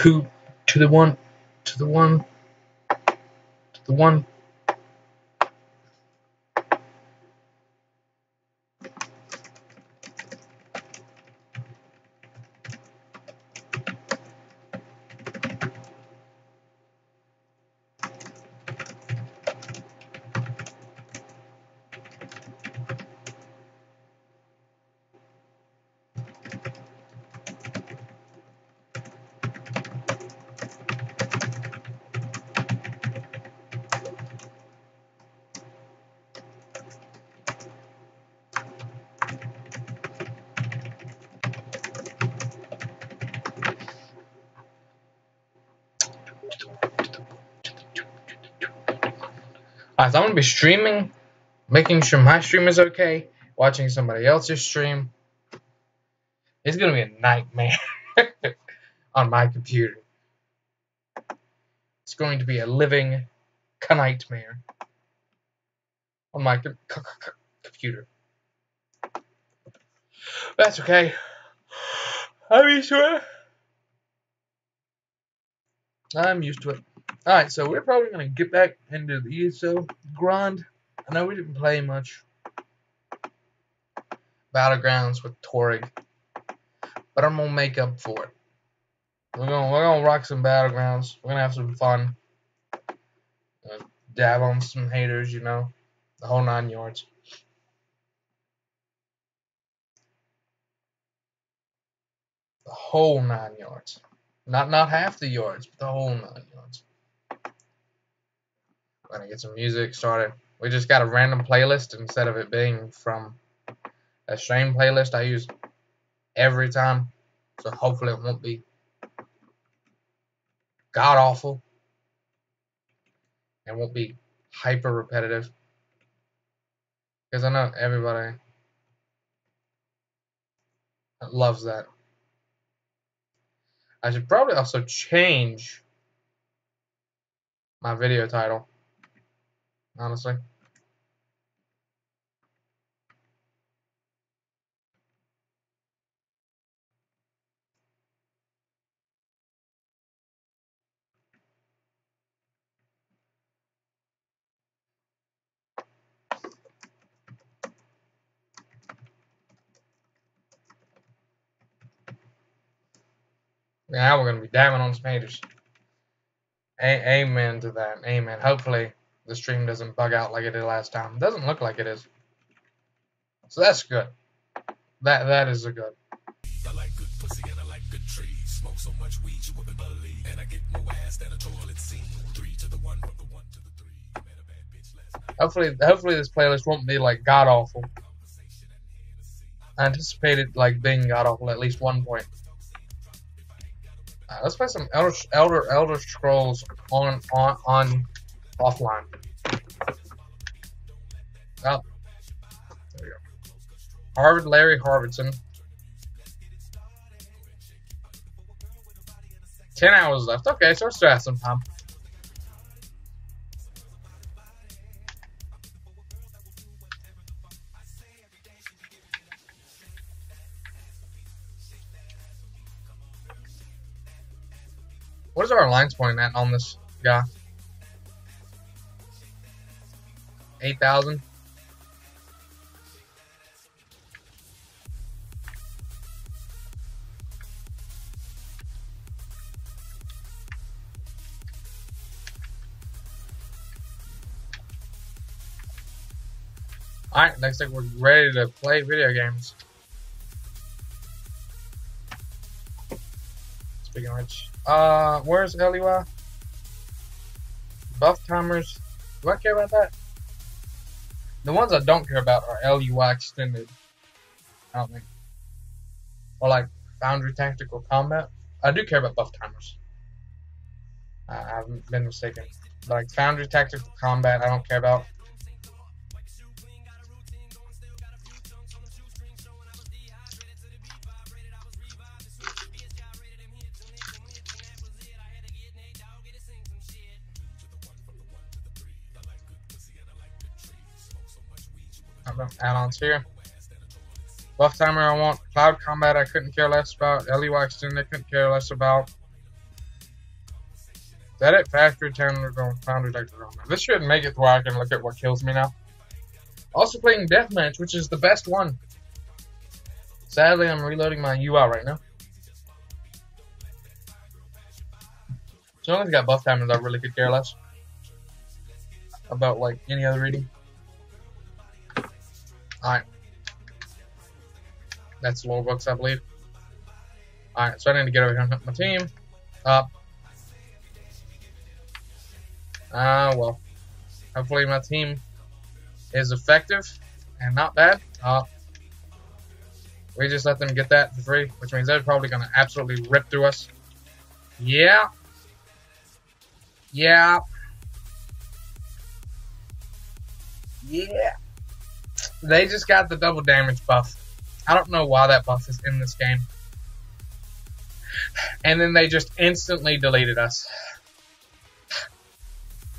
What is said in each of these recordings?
Two to the one, to the one, to the one. Alright, so I'm gonna be streaming, making sure my stream is okay, watching somebody else's stream. It's gonna be a nightmare on my computer. It's going to be a living nightmare on my computer. That's okay. I'm used to it. I'm used to it. Alright, so we're probably going to get back into the ESO grind. I know we didn't play much Battlegrounds with Torrig, but I'm going to make up for it. We're gonna rock some Battlegrounds. We're going to have some fun. Dab on some haters, you know. The whole 9 yards. The whole 9 yards. Not half the yards, but the whole 9 yards. We're gonna get some music started. We just got a random playlist instead of it being from a stream playlist I use every time. So hopefully it won't be god awful. It won't be hyper repetitive. Because I know everybody loves that. I should probably also change my video title. Honestly. Now we're going to be dabbing on some haters. Amen to that. Amen. Hopefully the stream doesn't bug out like it did last time. It doesn't look like it is. So that's good. That is a good. I like good pussy and I like good trees. Smoke so much weed you wouldn't believe. And I get more ass than a toilet seat. 3 to the 1 from the 1 to the 3. I met a bad bitch last night. Hopefully this playlist won't be like god awful. I anticipate it like being god awful at least one point. Let's play some Elder Scrolls on offline. Oh, there we go. Larry Harvardson. 10 hours left. Okay, so we still have some time. What is our alliance point at on this guy? 8,000. Alright, next up we're ready to play video games. Speaking of which, where's LUI? Buff timers. Do I care about that? The ones I don't care about are LUI extended. I don't think. Or like Foundry Tactical Combat. I do care about buff timers. I haven't been mistaken. But like Foundry Tactical Combat, I don't care about. Add-ons here. Buff timer I want. Cloud Combat I couldn't care less about. LUI extended I couldn't care less about. that it? Factory, Town, Foundry, Doctor. This should make it where I can look at what kills me now. Also playing Deathmatch, which is the best one. Sadly, I'm reloading my UI right now. So long as it's got buff timers, I really could care less about like any other reading. Alright. That's lore books, I believe. Alright, so I need to get over here and hook my team up. Well. Hopefully my team is effective and not bad. We just let them get that for free, which means they're probably going to absolutely rip through us. Yeah. Yeah. Yeah. They just got the double damage buff. I don't know why that buff is in this game. And then they just instantly deleted us.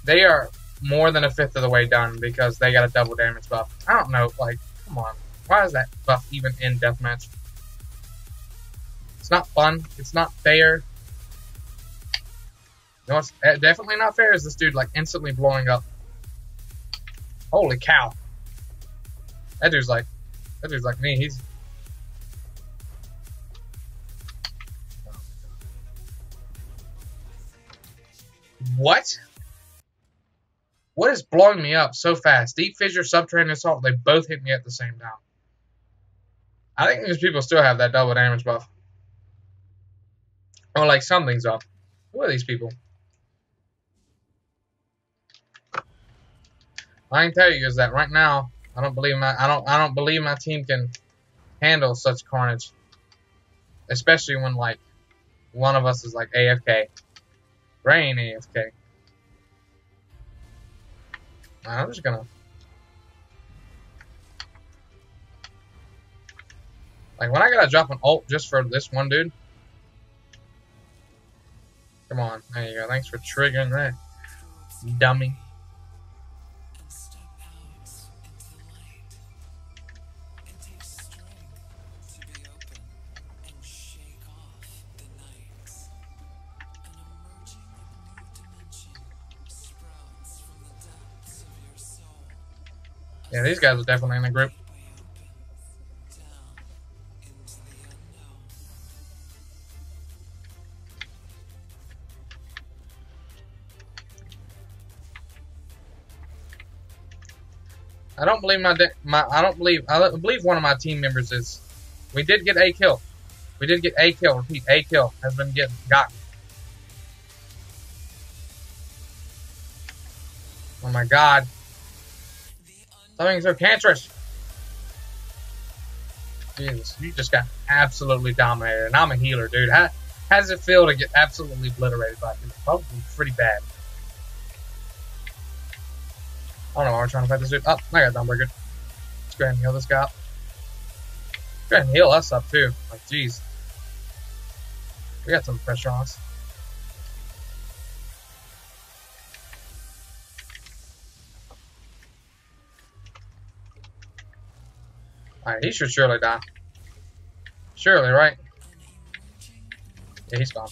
They are more than a fifth of the way done because they got a double damage buff. I don't know, like, come on. Why is that buff even in Deathmatch? It's not fun. It's not fair. You know what's definitely not fair is this dude, like, instantly blowing up. Holy cow. That dude's like me. He's... What? What is blowing me up so fast? Deep Fissure, Subterranean Assault, they both hit me at the same time. I think these people still have that double damage buff. Or like something's up. Who are these people? I can tell you is that right now, I don't believe my team can handle such carnage. Especially when like one of us is like AFK. Rain AFK. I'm just gonna like when I gotta drop an ult just for this one dude. Come on, there you go. Thanks for triggering that, dummy. Yeah, these guys are definitely in the group. I believe one of my team members is. We did get a kill. We did get a kill. Repeat, a kill has been gotten. Oh my god. Something's so cancerous. Jesus, you just got absolutely dominated. And I'm a healer, dude. How does it feel to get absolutely obliterated by people? Probably pretty bad. I don't know why we're trying to fight this dude. Oh, I got Dawnbreaker. Let's go ahead and heal this guy up. Go ahead and heal us up, too. Like, jeez. We got some pressure on us. Alright, he should surely die. Surely, right? Yeah, he's gone.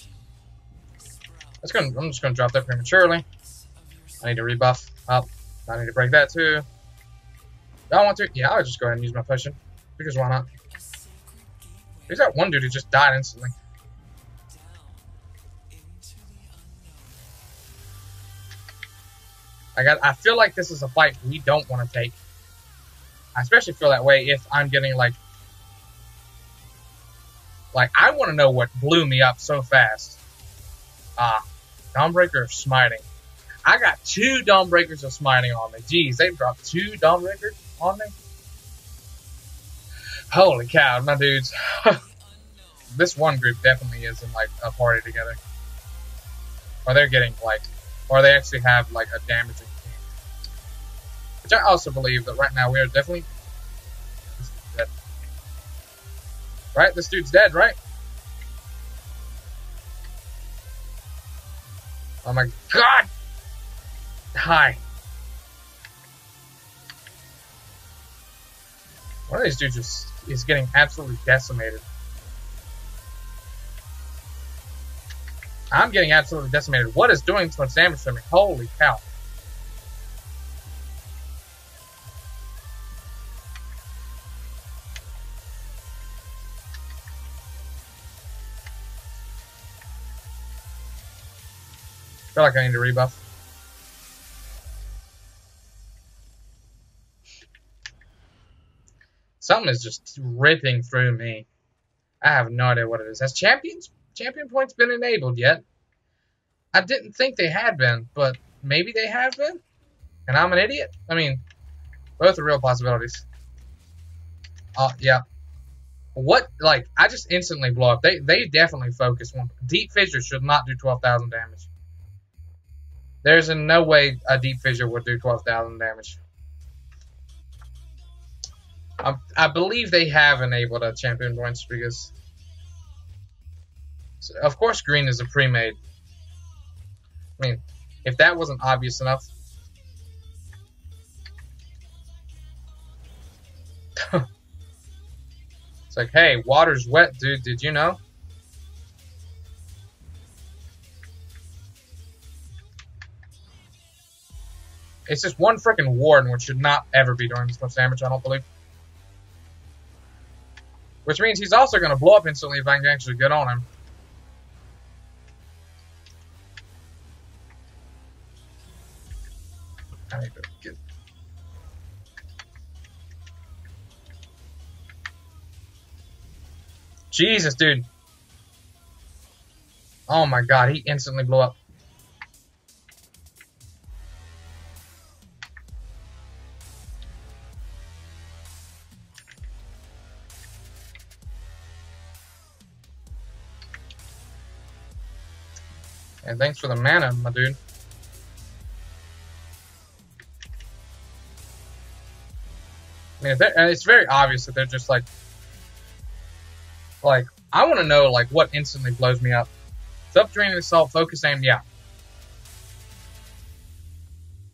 I'm just gonna drop that prematurely. I need to rebuff up. I need to break that too. Do I want to? Yeah, I'll just go ahead and use my potion. Because why not? There's that one dude who just died instantly. I feel like this is a fight we don't want to take. I especially feel that way if I'm getting like I want to know what blew me up so fast. Dawnbreaker of Smiting. I got 2 Dawnbreakers of Smiting on me. Jeez, they dropped 2 Dawnbreakers on me. Holy cow, my dudes. This one group definitely is in like a party together. Or they're getting like, or they actually have like a damaging team. Which I also believe that right now we are definitely... This dude's dead. Right? This dude's dead, right? Oh my god! Hi. One of these dudes just is getting absolutely decimated. I'm getting absolutely decimated. What is doing so much damage to me? Holy cow. I feel like I need a rebuff. Something is just ripping through me. I have no idea what it is. Has champion points been enabled yet? I didn't think they had been, but maybe they have been? And I'm an idiot? I mean, both are real possibilities. Yeah. What, like, I just instantly blow up. They definitely focus one. Deep Fissure should not do 12,000 damage. There's in no way a Deep Fissure would do 12,000 damage. I believe they have enabled a champion points because, of course, green is a pre-made. I mean, if that wasn't obvious enough. It's like, hey, water's wet, dude. Did you know? It's just one freaking warden, which should not ever be doing this much damage, I don't believe. Which means he's also going to blow up instantly if I can actually get on him. I need to get... Jesus, dude. Oh my god, he instantly blew up. And thanks for the mana, my dude. I mean, it's very obvious that they're just like, I want to know, like, what instantly blows me up. Subterranean Assault, Focus Aim, yeah.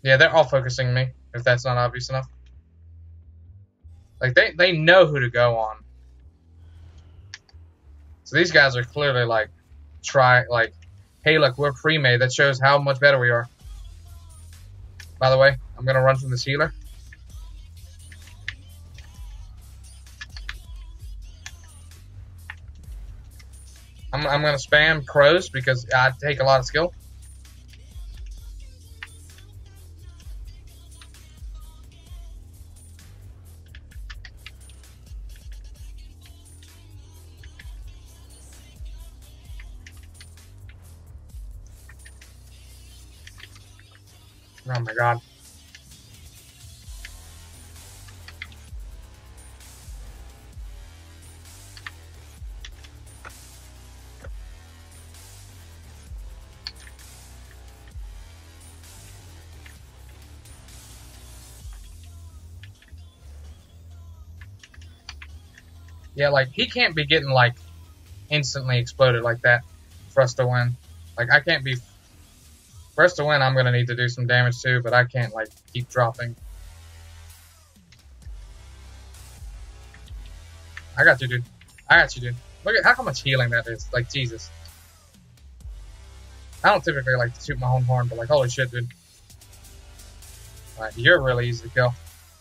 Yeah, they're all focusing me, if that's not obvious enough. Like, they know who to go on. So these guys are clearly, like, hey, look, we're pre-made. That shows how much better we are. By the way, I'm going to run from this healer. I'm going to spam crows because I take a lot of skill. Oh my god. Yeah, like, he can't be getting, like, instantly exploded like that for us to win. Like, I can't be... For us to win, I'm going to need to do some damage too, but I can't, like, keep dropping. I got you, dude. I got you, dude. Look at how much healing that is. Like, Jesus. I don't typically like to shoot my own horn, but, like, holy shit, dude. Alright, you're really easy to kill.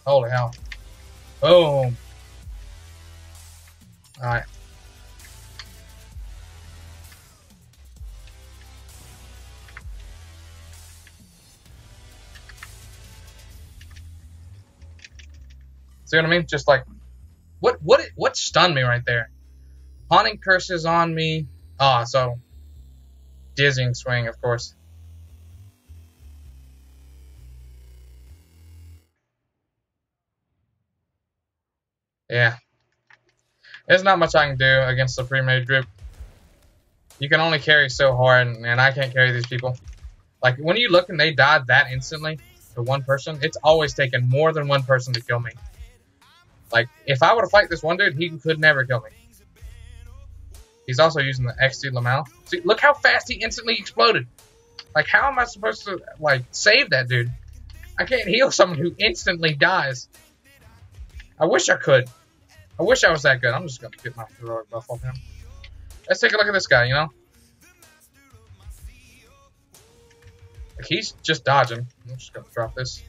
Holy hell. Boom. Alright. See what I mean? Just like, what stunned me right there? Haunting curses on me. Ah, so dizzying swing, of course. Yeah. There's not much I can do against the pre-made group. You can only carry so hard, and I can't carry these people. Like, when you look and they died that instantly to one person, it's always taken more than one person to kill me. Like, if I were to fight this one dude, he could never kill me. He's also using the XD Lamal. See, look how fast he instantly exploded. Like, how am I supposed to, like, save that dude? I can't heal someone who instantly dies. I wish I could. I wish I was that good. I'm just going to get my heroic buff off him. Let's take a look at this guy, you know? Like, he's just dodging. I'm just gonna drop this.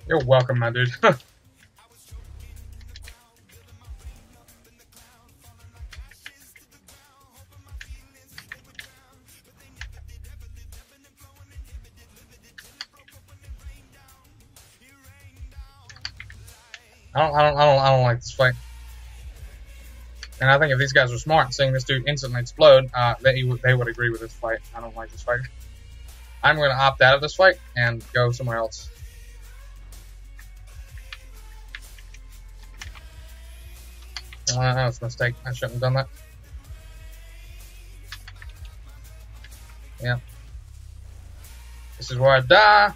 You're welcome, my dude. I don't like this fight. And I think if these guys were smart, seeing this dude instantly explode, they would agree with this fight. I don't like this fight. I'm going to opt out of this fight and go somewhere else. That was a mistake. I shouldn't have done that. Yeah. This is where I die.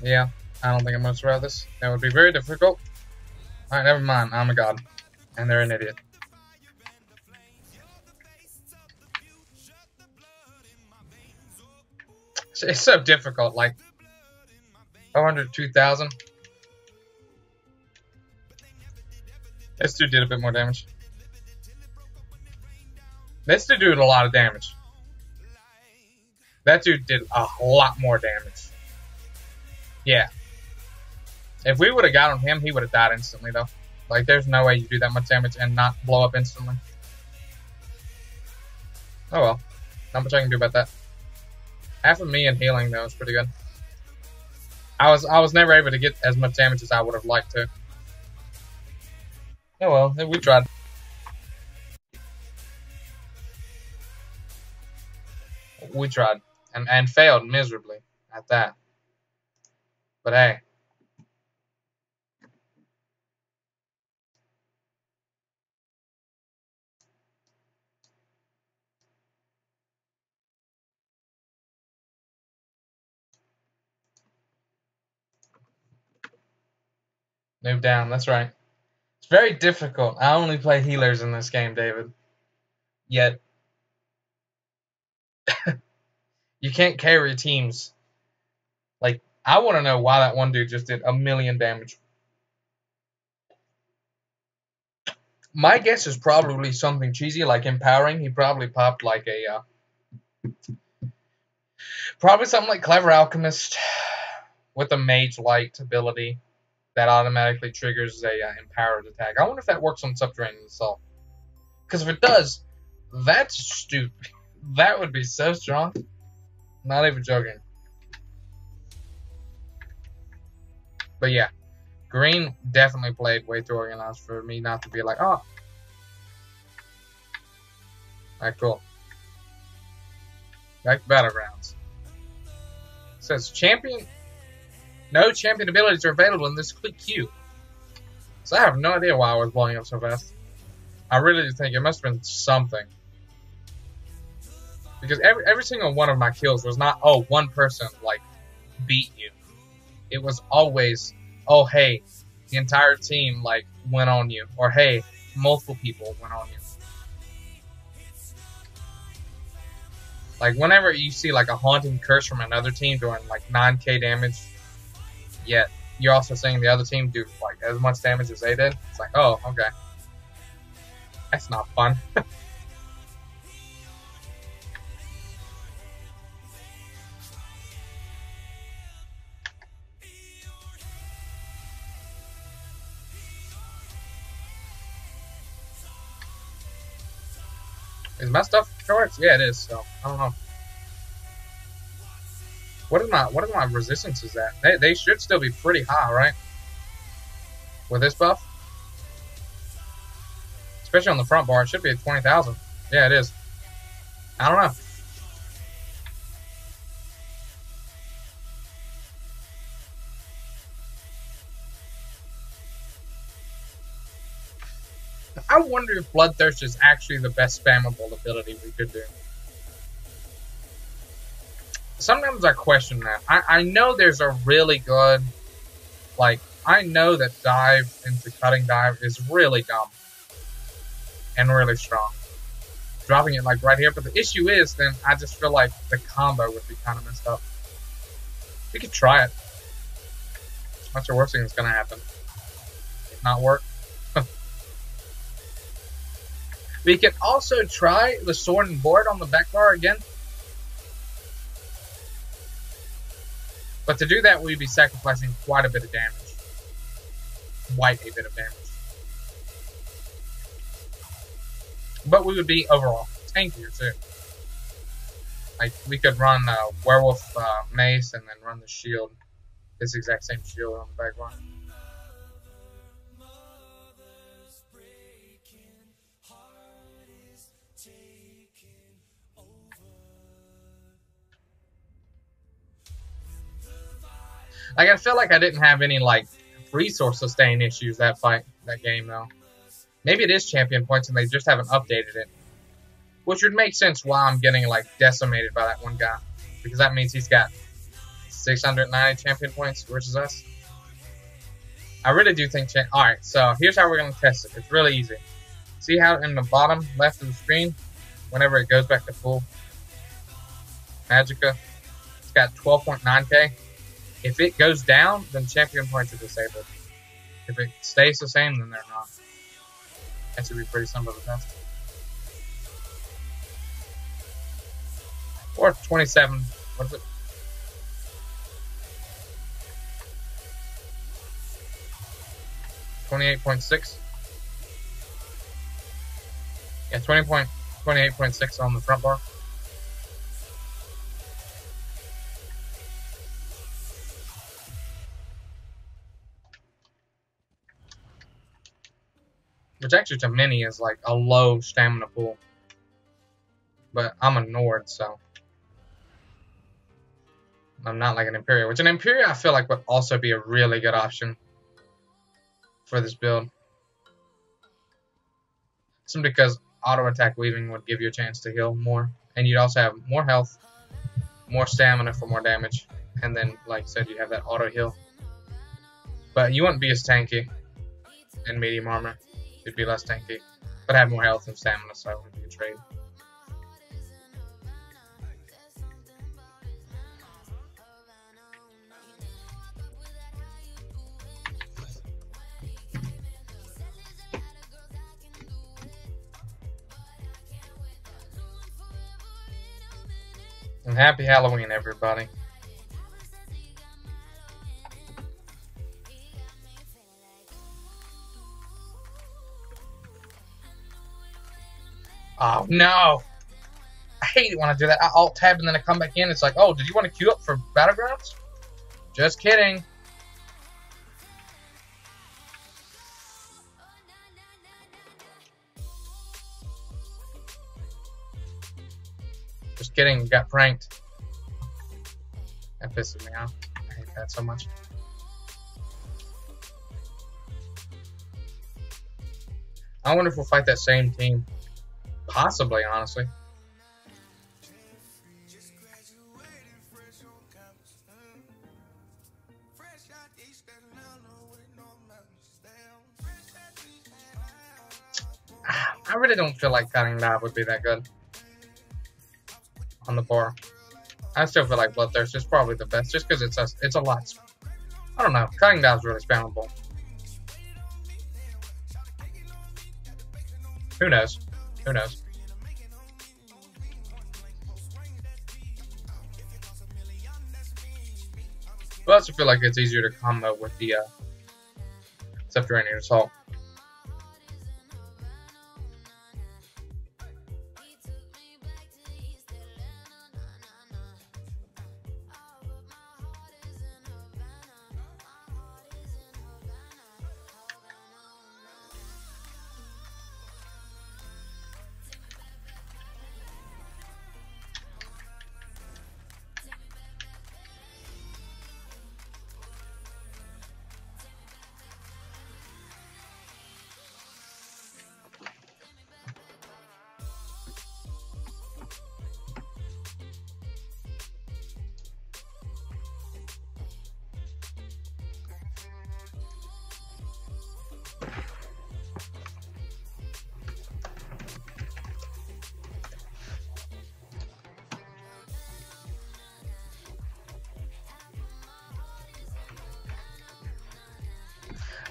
Yeah. I don't think I'm going to survive this. That would be very difficult. Alright, never mind. I'm a god. And they're an idiot. It's so difficult. Like, 2,000. This dude did a bit more damage. This dude did a lot of damage. That dude did a lot more damage. Yeah. If we would have got on him, he would have died instantly, though. Like, there's no way you do that much damage and not blow up instantly. Oh well. Not much I can do about that. Half of me and healing, though, is pretty good. I was never able to get as much damage as I would have liked to. Oh well, we tried. We tried. And failed miserably at that. But hey. Move down, that's right. It's very difficult. I only play healers in this game, David. Yet, you can't carry teams. Like, I want to know why that one dude just did 1,000,000 damage. My guess is probably something cheesy, like empowering. He probably popped like a... probably something like Clever Alchemist with a Mage Light ability that automatically triggers a empowered attack. I wonder if that works on Subterranean Assault. Because if it does, that's stupid. That would be so strong. Not even joking. But yeah, green definitely played way too organized for me not to be like, oh. Alright, cool. Back to Battlegrounds. It says champion. No champion abilities are available in this quick queue. So I have no idea why I was blowing up so fast. I really think it must have been something. Because every single one of my kills was not, oh, one person, like, beat you. It was always, oh, hey, the entire team, like, went on you. Or, hey, multiple people went on you. Like, whenever you see, like, a haunting curse from another team doing, like, 9k damage, yet you're also seeing the other team do, like, as much damage as they did, it's like, oh, okay. That's not fun. Is my stuff shorts? Yeah, it is, so I don't know. What are my resistances at? They should still be pretty high, right? With this buff, especially on the front bar, it should be at 20,000. Yeah, it is. I don't know. I wonder if Bloodthirst is actually the best spammable ability we could do. Sometimes I question that. I know there's a really good, like, I know that dive into cutting dive is really dumb and really strong. Dropping it like right here, but the issue is then I just feel like the combo would be kind of messed up. We could try it. What's the worst thing that's gonna happen? It not work. We can also try the sword and board on the back bar again. But to do that, we'd be sacrificing quite a bit of damage. Quite a bit of damage. But we would be overall tankier too. Like, we could run Werewolf Mace and then run the shield. This exact same shield on the back line. Like, I feel like I didn't have any, like, resource sustain issues that game, though. Maybe it is champion points and they just haven't updated it. Which would make sense why I'm getting, like, decimated by that one guy. Because that means he's got 690 champion points versus us. I really do think... Alright, so here's how we're going to test it. It's really easy. See how in the bottom left of the screen, whenever it goes back to full Magicka, it's got 12.9k. If it goes down, then champion points are disabled. If it stays the same, then they're not. That should be pretty simple to test. Or 27. What is it? $28.6. Yeah, 28.6 on the front bar. Which actually to many is like a low stamina pool. But I'm a Nord, so I'm not like an Imperia. Which an Imperia I feel like would also be a really good option for this build. Simply because auto attack weaving would give you a chance to heal more. And you'd also have more health, more stamina for more damage. And then, like I said, you have that auto heal. But you wouldn't be as tanky in medium armor. You'd be less tanky, but have more health and stamina, so it would be a trade. And happy Halloween, everybody. Oh, no. I hate it when I do that. I alt-tab and then I come back in. It's like, oh, did you want to queue up for Battlegrounds? Just kidding. Just kidding. Got pranked. That pisses me off. I hate that so much. I wonder if we'll fight that same team. Possibly, honestly. I really don't feel like cutting dive would be that good on the bar. I still feel like Bloodthirst is probably the best, just because it's a lot. I don't know. Cutting dive is really spammable. Who knows? Who knows? But I also feel like it's easier to combo with the Subterranean Assault.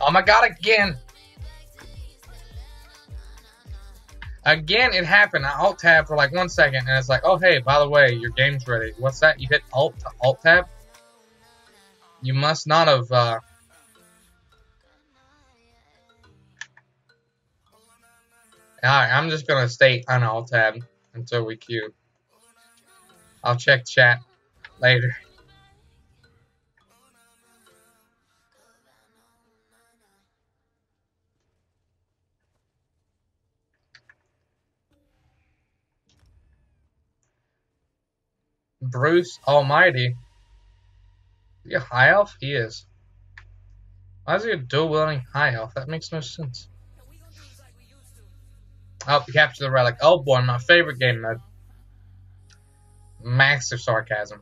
Oh my god, again! Again, it happened. I alt-tab for like 1 second, and it's like, oh hey, by the way, your game's ready. What's that? You hit alt-tab? You must not have, Alright, I'm just gonna stay on alt-tab until we queue. I'll check chat later. Bruce Almighty. Is he a high elf? He is. Why is he a dual wielding high elf? That makes no sense. Oh, capture the relic. Oh boy, my favorite game mode. Massive sarcasm.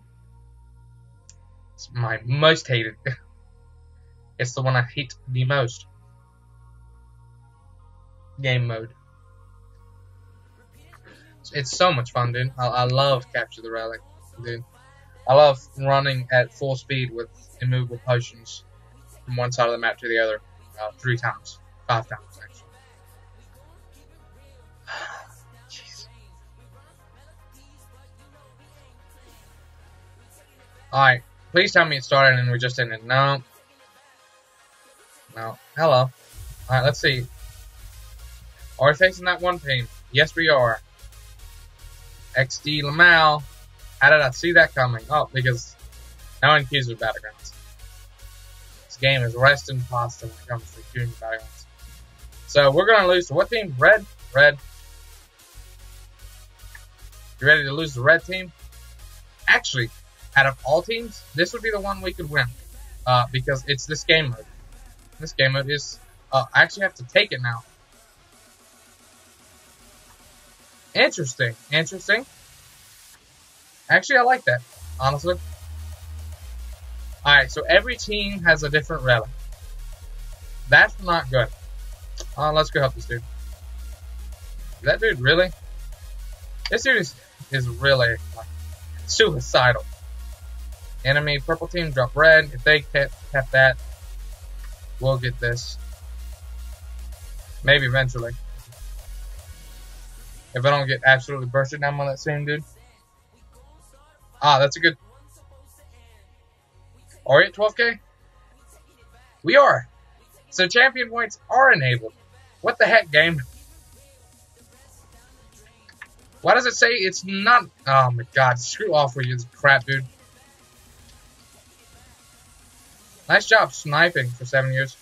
It's my most hated. It's the one I hate the most. Game mode. It's so much fun, dude. I love capture the relic, dude. I love running at full speed with immovable potions from one side of the map to the other 3 times, 5 times actually. Jeez. Alright, please tell me it started and we just ended. No. No. Hello. Alright, let's see. Are we facing that one team? Yes, we are. XD Lamau. How did I see that coming? Oh, because no one queues with Battlegrounds. This game is rest and pasta when it comes to queuing with Battlegrounds. So we're going to lose to what team? Red? Red. You ready to lose the red team? Actually, out of all teams, this would be the one we could win. Because it's this game mode. This game mode is... I actually have to take it now. Interesting. Interesting. Actually, I like that, honestly. Alright, so every team has a different relic. That's not good. Let's go help this dude. That dude really? This dude is really like, suicidal. Enemy purple team drop red. If they kept that, we'll get this. Maybe eventually. If I don't get absolutely bursted down by that same dude. That's a good... Are we at 12k? We are. So champion points are enabled. What the heck, game? Why does it say it's not... Oh my god, screw off with you, crap, dude. Nice job sniping for 7 years.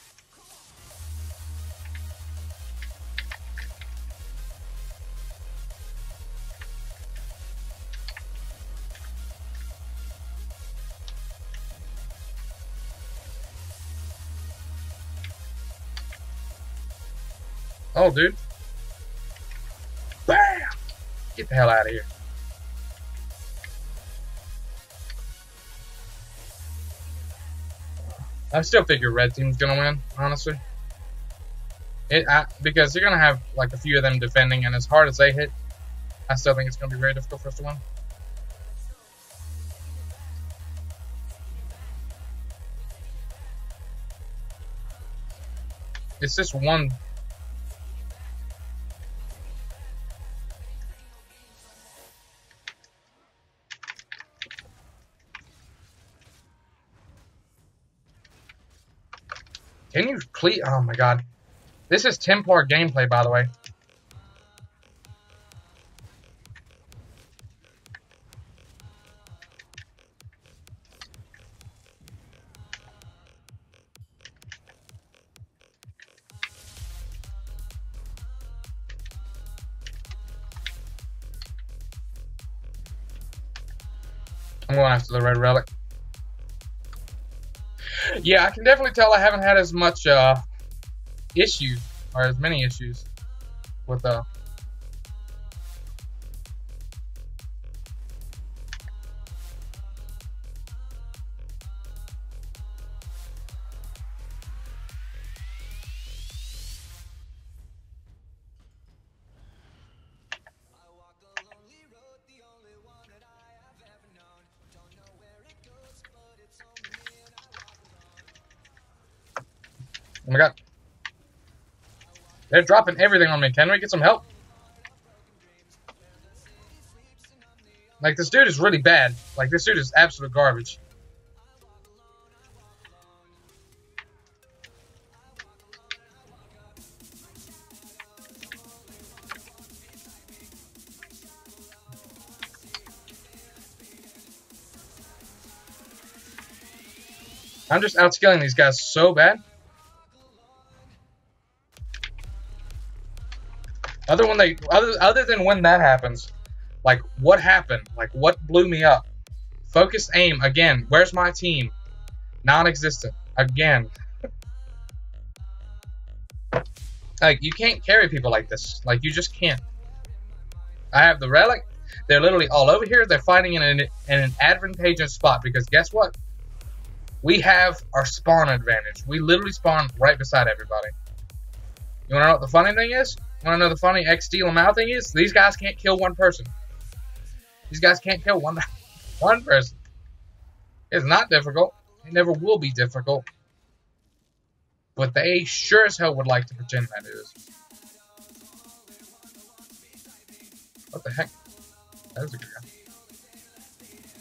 Oh, dude. Bam! Get the hell out of here. I still figure red team's gonna win, honestly. Because you're gonna have like a few of them defending, and as hard as they hit, I still think it's gonna be very difficult for us to win. It's just one. Can you please? Oh my god. This is Templar gameplay, by the way. I'm going after the red relic. Yeah, I can definitely tell I haven't had as much issues, or as many issues, with I'm Oh my god. They're dropping everything on me. Can we get some help? Like, this dude is really bad. Like, this dude is absolute garbage. I'm just outscaling these guys so bad. Other than when that happens, like, what happened? Like, what blew me up? Focused aim again. Where's my team? Non-existent again. Like, you can't carry people like this. Like, you just can't. I have the relic. They're literally all over here. They're fighting in an advantageous spot because guess what? We have our spawn advantage. We literally spawn right beside everybody. You want to know what the funny thing is? You want to know the funny XD Lamau thing is? These guys can't kill one person. These guys can't kill one person. It's not difficult. It never will be difficult. But they sure as hell would like to pretend that it is. What the heck? That was a good guy.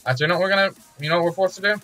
Alright, so you know what we're forced to do?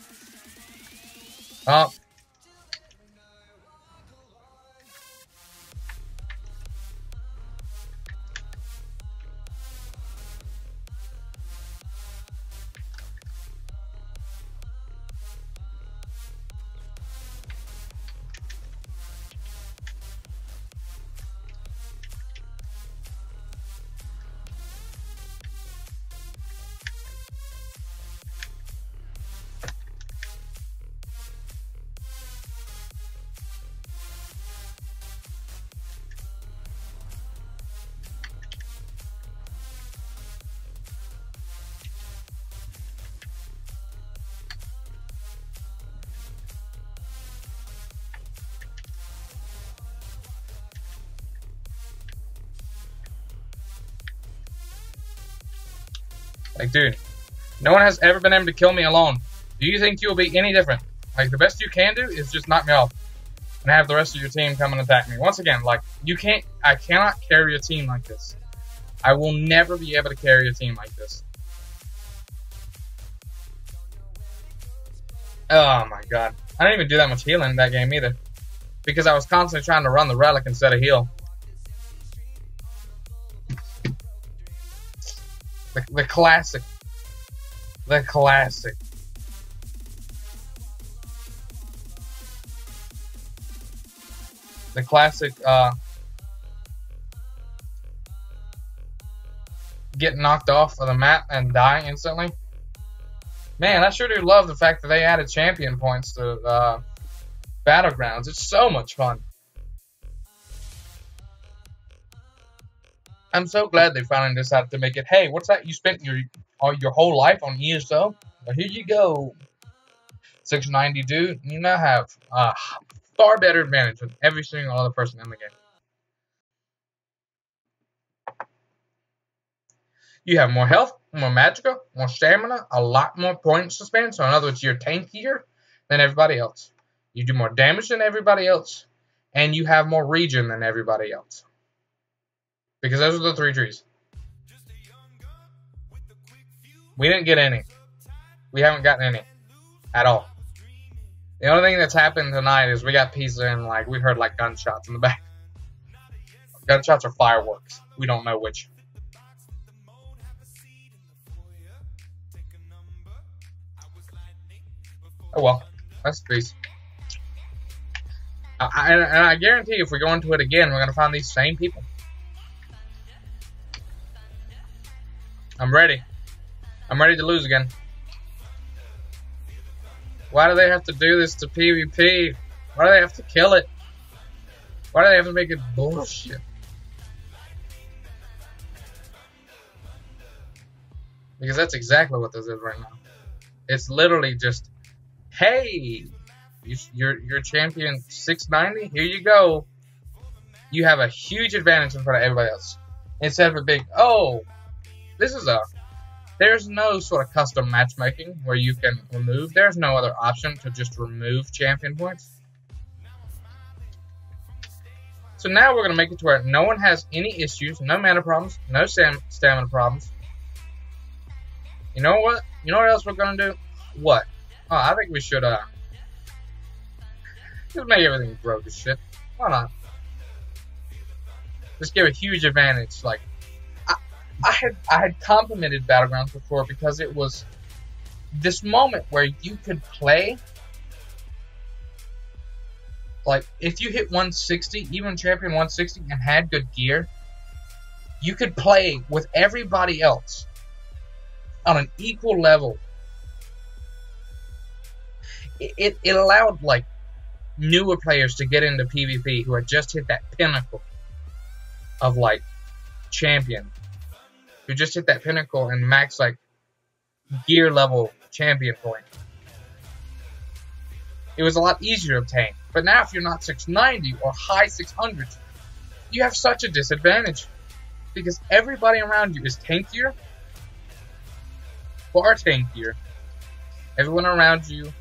Like, dude, no one has ever been able to kill me alone. Do you think you'll be any different? Like, the best you can do is just knock me off and have the rest of your team come and attack me. Once again, like, I cannot carry a team like this. I will never be able to carry a team like this. Oh my god. I didn't even do that much healing in that game either. Because I was constantly trying to run the relic instead of heal. The classic. The classic. The classic, get knocked off of the map and die instantly. Man, I sure do love the fact that they added champion points to Battlegrounds. It's so much fun. I'm so glad they finally decided to make it. Hey, what's that? You spent your whole life on ESO? Well, here you go. 690, dude. You now have a far better advantage than every single other person in the game. You have more health, more magicka, more stamina, a lot more points to spend. So in other words, you're tankier than everybody else. You do more damage than everybody else. And you have more regen than everybody else. Because those are the three trees. We didn't get any. We haven't gotten any. At all. The only thing that's happened tonight is we got pizza and like we heard like gunshots in the back. Gunshots or fireworks. We don't know which. Oh well. That's peace. And I guarantee if we go into it again, we're going to find these same people. I'm ready. I'm ready to lose again. Why do they have to do this to PvP? Why do they have to kill it? Why do they have to make it bullshit? Because that's exactly what this is right now. It's literally just, hey, you're champion 690. Here you go. You have a huge advantage in front of everybody else. Instead of a big, oh, this is a. There's no sort of custom matchmaking where you can remove. There's no other option to just remove champion points. So now we're going to make it to where no one has any issues, no mana problems, no stamina problems. You know what? You know what else we're going to do? What? Oh, I think we should, just make everything broke as shit. Why not? Just give a huge advantage. Like, I had complimented Battlegrounds before because it was this moment where you could play. Like, if you hit 160, even Champion 160, and had good gear, you could play with everybody else on an equal level. It allowed, like, newer players to get into PvP who had just hit that pinnacle of, like, champion. Who just hit that pinnacle and max, like, gear level champion point. It was a lot easier to obtain. But now if you're not 690 or high 600s, you have such a disadvantage. Because everybody around you is tankier. Far tankier. Everyone around you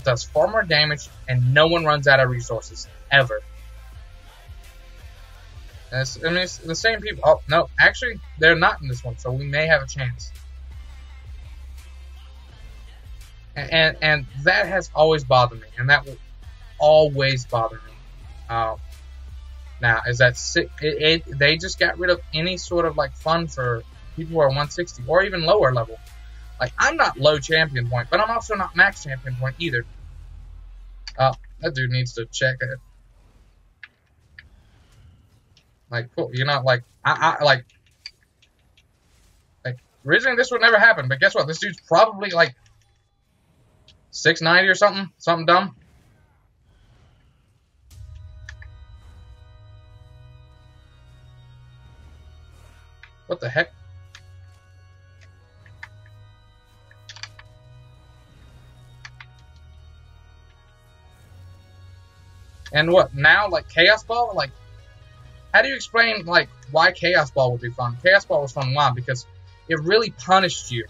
does far more damage, and no one runs out of resources. Ever. I mean, it's the same people. Oh, no. Actually, they're not in this one, so we may have a chance. And that has always bothered me, and that will always bother me. Now, is that they just got rid of any sort of like fun for people who are 160 or even lower level. Like, I'm not low champion point, but I'm also not max champion point either. Oh, that dude needs to check it. Like, cool, you know, like like originally this would never happen, but guess what? This dude's probably like 690 or something dumb. What the heck? And what now? Like Chaos Ball? Like, how do you explain like why Chaos Ball would be fun? Chaos Ball was fun. Why? Because it really punished you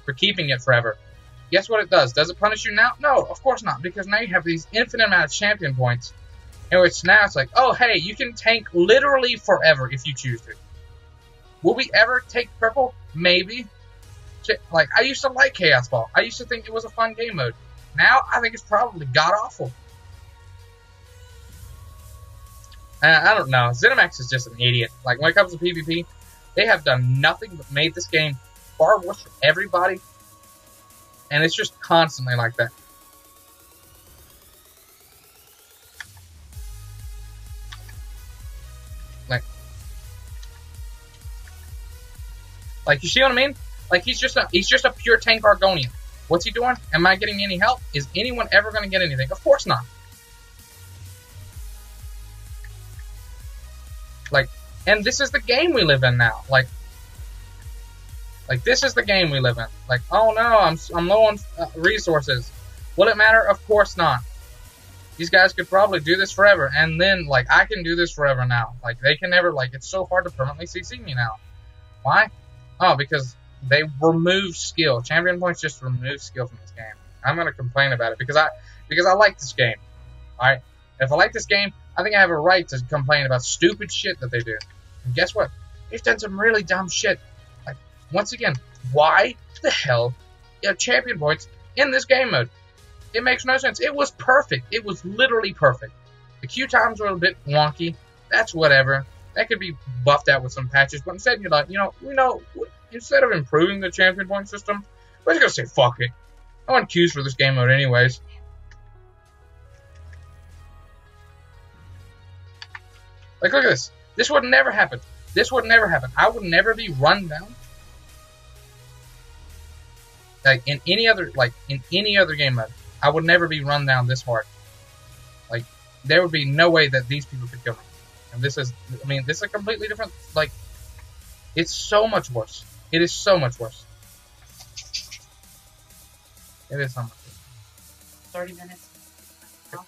for keeping it forever. Guess what it does? Does it punish you now? No, of course not. Because now you have these infinite amount of champion points, in which now it's like, oh hey, you can tank literally forever if you choose to. Will we ever take purple? Maybe. Like, I used to like Chaos Ball. I used to think it was a fun game mode. Now I think it's probably god awful. I don't know. ZeniMax is just an idiot. Like, when it comes to PvP, they have done nothing but made this game far worse for everybody. And it's just constantly like that. Like, you see what I mean? Like, he's just a pure tank Argonian. What's he doing? Am I getting any help? Is anyone ever going to get anything? Of course not. Like, and this is the game we live in now. Like this is the game we live in. Like, oh no, I'm low on resources. Will it matter? Of course not. These guys could probably do this forever, and then like I can do this forever now. Like, they can never. Like, it's so hard to permanently CC me now. Why? Oh, because they removed skill. Champion points just remove skill from this game. I'm gonna complain about it because I like this game. All right. If I like this game, I think I have a right to complain about stupid shit that they do. And guess what? They've done some really dumb shit. Like, once again, why the hell you have champion points in this game mode? It makes no sense. It was perfect. It was literally perfect. The queue times were a bit wonky. That's whatever. That could be buffed out with some patches. But instead, you're like, instead of improving the champion point system, we're just gonna say fuck it. I want queues for this game mode anyways. Like, look at this. This would never happen. This would never happen. I would never be run down. Like, in any other game mode, I would never be run down this hard. Like, there would be no way that these people could kill me. And this is, I mean, this is a completely different, like, it's so much worse. It is so much worse. It is so much worse. 30 minutes. No.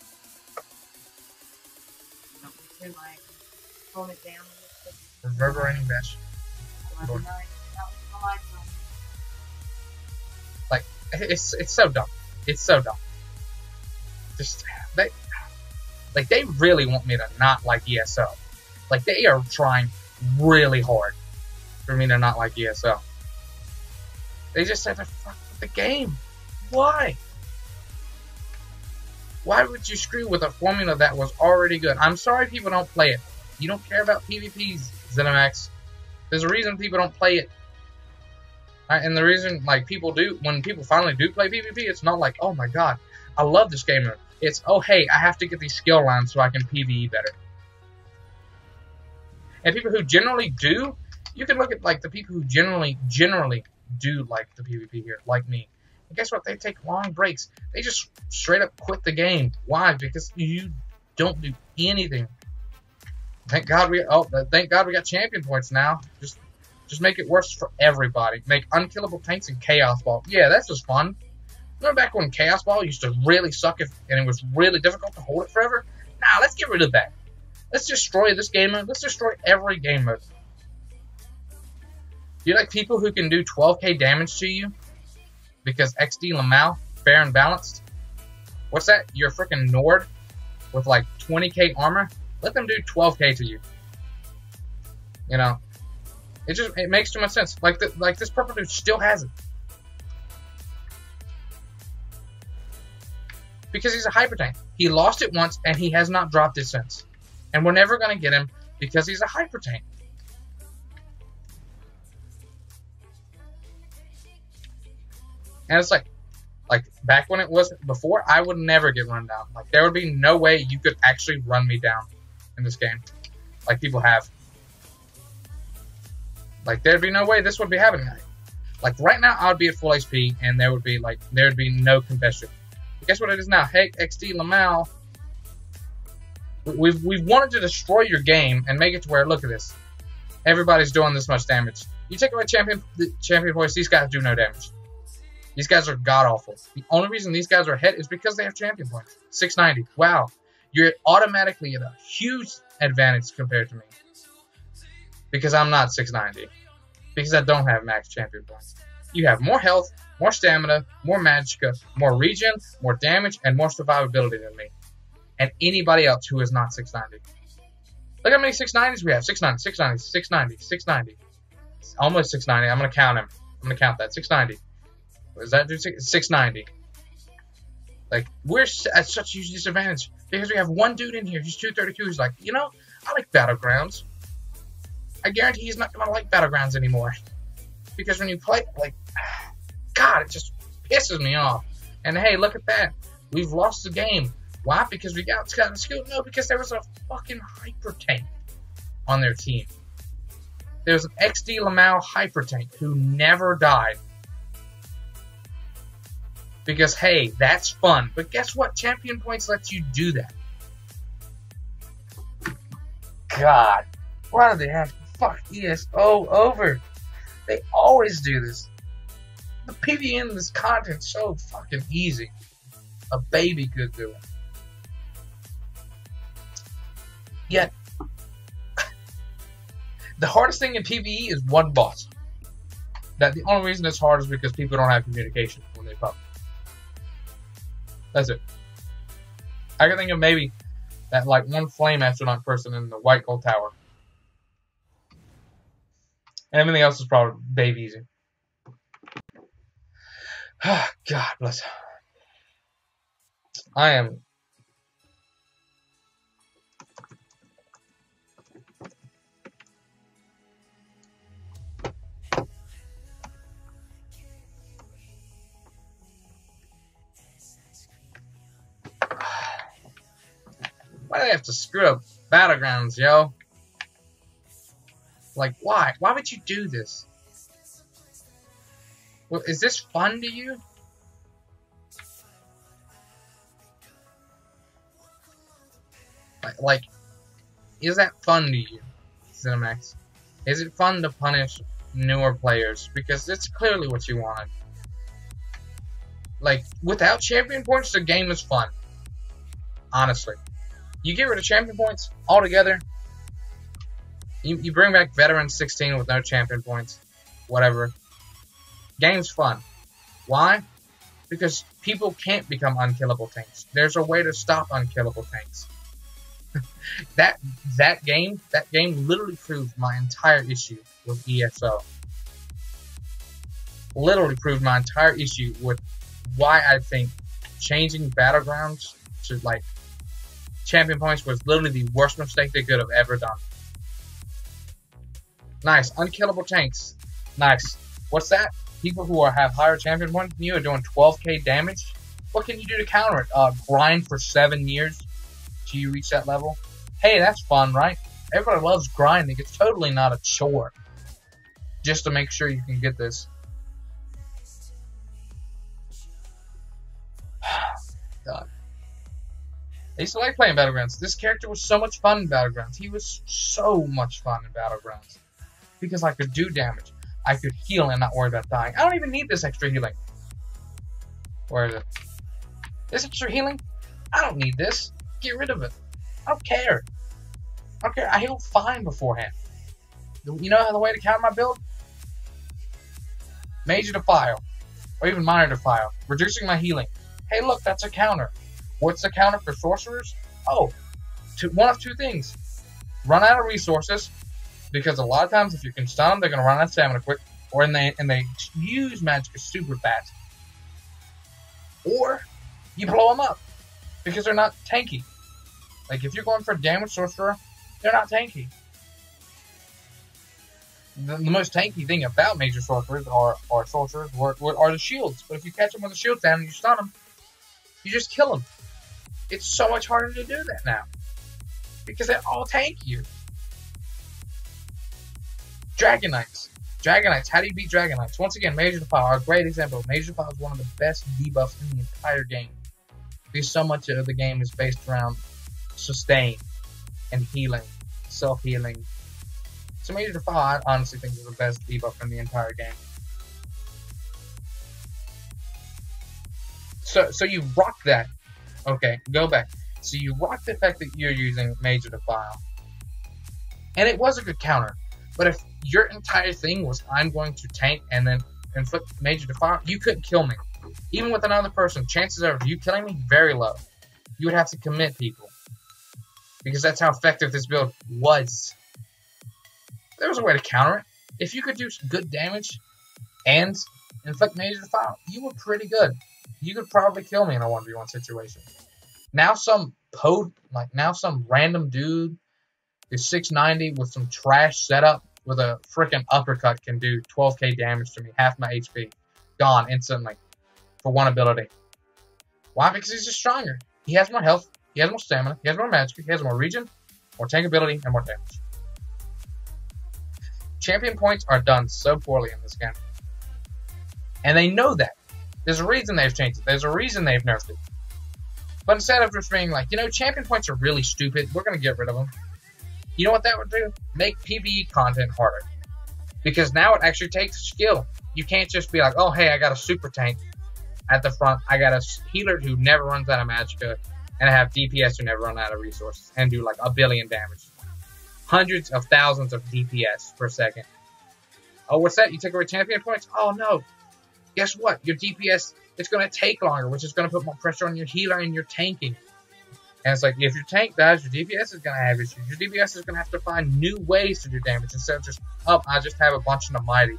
Like, hold it down. Reverberating bash. Like, it's so dumb. It's so dumb. Just Like, they really want me to not like ESO. Like, they are trying really hard for me to not like ESO. They just said to fuck with the game. Why? Why would you screw with a formula that was already good? I'm sorry people don't play it. You don't care about PvPs, ZeniMax. There's a reason people don't play it. And the reason, like, people do, when people finally do play PvP, it's not like, oh my god, I love this game. It's, oh hey, I have to get these skill lines so I can PvE better. And people who generally do, you can look at, like, the people who generally do like the PvP here, like me. And guess what? They take long breaks. They just straight up quit the game. Why? Because you don't do anything. Thank God we got champion points now. Just make it worse for everybody. Make unkillable tanks and Chaos Ball. Yeah, that's just fun. Remember back when Chaos Ball used to really suck and it was really difficult to hold it forever? Nah, let's get rid of that. Let's destroy this game mode. Let's destroy every game mode. Do you like people who can do 12k damage to you? Because XD Lamau, fair and balanced. What's that? You're a freaking Nord with like 20k armor? Let them do 12k to you. You know, it makes too much sense. Like this purple dude still has it. Because he's a hyper tank. He lost it once and he has not dropped it since. And we're never gonna get him because he's a hyper tank. And it's like back when it was before, I would never get run down. Like, there would be no way you could actually run me down in this game, like people have. Like, there'd be no way this would be happening. Like, right now, I would be at full HP, and there would be no competition. But guess what it is now? Hey, XD Lamau, we've wanted to destroy your game and make it to where, look at this, everybody's doing this much damage. You take away champion points, these guys do no damage. These guys are god-awful. The only reason these guys are ahead is because they have champion points. 690. Wow. You're automatically at a huge advantage compared to me. Because I'm not 690. Because I don't have max champion points. You have more health, more stamina, more magicka, more regen, more damage, and more survivability than me. And anybody else who is not 690. Look how many 690s we have. 690, 690, 690, 690. Almost 690. I'm going to count him. I'm going to count that. 690. What does that do? 690. Like, we're at such a huge disadvantage because we have one dude in here. He's 232. He's like, you know, I like Battlegrounds. I guarantee he's not going to like Battlegrounds anymore. Because when you play, like, God, it just pisses me off. And hey, look at that. We've lost the game. Why? Because we got Scott and Scoot? No, because there was a fucking hyper tank on their team. There was an XD Lamau hyper tank who never died. Because, hey, that's fun. But guess what? Champion points lets you do that. God. Why do they have to fuck ESO over? They always do this. The PvE in this content's so fucking easy. A baby could do it. Yet, the hardest thing in PvE is one boss. That the only reason it's hard is because people don't have communication when they pop. That's it. I can think of maybe that like one flame astronaut person in the White Gold Tower. And everything else is probably baby easy. God bless. I am. Why do they have to screw up Battlegrounds, yo? Like, why? Why would you do this? Well, is this fun to you? Like, is that fun to you, ZeniMax? Is it fun to punish newer players? Because it's clearly what you wanted. Like, without champion points, the game is fun. Honestly. You get rid of champion points altogether. You bring back Veteran 16 with no champion points. Whatever. Game's fun. Why? Because people can't become unkillable tanks. There's a way to stop unkillable tanks. That game literally proved my entire issue with ESO. Literally proved my entire issue with why I think changing Battlegrounds to like champion points was literally the worst mistake they could have ever done. Nice, unkillable tanks. Nice. What's that? People who have higher champion points than you are doing 12k damage. What can you do to counter it? Grind for 7 years till you reach that level. Hey, that's fun, right? Everybody loves grinding. It's totally not a chore. Just to make sure you can get this. God. I used to like playing Battlegrounds. This character was so much fun in Battlegrounds. He was so much fun in Battlegrounds. Because I could do damage. I could heal and not worry about dying. I don't even need this extra healing. Where is it? This extra healing? I don't need this. Get rid of it. I don't care. I don't care. I healed fine beforehand. You know the way to counter my build? Major Defile. Or even Minor Defile. Reducing my healing. Hey, look, that's a counter. What's the counter for sorcerers? Oh, one of two things. Run out of resources. Because a lot of times, if you can stun them, they're going to run out of stamina quick. Or they use magic super fast. Or you blow them up. Because they're not tanky. Like, if you're going for a damage sorcerer, they're not tanky. The most tanky thing about major sorcerers or sorcerers are the shields. But if you catch them with a shield down and you stun them, you just kill them. It's so much harder to do that now. Because they're all tankier. Dragon Knights. Dragon Knights. How do you beat Dragon Knights? Once again, Major Defile are a great example. Major Defile is one of the best debuffs in the entire game. Because so much of the game is based around sustain and healing. Self-healing. So Major Defile, I honestly think is the best debuff in the entire game. So you rock that. Okay, go back. So you rock the fact that you're using Major Defile. And it was a good counter. But if your entire thing was I'm going to tank and then inflict Major Defile, you couldn't kill me. Even with another person, chances are of you killing me, very low. You would have to commit people. Because that's how effective this build was. There was a way to counter it. If you could do some good damage and inflict Major Defile, you were pretty good. You could probably kill me in a 1v1 situation. Now some random dude is 690 with some trash setup with a freaking uppercut can do 12k damage to me, half my HP. Gone instantly. For one ability. Why? Because he's just stronger. He has more health, he has more stamina, he has more magic, he has more regen, more tank ability, and more damage. Champion points are done so poorly in this game. And they know that. There's a reason they've changed it. There's a reason they've nerfed it. But instead of just being like, you know, champion points are really stupid, we're going to get rid of them. You know what that would do? Make PvE content harder. Because now it actually takes skill. You can't just be like, oh, hey, I got a super tank at the front. I got a healer who never runs out of magicka. And I have DPS who never run out of resources. And do like 1 billion damage. Hundreds of thousands of DPS per second. Oh, what's that? You take away champion points? Oh, no. Guess what? Your DPS, it's going to take longer, which is going to put more pressure on your healer and your tanking. And it's like, if your tank dies, your DPS is going to have issues. Your DPS is going to have to find new ways to do damage instead of just, oh, I just have a bunch of the mighty.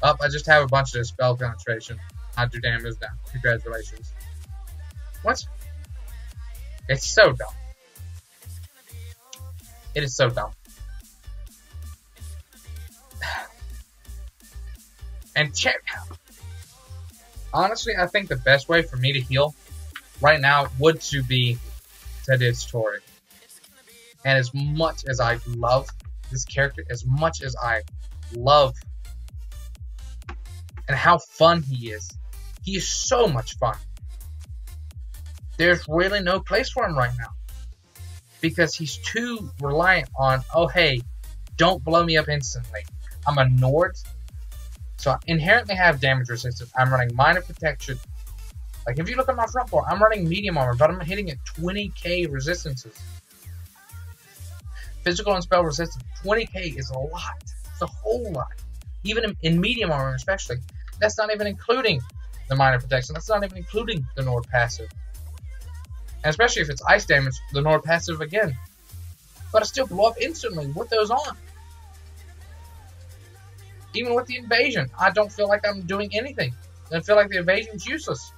Oh, I just have a bunch of the spell penetration. I do damage now. Congratulations. What? It's so dumb. It is so dumb. And honestly, I think the best way for me to heal right now would to be Tedit's Tori. And as much as I love this character, as much as I love and how fun he is so much fun. There's really no place for him right now. Because he's too reliant on, oh hey, don't blow me up instantly. I'm a Nord. So I inherently have damage resistance. I'm running minor protection. Like if you look at my front bar, I'm running medium armor, but I'm hitting at 20k resistances. Physical and spell resistance, 20k is a lot. It's a whole lot. Even in medium armor especially. That's not even including the minor protection. That's not even including the Nord passive. And especially if it's ice damage, the Nord passive again. But I still blow up instantly with those on. Even with the invasion, I don't feel like I'm doing anything. I feel like the invasion's useless.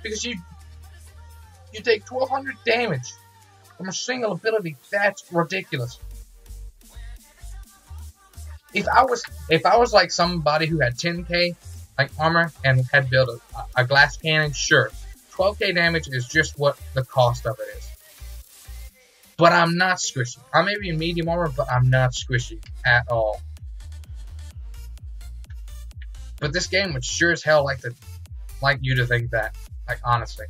Because you take 1200 damage from a single ability. That's ridiculous. If I was like somebody who had 10k like armor and had built a glass cannon, sure, 12k damage is just what the cost of it is. But I'm not squishy. I may be in medium armor, but I'm not squishy at all. But this game would sure as hell like you to think that. Like, honestly.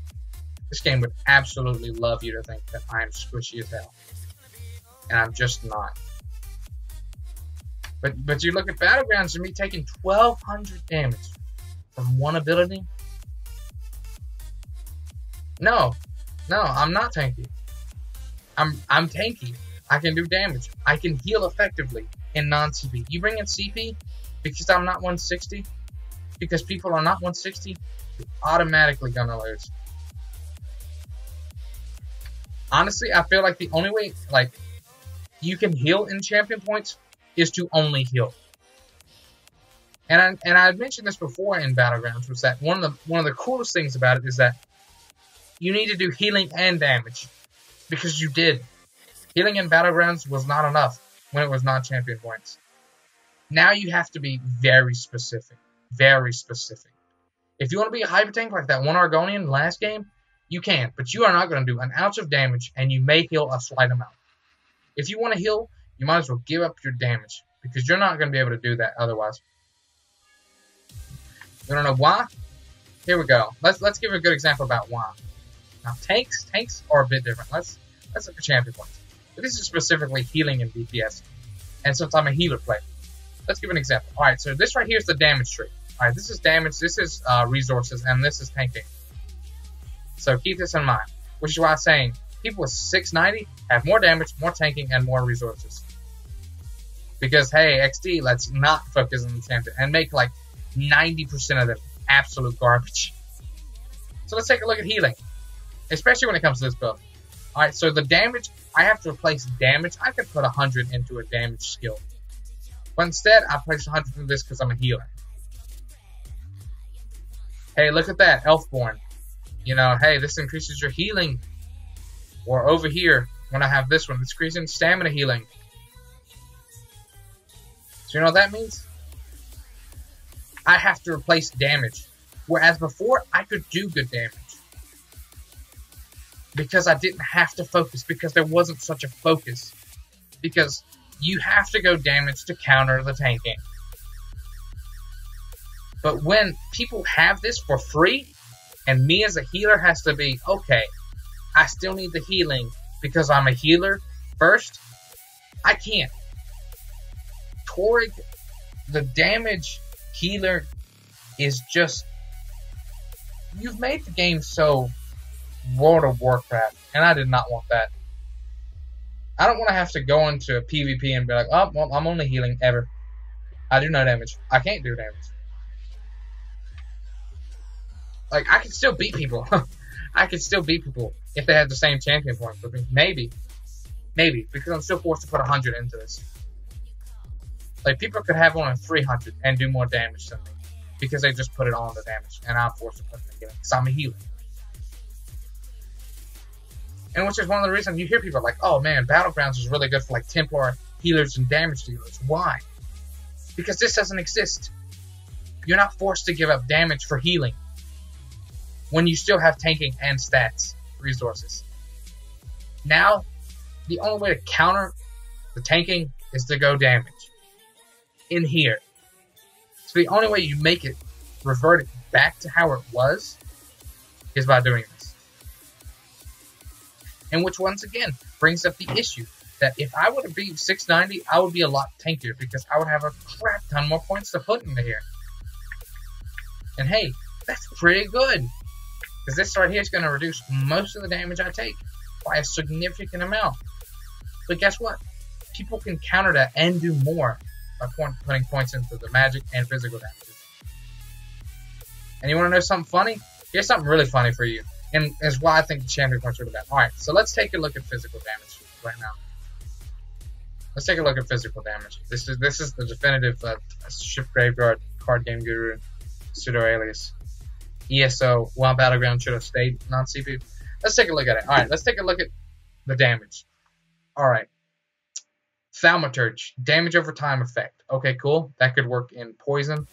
This game would absolutely love you to think that I'm squishy as hell. And I'm just not. But you look at Battlegrounds and me taking 1200 damage from one ability. No, I'm not tanky. I'm tanky. I can do damage. I can heal effectively in non-CP. You bring in CP because I'm not 160, because people are not 160, you're automatically gonna lose. Honestly, I feel like the only way like you can heal in champion points is to only heal. And I mentioned this before in Battlegrounds, was that one of the coolest things about it is that you need to do healing and damage. Because you did. Healing in Battlegrounds was not enough when it was not champion points. Now you have to be very specific. Very specific. If you want to be a hyper tank like that one Argonian last game, you can. But you are not going to do an ounce of damage, and you may heal a slight amount. If you want to heal, you might as well give up your damage. Because you're not going to be able to do that otherwise. You don't know why? Here we go. Let's give a good example about why. Now, tanks are a bit different. Let's look at champion points. But this is specifically healing and DPS. And since I'm a healer player, let's give an example. Alright, so this right here is the damage tree. Alright, this is damage, this is resources, and this is tanking. So keep this in mind. Which is why I'm saying people with 690 have more damage, more tanking, and more resources. Because, hey, XD, let's not focus on the champion and make like 90% of them absolute garbage. So let's take a look at healing. Especially when it comes to this build. Alright, so the damage, I have to replace damage. I could put 100 into a damage skill. But instead, I place 100 into this because I'm a healer. Hey, look at that, Elfborn. You know, hey, this increases your healing. Or over here, when I have this one, it's increasing stamina healing. So you know what that means? I have to replace damage. Whereas before, I could do good damage. Because I didn't have to focus. Because there wasn't such a focus. Because you have to go damage to counter the tanking. But when people have this for free, and me as a healer has to be, okay, I still need the healing because I'm a healer first, I can't. Torrig, the damage healer is just, you've made the game so World of Warcraft, and I did not want that. I don't want to have to go into a PvP and be like, oh, well, I'm only healing ever. I do no damage. I can't do damage. Like, I could still beat people. I could still beat people if they had the same champion points with me. Maybe. Maybe. Because I'm still forced to put 100 into this. Like, people could have only 300 and do more damage than me. Because they just put it on the damage. And I'm forced to put it in because I'm a healer. And which is one of the reasons you hear people like, oh man, Battlegrounds is really good for like Templar healers and damage dealers. Why? Because this doesn't exist. You're not forced to give up damage for healing. When you still have tanking and stats resources. Now, the only way to counter the tanking is to go damage. In here. So the only way you make it revert it back to how it was is by doing this. And which once again brings up the issue that if I would have beat 690, I would be a lot tankier because I would have a crap ton more points to put into here. And hey, that's pretty good. Because this right here is going to reduce most of the damage I take by a significant amount. But guess what? People can counter that and do more by putting points into the magic and physical damages. And you want to know something funny? Here's something really funny for you. And is why I think the champion points are the best. Alright, so let's take a look at physical damage right now. Let's take a look at physical damage. This is the definitive Ship Graveyard Card Game Guru pseudo alias. ESO, while Battleground should have stayed non-CPU. Let's take a look at it. Alright, let's take a look at the damage. Alright. Thaumaturge, damage over time effect. Okay, cool. That could work in poison,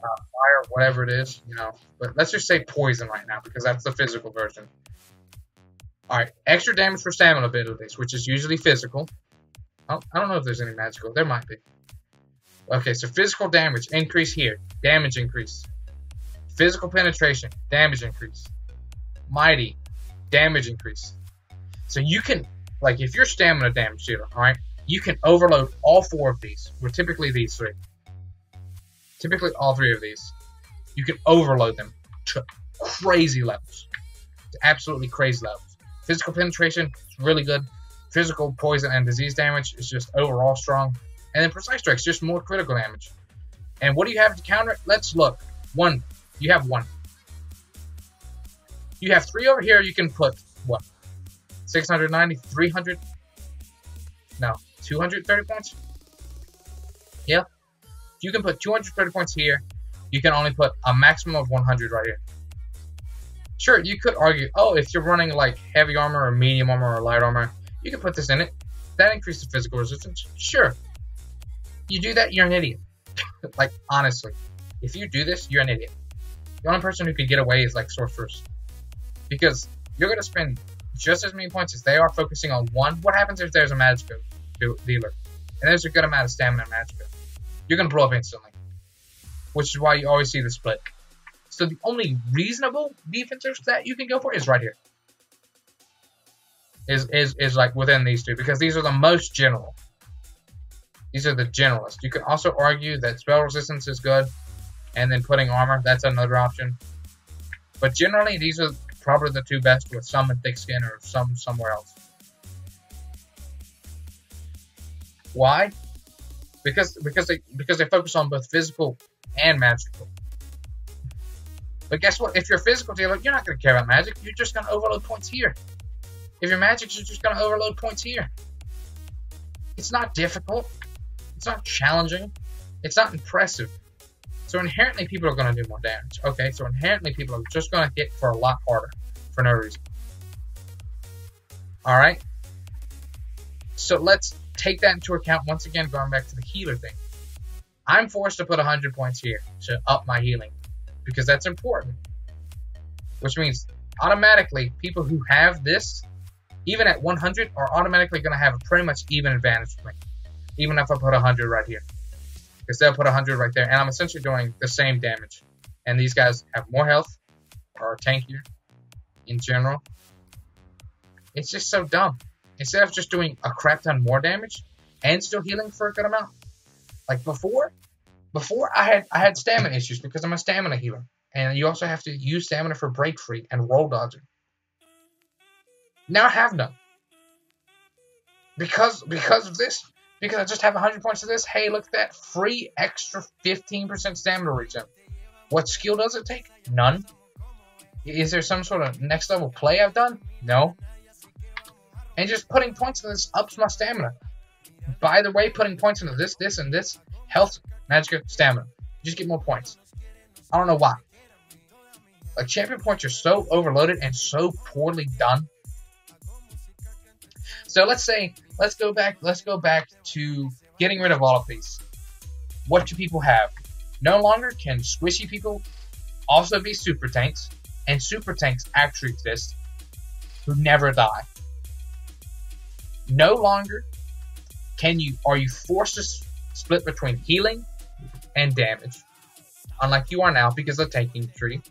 fire, whatever it is, you know. But let's just say poison right now, because that's the physical version. Alright, extra damage for stamina abilities, which is usually physical. I don't know if there's any magical. There might be. Okay, so physical damage, increase here. Damage increase. Physical penetration, damage increase. Mighty, damage increase. So you can, like, if you're stamina damage dealer, alright, you can overload all 4 of these. Or typically these 3. Typically all 3 of these. You can overload them to crazy levels. To absolutely crazy levels. Physical penetration is really good. Physical, poison, and disease damage is just overall strong. And then precise strike is just more critical damage. And what do you have to counter it? Let's look. 1. You have 1. You have 3 over here. You can put, what? 690? 300? No. 230 points? Yeah. You can put 230 points here. You can only put a maximum of 100 right here. Sure, you could argue, oh, if you're running like heavy armor or medium armor or light armor, you can put this in it. That increases physical resistance. Sure. You do that, you're an idiot. Like, honestly. If you do this, you're an idiot. The only person who could get away is like sorcerers. Because you're going to spend just as many points as they are focusing on 1. What happens if there's a magic dealer? And there's a good amount of stamina and magic. You're going to blow up instantly. Which is why you always see the split. So the only reasonable defensive stat you can go for is right here. Is like within these 2. Because these are the most general. These are the generalists. You could also argue that spell resistance is good. And then putting armor, that's another option. But generally, these are probably the 2 best, with some in thick skin or some somewhere else. Why? Because they focus on both physical and magical. But guess what? If you're a physical dealer, you're not going to care about magic. You're just going to overload points here. If you're magic, you're just going to overload points here. It's not difficult. It's not challenging. It's not impressive. So inherently, people are going to do more damage. Okay, so inherently, people are just going to hit for a lot harder for no reason. Alright? So let's take that into account once again, going back to the healer thing. I'm forced to put 100 points here to up my healing. Because that's important. Which means, automatically, people who have this, even at 100, are automatically going to have a pretty much even advantage to me. Even if I put 100 right here. Because they'll put 100 right there. And I'm essentially doing the same damage. And these guys have more health. Or are tankier. In general. It's just so dumb. Instead of just doing a crap ton more damage. And still healing for a good amount. Like before I had stamina issues. Because I'm a stamina healer. And you also have to use stamina for break free. And roll dodging. Now I have none. Because of this. Because I just have 100 points of this. Hey, look at that. Free extra 15% stamina regen. What skill does it take? None. Is there some sort of next level play I've done? No. And just putting points into this ups my stamina. By the way, putting points into this, and this. Health, magic, stamina. You just get more points. I don't know why. Like, champion points are so overloaded and so poorly done. So let's go back to getting rid of all of these. What do people have? No longer can squishy people also be super tanks, and super tanks actually exist who never die. No longer are you forced to split between healing and damage, unlike you are now because of the tanking tree.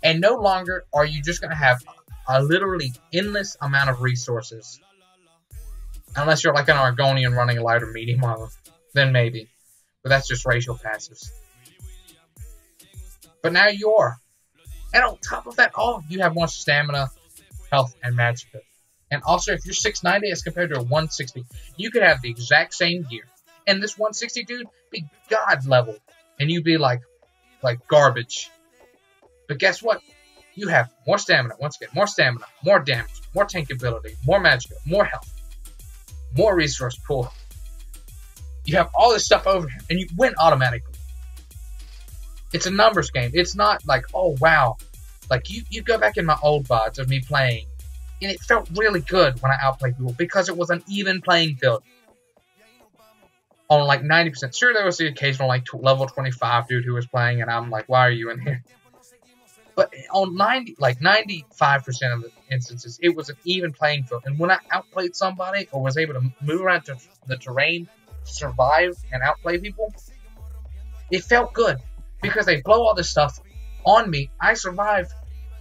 And no longer are you just going to have a literally endless amount of resources. Unless you're like an Argonian running a light or medium armor. Then maybe. But that's just racial passives. But now you are. And on top of that all, you have more stamina, health, and magic. And also, if you're 690 as compared to a 160, you could have the exact same gear. And this 160 dude be god level. And you'd be like garbage. But guess what? You have more stamina, once again, more stamina, more damage, more tank ability, more magic, more health, more resource pool. You have all this stuff over him, and you win automatically. It's a numbers game. It's not like, oh wow. Like, you go back in my old VODs of me playing, and it felt really good when I outplayed people because it was an even playing field. On like 90%. Sure, there was the occasional like level 25 dude who was playing, and I'm like, why are you in here? But on 95% of the instances, it was an even playing field. And when I outplayed somebody or was able to move around to the terrain, survive, and outplay people, it felt good. Because they blow all this stuff on me, I survive.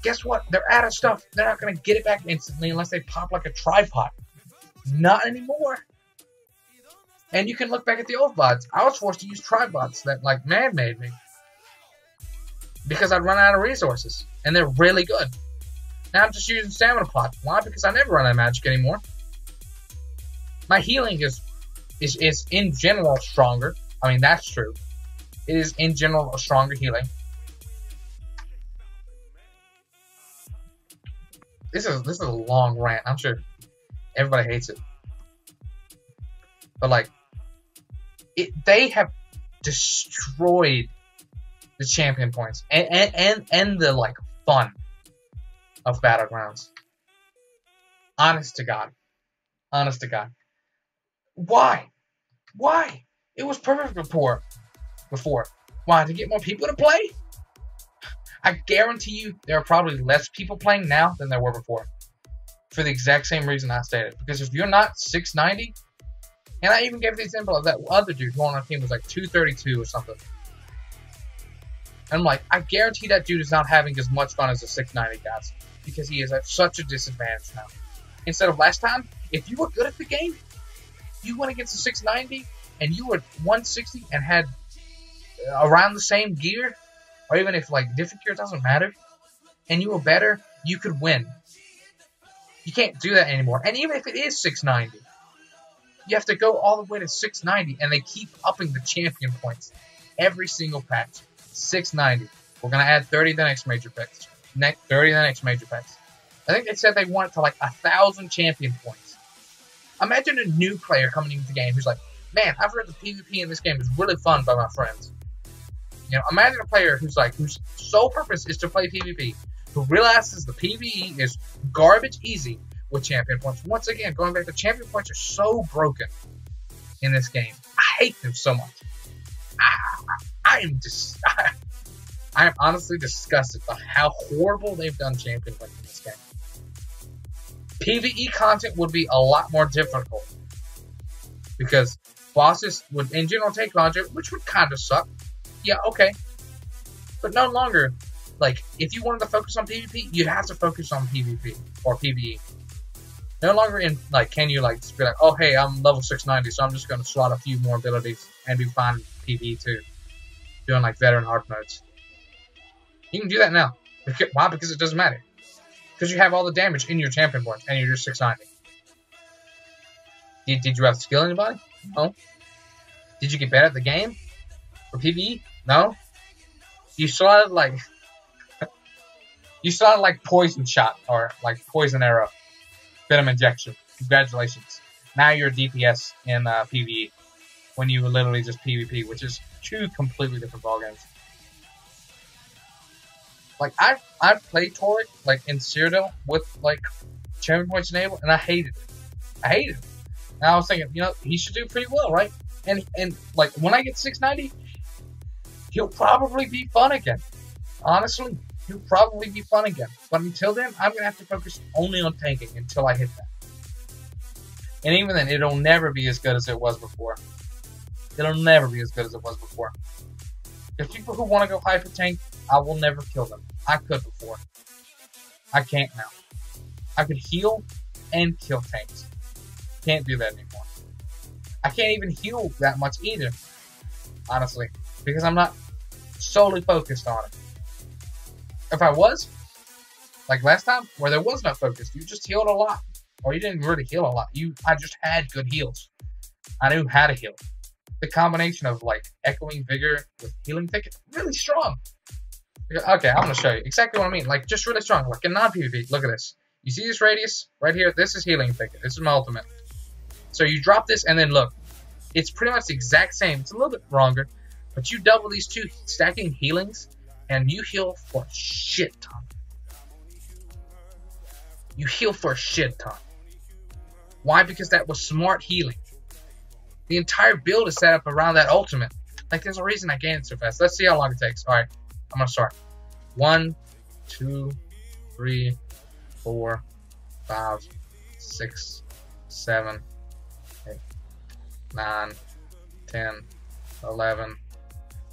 Guess what? They're out of stuff. They're not going to get it back instantly unless they pop like a tripod. Not anymore. And you can look back at the old VODs. I was forced to use tripods that like man made me. Because I'd run out of resources. And they're really good. Now I'm just using stamina pots. Why? Because I never run out of magic anymore. My healing is in general stronger. I mean, that's true. It is in general a stronger healing. This is a long rant. I'm sure everybody hates it. But like, they have destroyed the champion points and the like fun of Battlegrounds. Honest to God. Honest to God. Why? Why? It was perfect before. Why? To get more people to play? I guarantee you there are probably less people playing now than there were before. For the exact same reason I stated. Because if you're not 690, and I even gave the example of that other dude who on our team was like 232 or something. And I'm like, I guarantee that dude is not having as much fun as the 690 guys. Because he is at such a disadvantage now. Instead of last time, if you were good at the game, you went against the 690, and you were 160 and had around the same gear, or even if like different gear, doesn't matter, and you were better, you could win. You can't do that anymore. And even if it is 690, you have to go all the way to 690, and they keep upping the champion points every single patch. 690. We're gonna add 30 the next major packs. 30 the next major packs. I think they said they want it to like 1,000 champion points. Imagine a new player coming into the game who's like, man, I've heard the PvP in this game is really fun by my friends. You know, imagine a player who's like, whose sole purpose is to play PvP, who realizes the PvE is garbage easy with champion points. Once again, going back, the champion points are so broken in this game. I hate them so much. I am honestly disgusted by how horrible they've done champion points in this game. PvE content would be a lot more difficult because bosses would in general take longer, which would kind of suck. Yeah, okay. But no longer, like, if you wanted to focus on PvP, you'd have to focus on PvP or PvE. No longer in, like, can you, like, just be like, oh, hey, I'm level 690, so I'm just going to slot a few more abilities and do fine PvE too. Doing, like, veteran hard modes. You can do that now. Why? Because it doesn't matter. Because you have all the damage in your champion points, and you're just 690. Did you have skill in your body? No. Did you get better at the game? For PvE? No. You slotted like poison shot or like poison arrow, venom injection. Congratulations. Now you're a DPS in PvE when you were literally just PvP, which is two completely different ballgames. Like I've played Torek like in Cyrodiil with like champion points enabled, and I hated it. I hated it. And I was thinking, you know, he should do pretty well, right? And like when I get 690. He'll probably be fun again. Honestly, he'll probably be fun again. But until then, I'm going to have to focus only on tanking until I hit that. And even then, it'll never be as good as it was before. It'll never be as good as it was before. There's people who want to go hyper tank, I will never kill them. I could before. I can't now. I could heal and kill tanks. Can't do that anymore. I can't even heal that much either. Honestly. Because I'm not solely focused on it. If I was, like last time, where there was no focus, you just healed a lot. Or you didn't really heal a lot. I just had good heals. I knew how to heal. The combination of like Echoing Vigor with Healing Thicket, really strong. Okay, I'm gonna show you exactly what I mean. Like, just really strong, like in non-PvP. Look at this. You see this radius right here? This is healing ticket. This is my ultimate. So you drop this, and then look, it's pretty much the exact same. It's a little bit longer, but you double these two stacking healings, and you heal for a shit ton. You heal for a shit ton. Why? Because that was smart healing. The entire build is set up around that ultimate. Like, there's a reason I gained it so fast. Let's see how long it takes. All right, I'm gonna start. 1, 2, 3, 4, 5, 6, 7, 8, 9, 10, 11,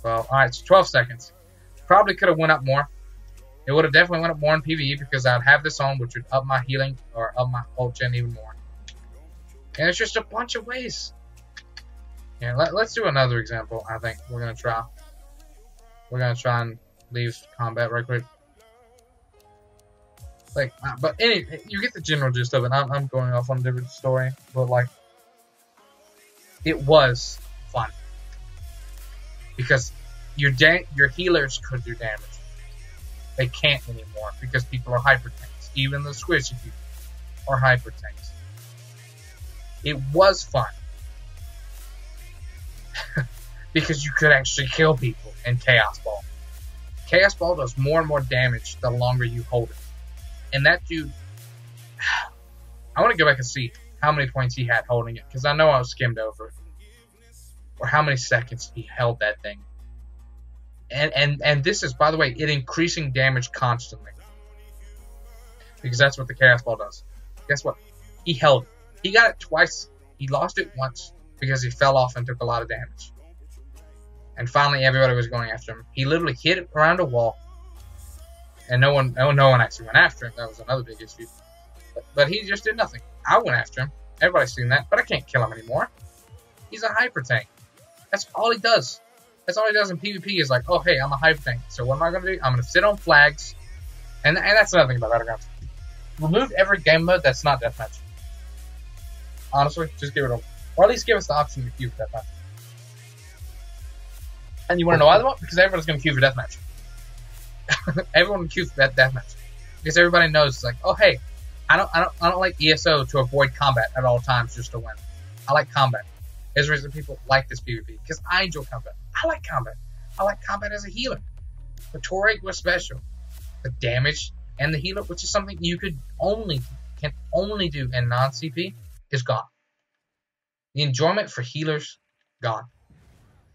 12. All right, so 12 seconds. Probably could have went up more. It would have definitely went up more in PvE because I'd have this on, which would up my healing or up my ult gen even more. And it's just a bunch of ways. Yeah, let's do another example. I think we're gonna try. We're gonna try and leave combat right quick. Like, but anyway, you get the general gist of it. I'm going off on a different story, but like, it was fun because your healers could do damage. They can't anymore because people are hyper tanks. Even the squishy people are hyper tanks. It was fun because you could actually kill people in Chaos Ball. Chaos Ball does more and more damage the longer you hold it. And that dude, I want to go back and see how many points he had holding it, because I know I was skimmed over it. Or how many seconds he held that thing. And this is, by the way, it increasing damage constantly. Because that's what the Chaos Ball does. Guess what? He held it. He got it twice. He lost it once because he fell off and took a lot of damage. And finally everybody was going after him. He literally hit it around a wall. And no one actually went after him. That was another big issue. But he just did nothing. I went after him. Everybody's seen that. But I can't kill him anymore. He's a hyper tank. That's all he does. That's all he does in PvP is like, oh, hey, I'm a hyper tank. So what am I going to do? I'm going to sit on flags. And that's another thing about Battlegrounds. Remove every game mode that's not deathmatch. Honestly, just give it a... Or at least give us the option to queue for deathmatch. And you want to know why they won't? Because everybody's going to queue for deathmatch. Everyone would queue for that deathmatch. Because everybody knows, it's like, oh, hey, I don't like ESO to avoid combat at all times just to win. I like combat. There's a reason people like this PvP. Because I enjoy combat. I like combat. I like combat as a healer. The Torag was special. The damage and the healer, which is something you can only do in non-CP, is gone. The enjoyment for healers, gone.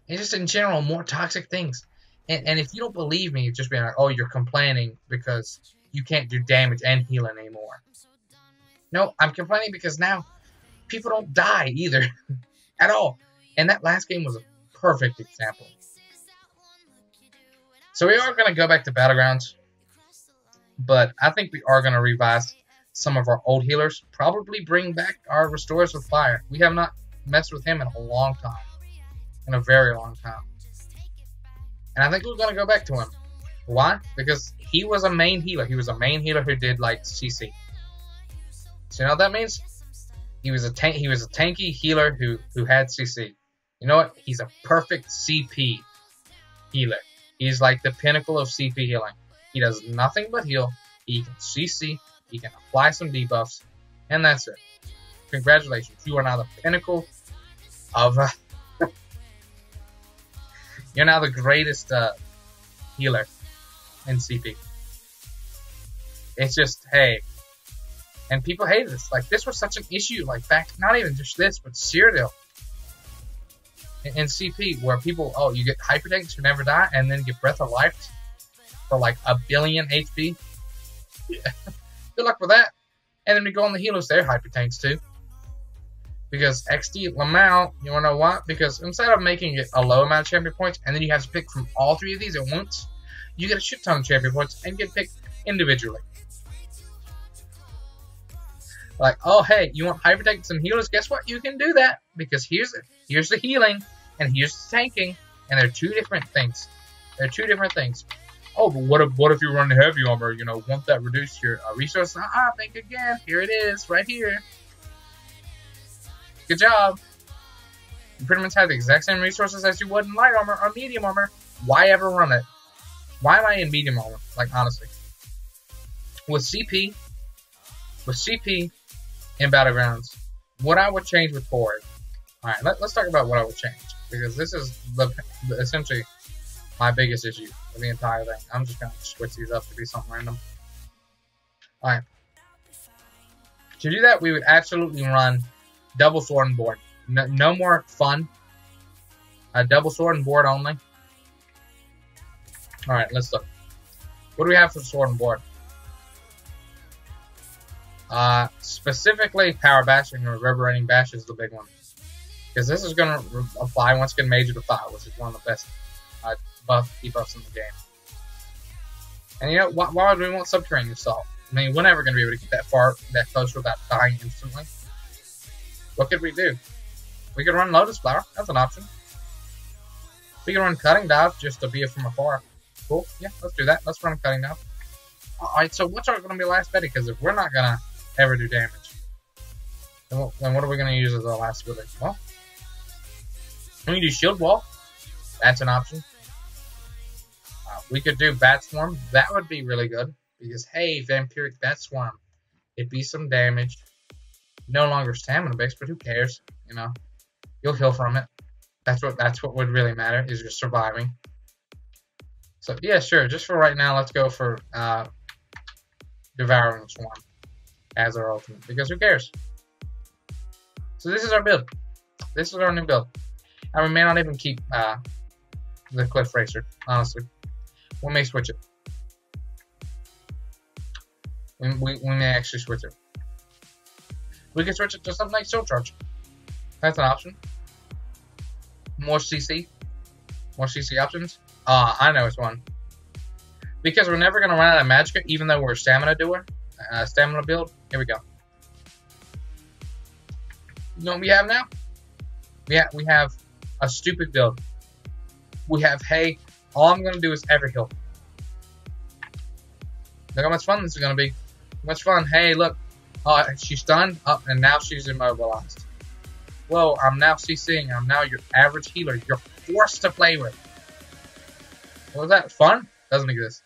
And just in general, more toxic things. And if you don't believe me, just being like, oh, you're complaining because you can't do damage and healing anymore. No, I'm complaining because now people don't die either. At all. And that last game was a perfect example. So we are going to go back to Battlegrounds. But I think we are going to revise some of our old healers. Probably bring back our Restores with Fire. We have not messed with him in a long time. In a very long time. And I think we're going to go back to him. Why? Because he was a main healer. He was a main healer who did, like, CC. So you know what that means? He was a tanky healer who had CC. You know what? He's a perfect CP healer. He's like the pinnacle of CP healing. He does nothing but heal. He can CC. He can apply some debuffs. And that's it. Congratulations. You are now the pinnacle of... You're now the greatest healer in CP. It's just, hey... And people hated this. Like, this was such an issue. Like, back, not even just this, but Cyrodiil. In CP, where people, oh, you get hyper tanks who never die, and then get Breath of Life for like 1 billion HP. Yeah. Good luck with that. And then we go on the healers, they're hyper tanks too. Because XD Lamau, you wanna know why? Because instead of making it a low amount of champion points, and then you have to pick from all 3 of these at once, you get a shit ton of champion points and get picked individually. Like, oh, hey, you want hyper tanks and healers? Guess what? You can do that. Because here's the healing, and here's the tanking, and they're 2 different things. They're 2 different things. Oh, but what if you run heavy armor, you know, won't that reduce your resources? Think again. Here it is, right here. Good job. You pretty much have the exact same resources as you would in light armor or medium armor. Why ever run it? Why am I in medium armor? Like, honestly. With CP in Battlegrounds, what I would change with forward. Alright, let's talk about what I would change. Because this is essentially my biggest issue with the entire thing. I'm just going to switch these up to be something random. Alright. To do that, we would absolutely run double sword and board. No more fun. Double sword and board only. Alright, let's look. What do we have for sword and board? Specifically, power bash and reverberating bash is the big one. Because this is going to apply once again major to fire, which is one of the best debuffs in the game. And you know, why would we want subterranean assault? I mean, we're never going to be able to get that close without dying instantly. What could we do? We could run Lotus Flower. That's an option. We could run Cutting Dive just to be it from afar. Cool. Yeah, let's do that. Let's run Cutting Dive. Alright, so what's going to be last ability? Because if we're not going to ever do damage, then what are we going to use as our last ability? Well, we can do Shield Wall. That's an option. We could do Bat Swarm. That would be really good. Because, hey, Vampiric Bat Swarm. It'd be some damage. No longer stamina based, but who cares? You know, you'll heal from it. That's what would really matter, is just surviving. So yeah, sure. Just for right now, let's go for Devouring Swarm as our ultimate, because who cares? So this is our build. This is our new build. And we may not even keep the Cliff Racer, honestly. We may switch it. We may actually switch it. We can switch it to something like Soul Charge. That's an option. More CC. More CC options. I know it's one. Because we're never going to run out of Magicka, even though we're a stamina doer. Stamina build. Here we go. You know what we have now? We have a stupid build. We have, hey, all I'm going to do is ever heal. Look how much fun this is going to be. Much fun. Hey, look. She's stunned. And now she's immobilized. Whoa, I'm now CCing. I'm now your average healer. You're forced to play with. Was that fun? Doesn't exist.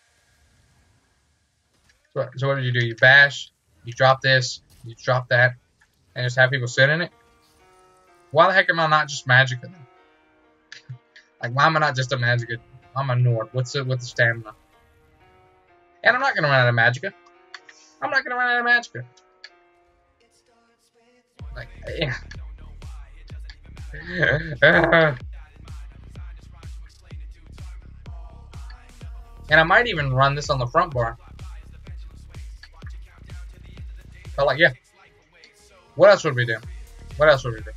So what do? You bash, you drop this, you drop that, and just have people sit in it? Why the heck am I not just Magicka then? Like, why am I not just a Magicka? I'm a Nord. What's the stamina? And I'm not going to run out of Magicka. I'm not going to run out of Magicka. Like, yeah. And I might even run this on the front bar. But like, yeah. What else would we do? What else would we do?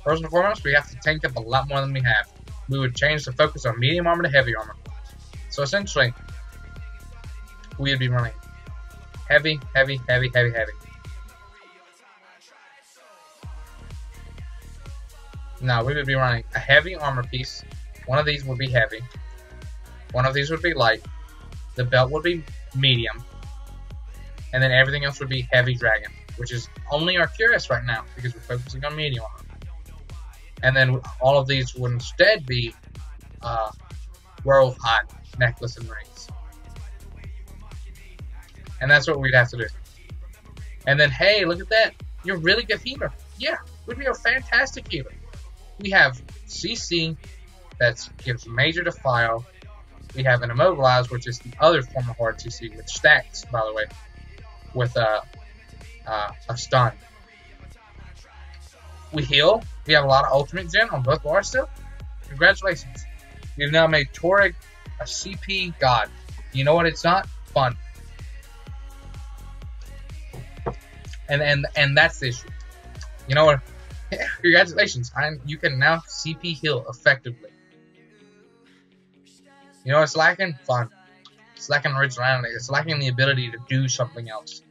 First and foremost, we have to tank up a lot more than we have. We would change the focus on medium armor to heavy armor. So essentially, we would be running heavy, heavy, heavy, heavy, heavy. Now, we would be running a heavy armor piece. One of these would be heavy. One of these would be light. The belt would be medium. And then everything else would be heavy dragon, which is only our Cuirass right now, because we're focusing on medium armor. And then all of these would instead be Werewolf Hide, necklace, and rings. And that's what we'd have to do. And then, hey, look at that. You're a really good healer. Yeah, we'd be a fantastic healer. We have CC, that gives major to file. We have an Immobilize, which is the other form of hard CC, which stacks, by the way, with a stun. We heal. We have a lot of ultimate gen on both bars still. Congratulations. We've now made Torag a CP god. You know what? It's not fun. And that's the issue. You know what? Congratulations. You can now CP heal effectively. You know what's lacking? Fun. It's lacking originality. It's lacking the ability to do something else.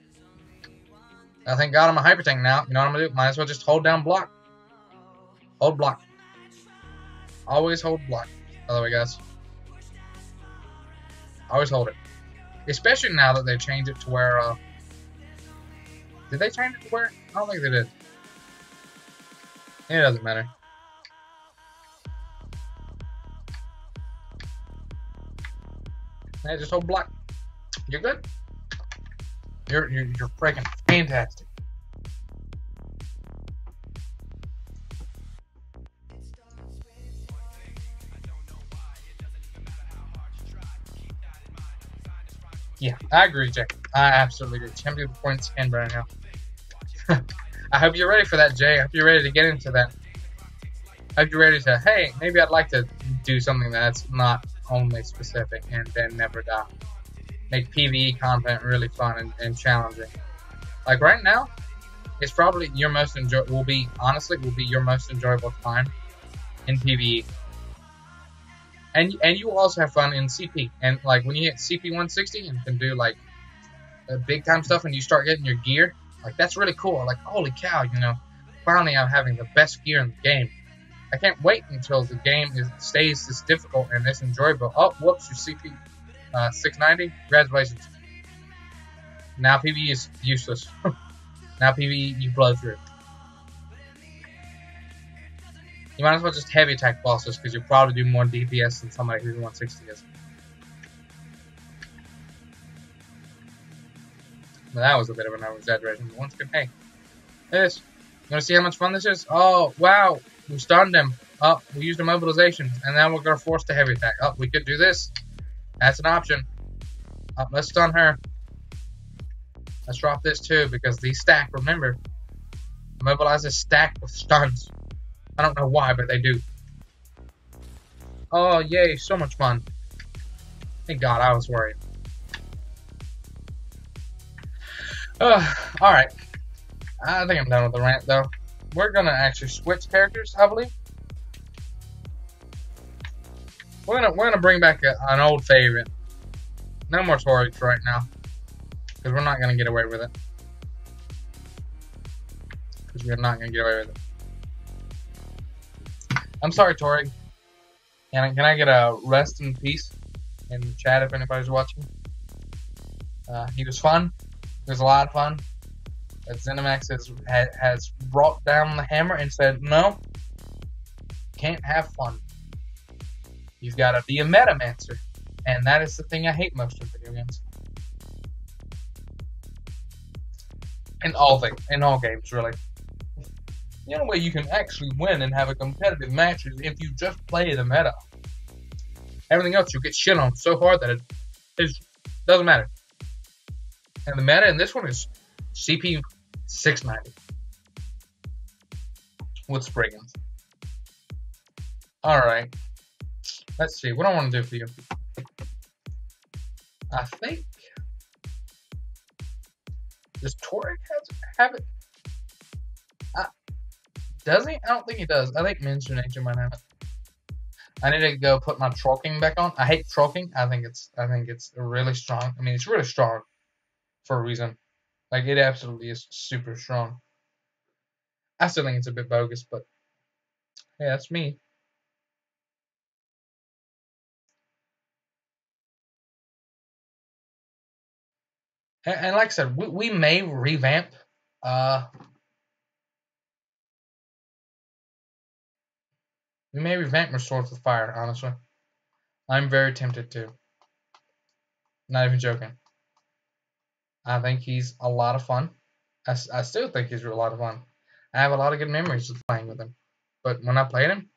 I thank God I'm a hyper tank now. You know what I'm gonna do? Might as well just hold down block. Hold block. Always hold block. By the way, guys. Always hold it. Especially now that they changed it to where, did they change it to where? I don't think they did. It doesn't matter. Yeah, just hold block. You're good. You're freaking fantastic. Yeah, I agree, Jack. I absolutely agree. Champion points and right now. I hope you're ready for that, Jay. I hope you're ready to get into that. I hope you're ready to, hey, maybe I'd like to do something that's not only specific and then never die. Make PvE content really fun and challenging. Like right now, it's probably your most will be your most enjoyable time in PvE. And you will also have fun in CP. And like when you hit CP 160 and can do like big time stuff and you start getting your gear, like that's really cool. Like holy cow, you know, finally I'm having the best gear in the game. I can't wait until the game stays this difficult and this enjoyable. Oh, whoops, your CP 690. Congratulations. Now PvE is useless. Now PvE you blow through. You might as well just heavy attack bosses because you'll probably do more DPS than somebody who's 160 is. Well, that was a bit of an over-exaggeration, but once again, hey. This. You want to see how much fun this is? Oh, wow. We stunned him. Oh, we used a mobilization. And now we're going to force the heavy attack. Oh, we could do this. That's an option. Oh, let's stun her. Let's drop this too because these stack, remember. Mobilizers stack with stuns. I don't know why, but they do. Oh, yay, so much fun. Thank God, I was worried. Alright. I think I'm done with the rant, though. We're gonna actually switch characters, I believe. We're gonna bring back an old favorite. No more Torix right now. Because we're not gonna get away with it. Because we're not gonna get away with it. I'm sorry, Tori. Can I get a rest in peace in the chat if anybody's watching? He was fun. It was a lot of fun. But ZeniMax has brought down the hammer and said, no, can't have fun. You've got to be a metamancer. And that is the thing I hate most in video games. In all games, really. The only way you can actually win and have a competitive match is if you just play the meta. Everything else, you'll get shit on so hard that it doesn't matter. And the meta in this one is CP 690 with Spriggans. Alright. Let's see. What do I want to do for you? I think... Does Toric have it? Does he? I don't think he does. I think Miniature Nature might have it. I need to go put my Troll King back on. I hate Troll King. I think it's really strong. I mean, it's really strong for a reason. Like, it absolutely is super strong. I still think it's a bit bogus, but hey, that's me. And like I said, we may revamp we may revamp Swords with Fire, honestly. I'm very tempted to. Not even joking. I think he's a lot of fun. I still think he's a lot of fun. I have a lot of good memories of playing with him. But when I played him,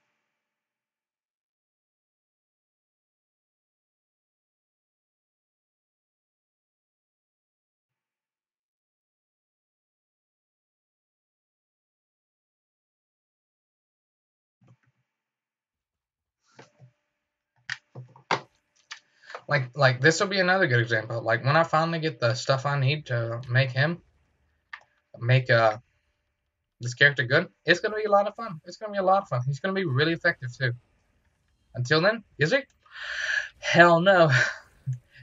like this will be another good example. Like when I finally get the stuff I need to make this character good, it's gonna be a lot of fun. It's gonna be a lot of fun. He's gonna be really effective too. Until then, is he? Hell no.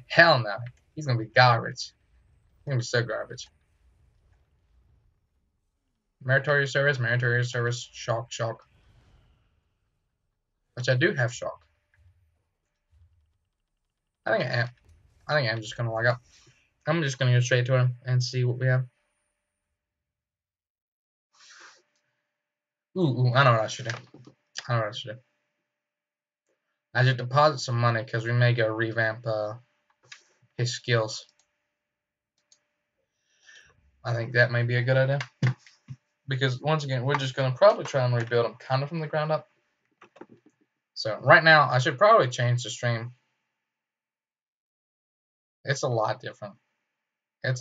Hell no. He's gonna be garbage. He's gonna be so garbage. Meritorious service, shock. Which I do have shock. I think I'm just gonna log up. I'm just gonna go straight to him and see what we have. Ooh, I know what I should do. I should deposit some money because we may go revamp his skills. I think that may be a good idea. Because once again, we're just going to probably try and rebuild him kind of from the ground up. So right now, I should probably change the stream. It's a lot different. It's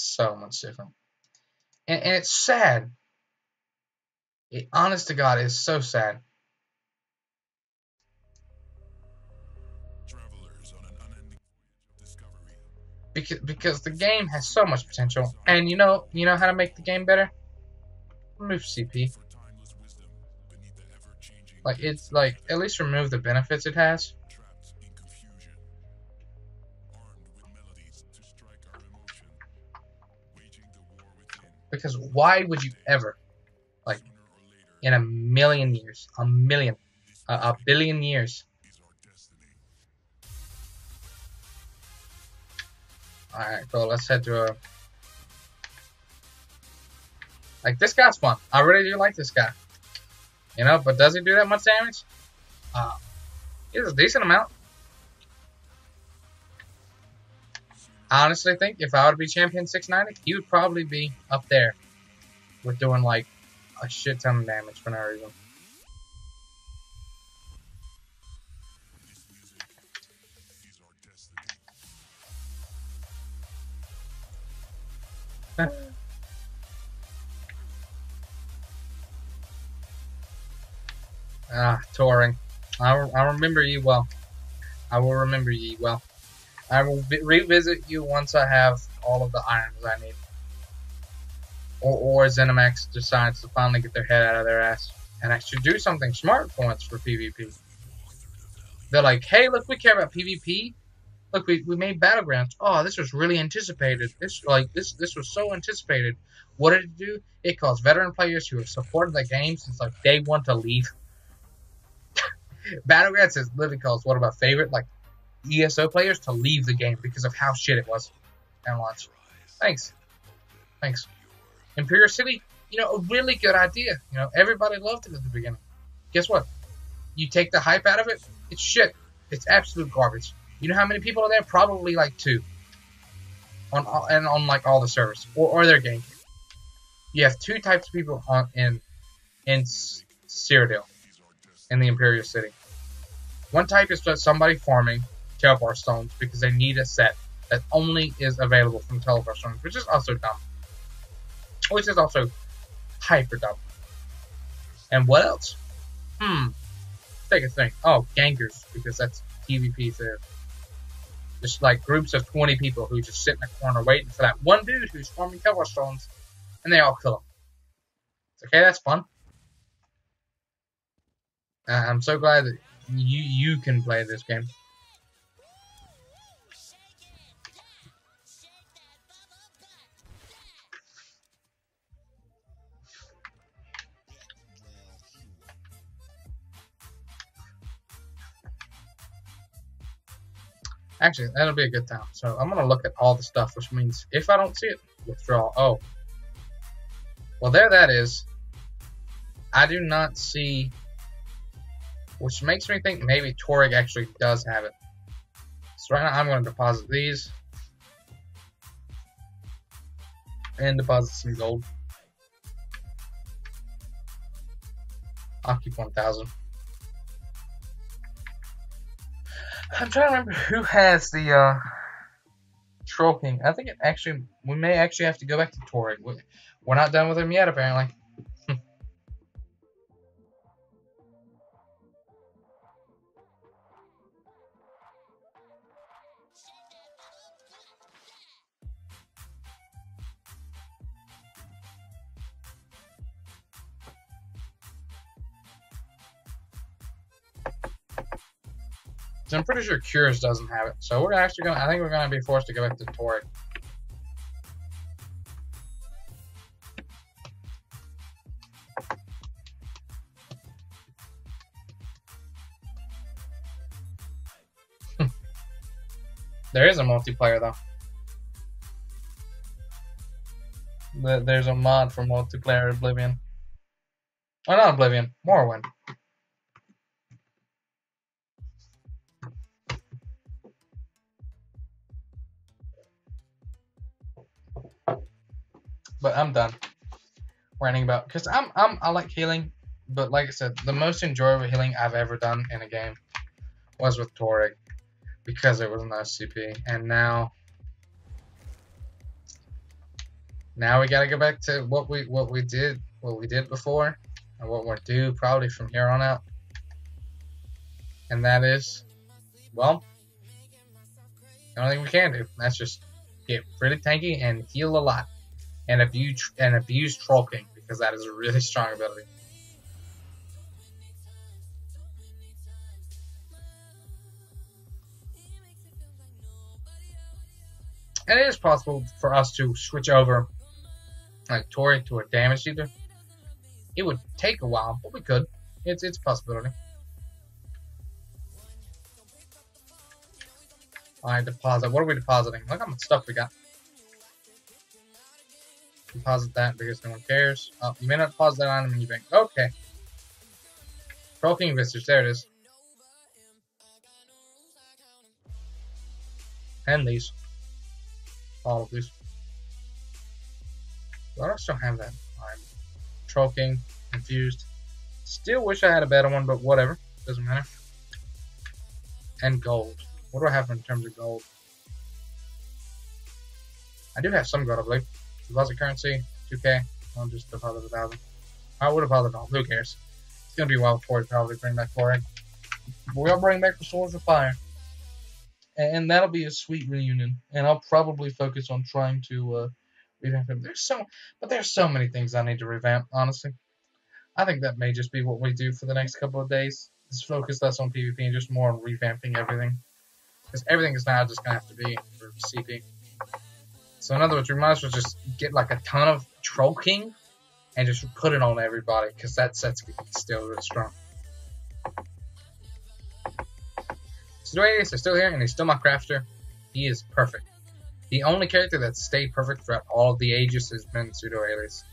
so much different. And it's sad. Honest to God, it's so sad. Travelers on an unending voyage of discovery. Because the game has so much potential. And you know how to make the game better? Remove CP. For timeless wisdom beneath the ever-changing Like, it's like, at least remove the benefits it has. trapped in confusion. Armed with melodies to strike our emotion. Waging the war within. Because why would you ever, like, Sooner or later in a million years, a billion years. is our destiny. Alright, cool, let's head to a... Like, this guy's fun. I really do like this guy. You know, but does he do that much damage? He does a decent amount. I honestly think if I would be champion 690, he would probably be up there with doing, like, a shit ton of damage for no reason. This music is our destiny. Touring. I remember you well. I will remember you well. I will revisit you once I have all of the irons I need. Or ZeniMax decides to finally get their head out of their ass and actually do something smart for once for PvP. They're like, hey, look, we care about PvP. Look, we made Battlegrounds. Oh, this was really anticipated. This was so anticipated. What did it do? It caused veteran players who have supported the game since like day one to leave. Battlegrounds has literally caused one of my favorite like ESO players to leave the game because of how shit it was at launch. Thanks. Imperial City, you know, a really good idea. You know, everybody loved it at the beginning. Guess what? You take the hype out of it, it's shit. It's absolute garbage. You know how many people are there? Probably like 2. On like all the servers or their game. You have 2 types of people in Cyrodiil, in the Imperial City. One type is just somebody farming Teleport Stones because they need a set that only is available from Teleport Stones, which is also dumb. Which is also hyper dumb. And what else? Take a think. Oh, gankers, because that's PvP too. Just like groups of 20 people who just sit in a corner waiting for that one dude who's farming Teleport Stones, and they all kill him. It's okay, that's fun. I'm so glad that you can play this game. Actually, that'll be a good time. So I'm going to look at all the stuff, which means if I don't see it, withdraw. Oh. Well, there that is. I do not see... Which makes me think maybe Torag actually does have it. So right now I'm going to deposit these. And deposit some gold. I'll keep 1,000. I'm trying to remember who has the Troll King. I think we may actually have to go back to Torag. We're not done with him yet, apparently. So I'm pretty sure Cures doesn't have it. So we're actually I think we're gonna be forced to go back to Torag. There is a multiplayer though. There's a mod for multiplayer Oblivion. Oh, not Oblivion, Morrowind. But I'm done ranting about, because I like healing, but like I said, the most enjoyable healing I've ever done in a game was with Torek, because it was no CP, and now we gotta go back to what we did before, and what we'll do probably from here on out, and that is, well, the only thing we can do. That's just get really tanky and heal a lot, and abuse Troll King, because that is a really strong ability. And it is possible for us to switch over, like Tori, to a damage dealer. It would take a while, but we could. It's a possibility. Alright, deposit. What are we depositing? Look how much stuff we got. Deposit that because no one cares. Oh, you may not deposit that item in your bank. Okay. Troll King Visage. There it is. And these. All of these. Why do I still have that? Alright. Troll King. Infused. Still wish I had a better one, but whatever. Doesn't matter. And gold. What do I have in terms of gold? I do have some gold, I believe. Deposit currency, 2k. I'll just deposit 1,000. I would deposit all. Who cares? It's gonna be a while before we probably bring back Torek. We'll bring back the Swords of Fire, and that'll be a sweet reunion. And I'll probably focus on trying to revamp him. There's so many things I need to revamp. Honestly, I think that may just be what we do for the next couple of days. Just focus less on PvP and just more on revamping everything. Because everything is now just going to have to be for CP. So in other words, we might as well just get like a ton of Troll King and just put it on everybody, because that set's still really strong. Pseudo-Alias is still here, and he's still my crafter. He is perfect. The only character that stayed perfect throughout all of the ages has been Pseudo-Alias.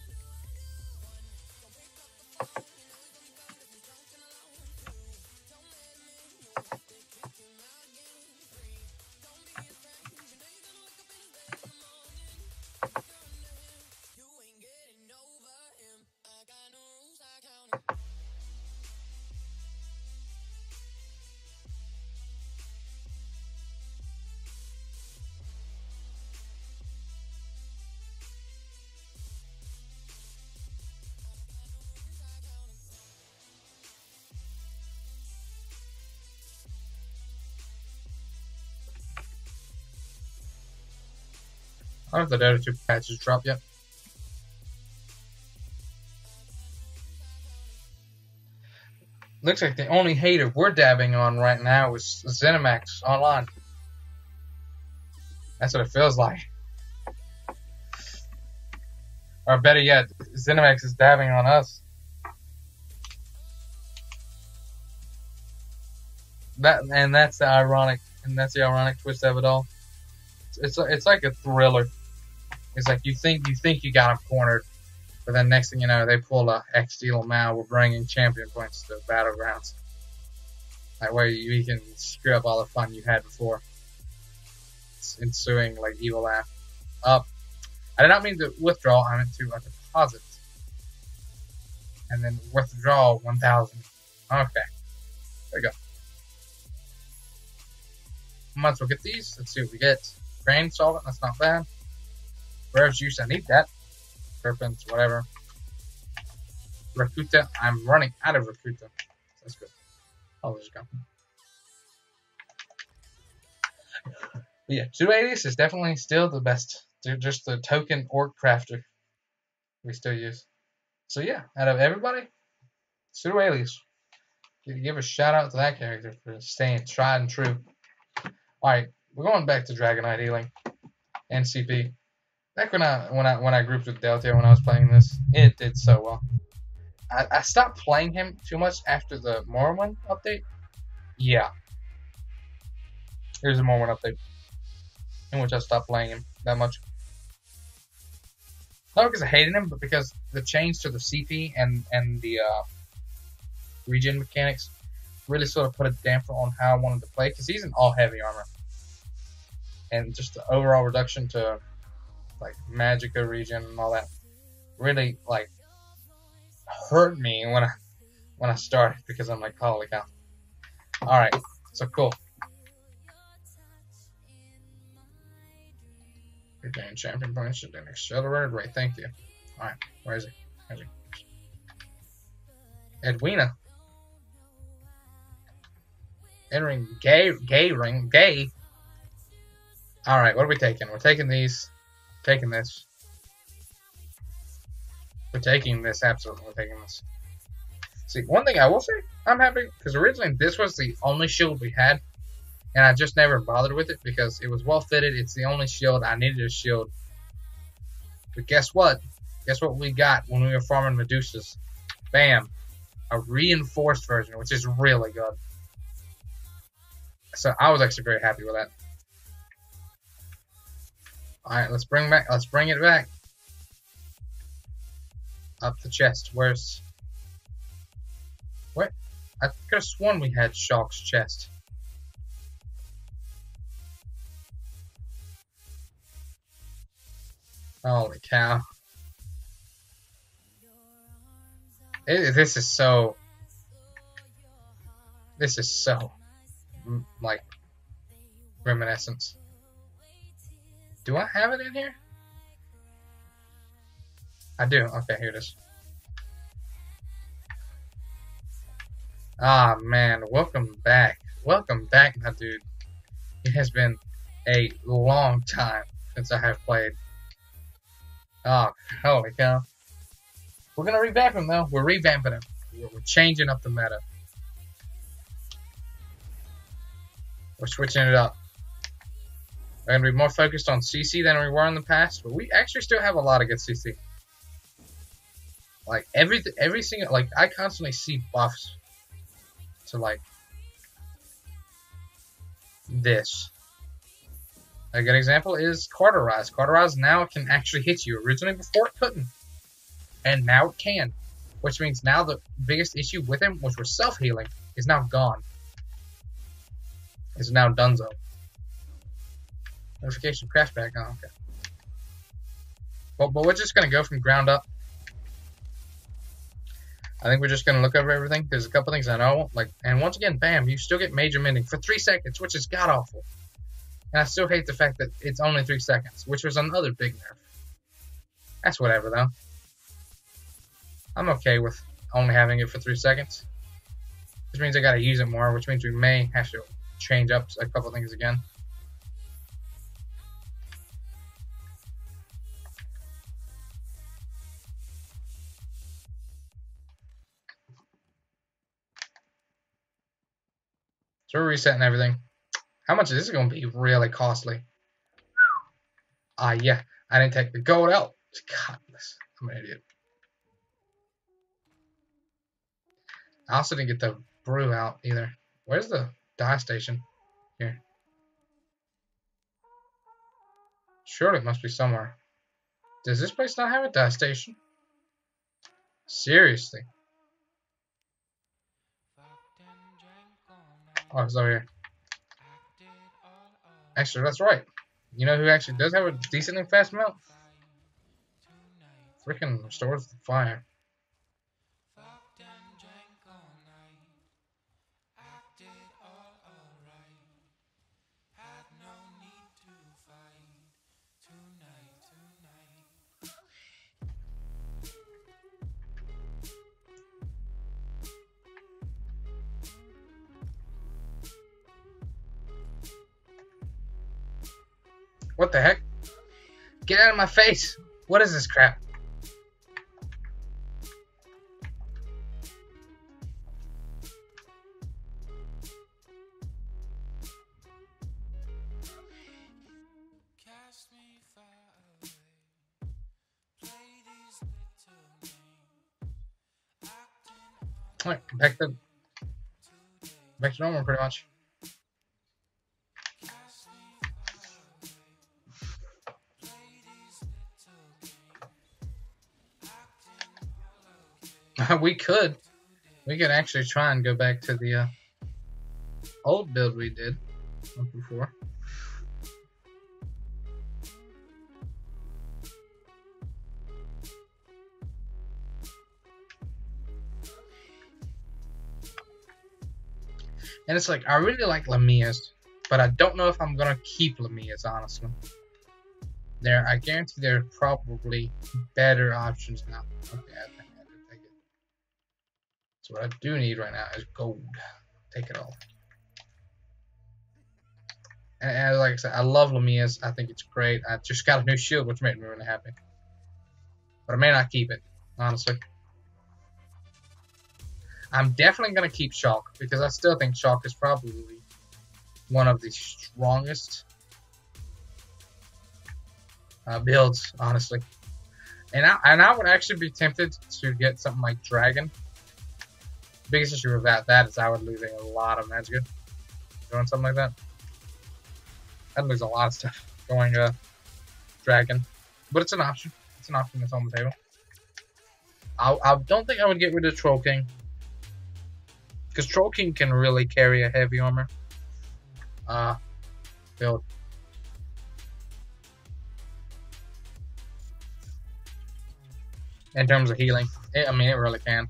I don't know if the Dota 2 patches dropped yet. Looks like the only hater we're dabbing on right now is ZeniMax Online. That's what it feels like. Or better yet, ZeniMax is dabbing on us. That's the ironic twist of it all. It's like a thriller. It's like you think you got them cornered, but then next thing you know, they pull a X-Steel Mao. We're bringing champion points to Battlegrounds. Like where you can screw up all the fun you had before. It's ensuing like evil laugh. I did not mean to withdraw. I meant to deposit, and then withdraw 1,000. Okay, there we go. Might as well get these. Let's see what we get. Grain solvent. That's not bad. Rare juice, I need that. Serpents, whatever. Rakuta, I'm running out of Rakuta. That's good. I'll just go. But yeah, Pseudo-Alias is definitely still the best. They're just the token orc crafter we still use. So yeah, out of everybody, Pseudo-Alias. Give a shout out to that character for staying tried and true. Alright, we're going back to Dragonite healing and CP. Back when I grouped with Delta when I was playing this, it did so well. I stopped playing him too much after the Morrowind update. Yeah. Here's a Morrowind update in which I stopped playing him that much. Not because I hated him, but because the change to the CP and the regen mechanics really sort of put a damper on how I wanted to play, because he's in all heavy armor. And just the overall reduction to like Magicka regen and all that really like hurt me when I started because I'm like, holy cow. All right, so cool. You're getting champion points and then accelerated rate. Thank you. All right, where is he? Where's he? Edwina. Entering gay ring. Alright, what are we taking? We're taking these. Taking this. We're taking this, absolutely. We're taking this. See, one thing I will say, I'm happy, because originally this was the only shield we had, and I just never bothered with it, because it was well fitted. It's the only shield. I needed a shield. But guess what? Guess what we got when we were farming Medusas? Bam. A reinforced version, which is really good. So I was actually very happy with that. Alright, let's bring it back. Up the chest. Where's... What? I could have sworn we had Shulk's chest. Holy cow. This is so... like reminiscence. Do I have it in here? I do. Okay, here it is. Ah man, welcome back. Welcome back, my dude. It has been a long time since I have played. Oh, holy cow. We're gonna revamp him though. We're revamping him. We're changing up the meta. We're switching it up. We're going to be more focused on CC than we were in the past, but we actually still have a lot of good CC. Like, every single, like, I constantly see buffs to, like, this. A good example is Cauterize. Cauterize now can actually hit you. Originally, before it couldn't. And now it can. Which means now the biggest issue with him, which was self-healing, is now gone. Is now donezo. Notification crash back. Oh, okay. But we're just gonna go from ground up. I think we're just gonna look over everything. There's a couple things I know, like, and once again, bam, you still get major mending for 3 seconds, which is god awful. And I still hate the fact that it's only 3 seconds, which was another big nerf. That's whatever though. I'm okay with only having it for 3 seconds, which means I gotta use it more, which means we may have to change up a couple things again. So we're resetting everything. How much is this going to be? Really costly. Yeah. I didn't take the gold out. God, I'm an idiot. I also didn't get the brew out either. Where's the dye station? Here. Surely it must be somewhere. Does this place not have a dye station? Seriously. Oh, it's over here. Actually, that's right. You know who actually does have a decently fast melt? Freaking restores the fire. What the heck? Get out of my face! What is this crap? Alright, back to normal pretty much. We could actually try and go back to the old build we did before. And it's like, I really like Lamia's, but I don't know if I'm going to keep Lamia's, honestly. I guarantee there are probably better options now. Okay, I think I can take it. So what I do need right now is gold. Take it all. And like I said, I love Lamia's. I think it's great. I just got a new shield, which made me really happy. But I may not keep it, honestly. I'm definitely going to keep Shulk, because I still think Shulk is probably one of the strongest builds, honestly. And I would actually be tempted to get something like Dragon. The biggest issue with that is I would lose a lot of magic doing something like that. I'd lose a lot of stuff going Dragon. But it's an option. It's an option that's on the table. I don't think I would get rid of Troll King, because Troll King can really carry a heavy armor build. In terms of healing, I mean, it really can.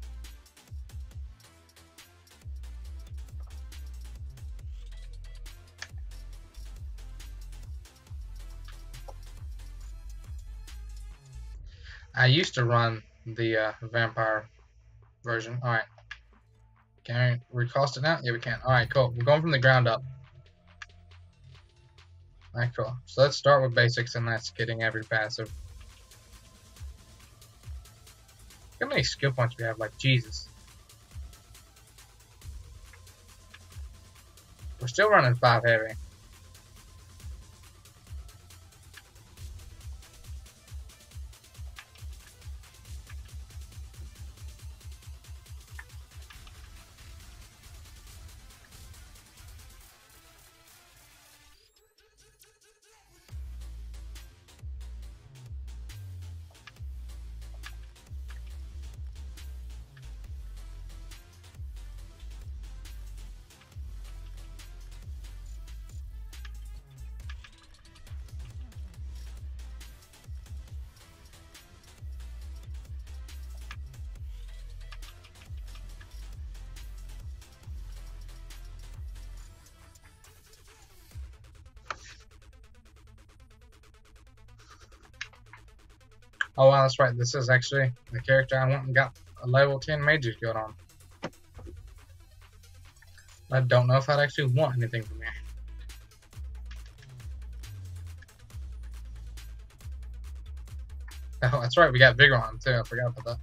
I used to run the vampire version. Alright. Can we recost it now? Yeah, we can. Alright, cool. We're going from the ground up. Alright, cool. So let's start with basics, and that's getting every passive. Look how many skill points we have, like, Jesus. We're still running 5 heavy. Oh wow, that's right. This is actually the character I went and got a level 10 Mage's Guild on. I don't know if I'd actually want anything from here. Oh, that's right. We got Vigor on too. I forgot about that.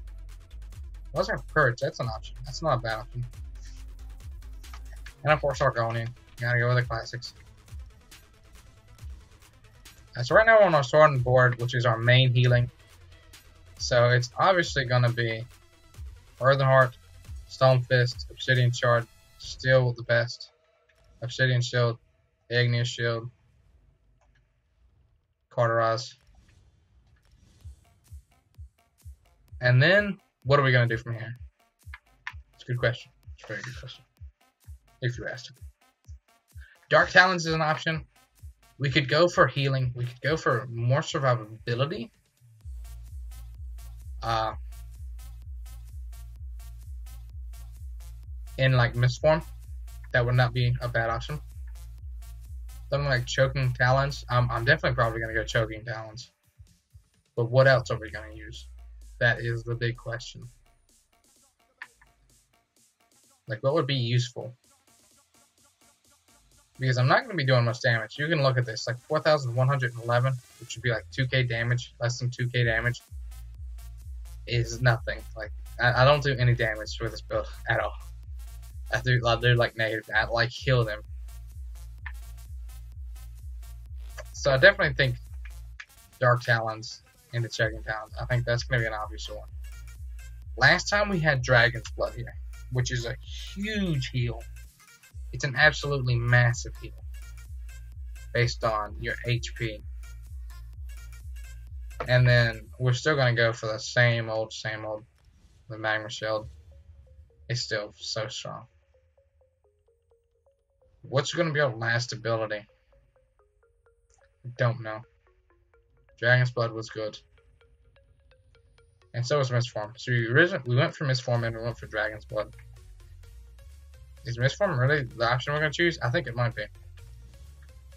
What's our Purge? That's an option. That's not a bad option. And of course, Argonian. Gotta go with the classics. So right now we're on our Sword board, which is our main healing. So it's obviously going to be Earthen Heart, Stone Fist, Obsidian Shard, still the best. Obsidian Shield, Igneous Shield, Cauterize. And then, what are we going to do from here? It's a good question. It's a very good question. If you asked it. Dark Talons is an option. We could go for healing. We could go for more survivability. In like Mist form, that would not be a bad option. Something like Choking Talons. I'm definitely probably going to go Choking Talons. But what else are we going to use? That is the big question. Like, what would be useful? Because I'm not going to be doing much damage. You can look at this, like 4,111, which would be like 2k damage, less than 2k damage, is nothing. Like, I don't do any damage with this build at all. I do like negative. I like heal them. So I definitely think Dark Talons into Choking Talons. I think that's going to be an obvious one. Last time we had Dragon's Blood here, which is a huge heal. It's an absolutely massive heal based on your HP. And then we're still going to go for the same old. The Magma Shield is still so strong. What's going to be our last ability? I don't know. Dragon's Blood was good. And so was Mist Form. So we went for Mist Form and we went for Dragon's Blood. Is Mistform really the option we're going to choose? I think it might be.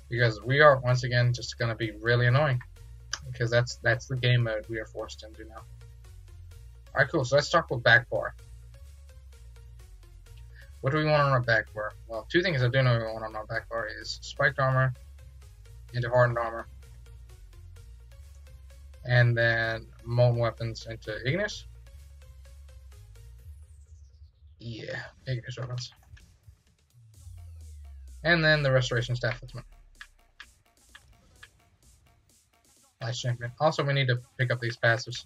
Because we are, once again, just going to be really annoying. Because that's the game mode we are forced into now. Alright, cool. So let's start with back bar. What do we want on our back bar? Well, two things I do know we want on our back bar is spiked armor into hardened armor. And then molten weapons into Ignis. Yeah, Ignis weapons. And then the restoration staff ultimate. Nice champion. Also, we need to pick up these passives.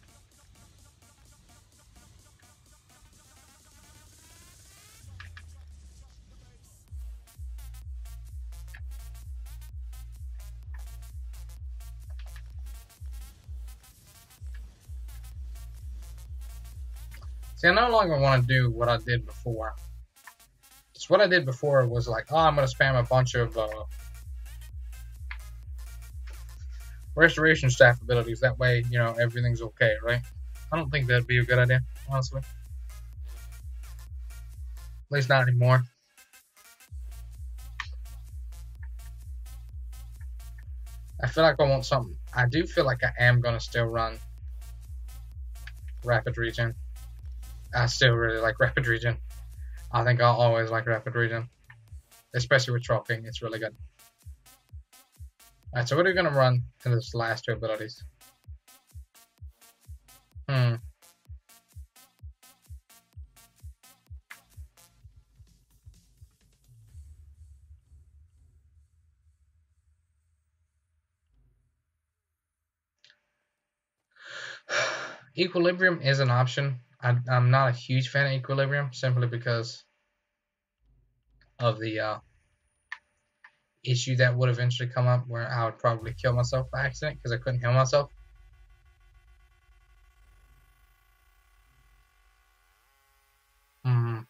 See, I no longer want to do what I did before. Just what I did before was like, oh, I'm going to spam a bunch of restoration staff abilities. That way, you know, everything's okay, right? I don't think that'd be a good idea, honestly. At least not anymore. I feel like I want something. I do feel like I am going to still run Rapid Regen. I still really like Rapid Regen. I think I'll always like Rapid Regen. Especially with Troll King, it's really good. Alright, so what are we going to run in this last two abilities? Equilibrium is an option. I'm not a huge fan of Equilibrium simply because of the issue that would eventually come up where I would probably kill myself by accident because I couldn't heal myself. I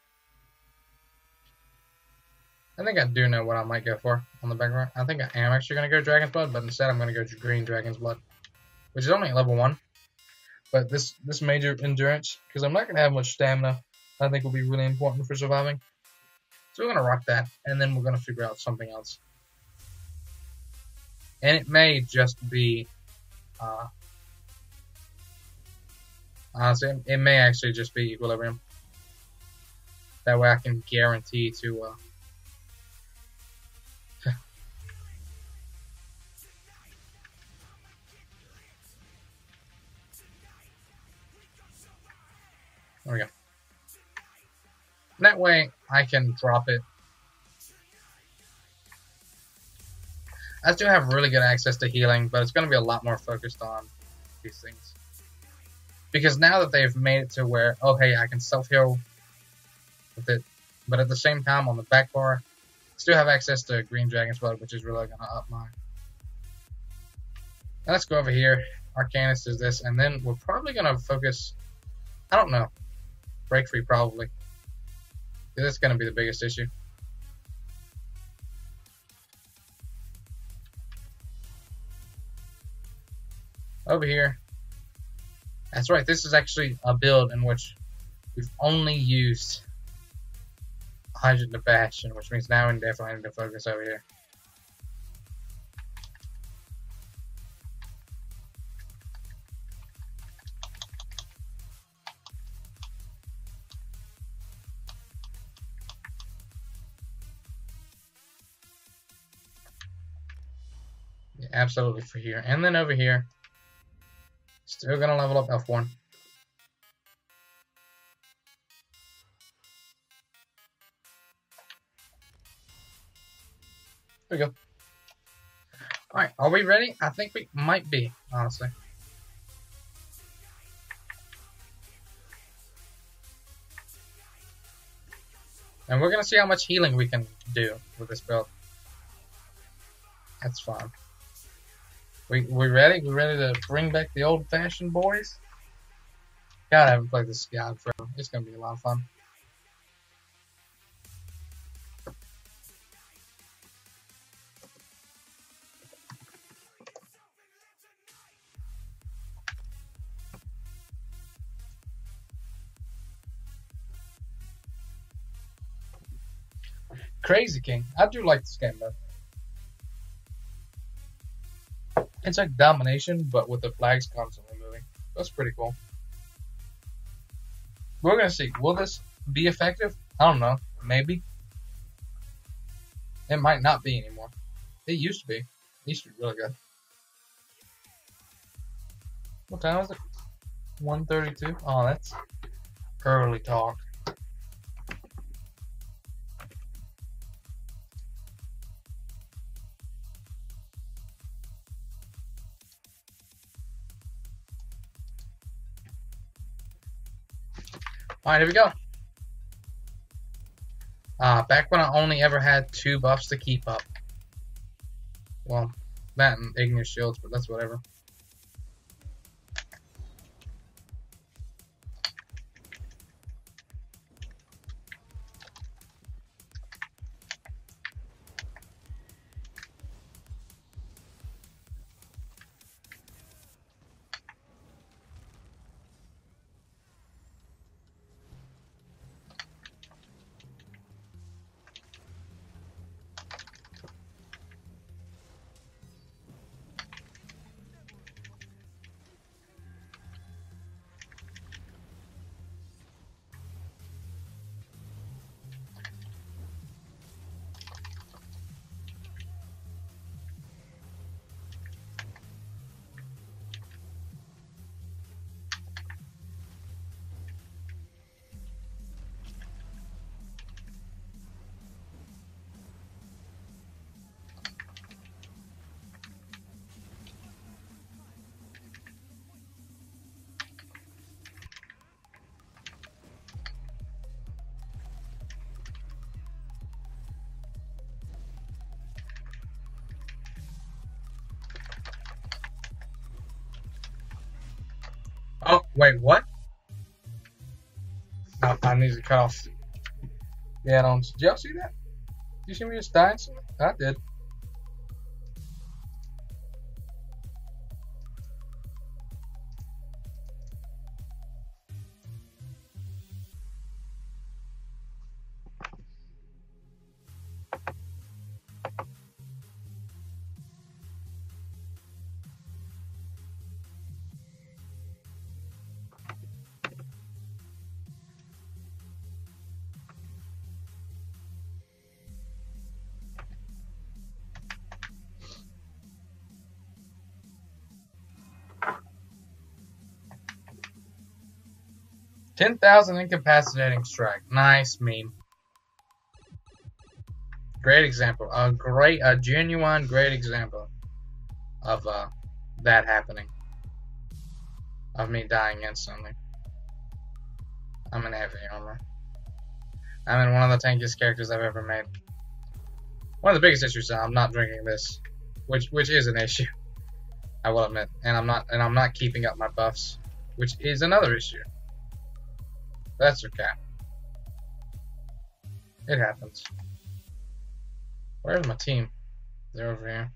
think I do know what I might go for on the background. I think I am actually going to go Dragon's Blood, but instead I'm going to go Green Dragon's Blood, which is only at level 1. But this major endurance, because I'm not going to have much stamina, I think will be really important for surviving. So we're going to rock that, and then we're going to figure out something else. And it may just be, honestly, it may actually just be Equilibrium. That way I can guarantee to, there we go. That way I can drop it. I still have really good access to healing, but it's going to be a lot more focused on these things. Because now that they've made it to where, oh hey, I can self-heal with it, but at the same time on the back bar, I still have access to Green Dragon's Blood, which is really going to up my... Now let's go over here. Arcanist is this, and then we're probably going to focus, I don't know, Break Free probably. That's going to be the biggest issue. Over here. That's right, this is actually a build in which we've only used 100 to Bastion, which means now we definitely need to focus over here. Yeah, absolutely for here. And then over here, still gonna level up F1. There we go. Alright, are we ready? I think we might be, honestly. And we're gonna see how much healing we can do with this build. That's fine. We ready? We ready to bring back the old-fashioned boys? God, I haven't played this guy forever. It's gonna be a lot of fun. Crazy King. I do like this game though. It's like domination, but with the flags constantly moving. That's pretty cool. We're gonna see. Will this be effective? I don't know. Maybe. It might not be anymore. It used to be. It used to be really good. What time is it? 1:32. Oh, that's early talk. Alright, here we go. Back when I only ever had 2 buffs to keep up. Well, that and Igneous Shields, but that's whatever. Oh, wait, what? No, I need to cut off the add-ons. Did y'all see that? Did you see me just dying? I did. $10,000 incapacitating strike. Nice meme. Great example. A genuine great example of that happening. Of me dying instantly. I'm in heavy armor. I'm in one of the tankiest characters I've ever made. One of the biggest issues is I'm not drinking this, which is an issue. I will admit, and I'm not keeping up my buffs, which is another issue. That's okay. It happens. Where's my team? They're over here.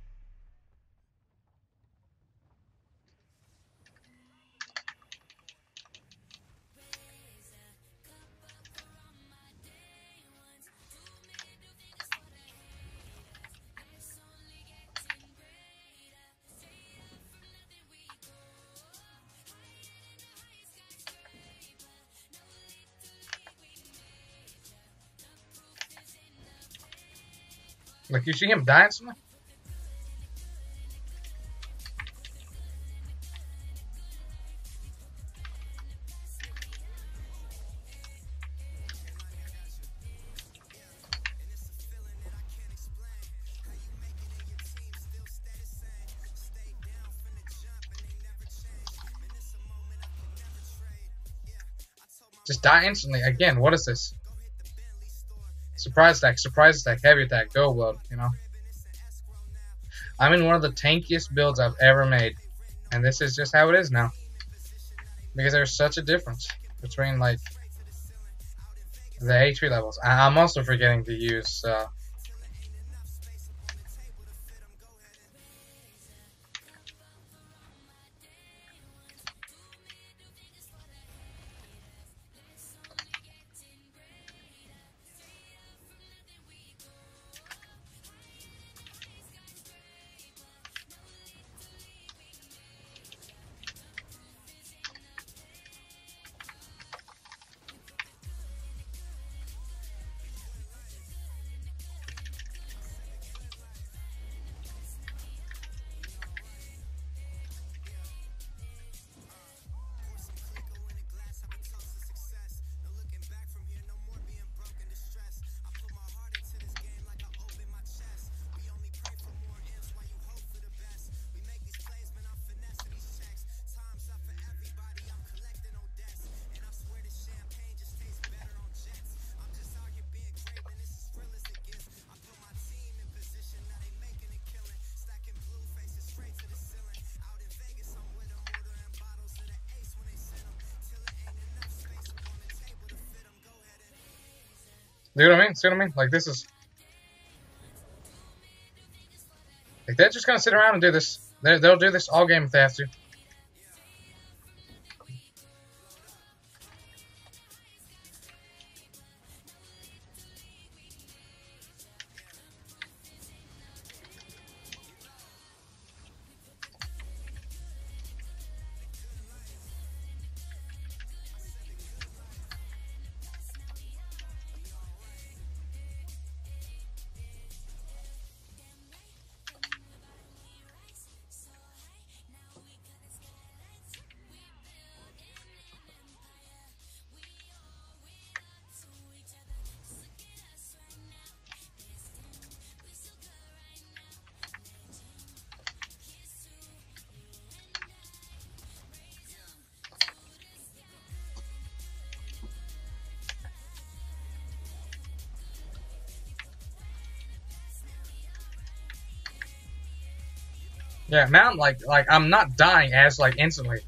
Like, you see him dying somewhere? Just die instantly. Again, what is this? Surprise attack, heavy attack, go world, you know. I'm in one of the tankiest builds I've ever made. And this is just how it is now. Because there's such a difference between, like, the HP levels. I'm also forgetting to use, See what I mean? See what I mean? Like, this is... Like, they're just gonna sit around and do this. They'll do this all game if they have to. Yeah, now I'm like I'm not dying as like instantly.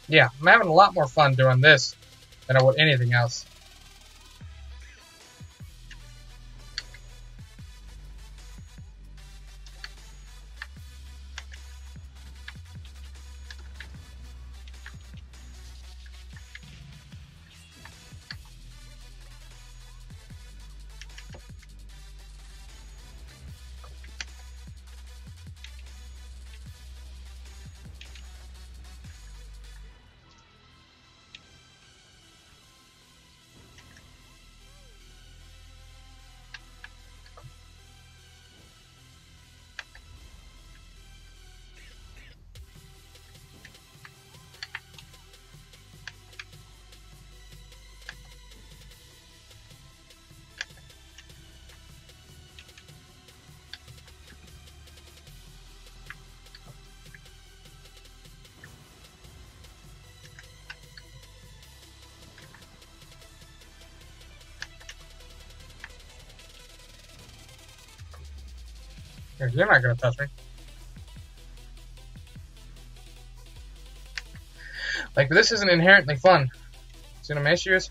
Yeah, I'm having a lot more fun doing this than I would anything else. You're not gonna touch me. Like, this isn't inherently fun. See what my issue is?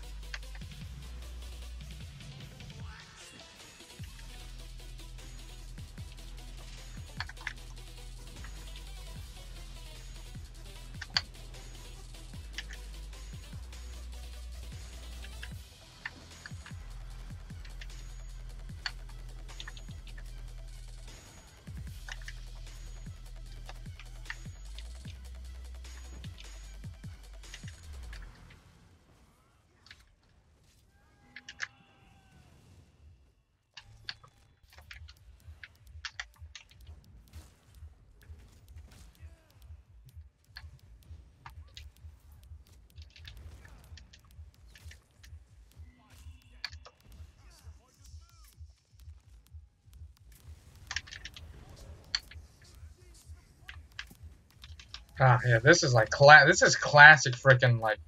Ah, yeah, this is like this is classic freaking like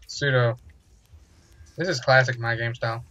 pseudo. This is classic my game style.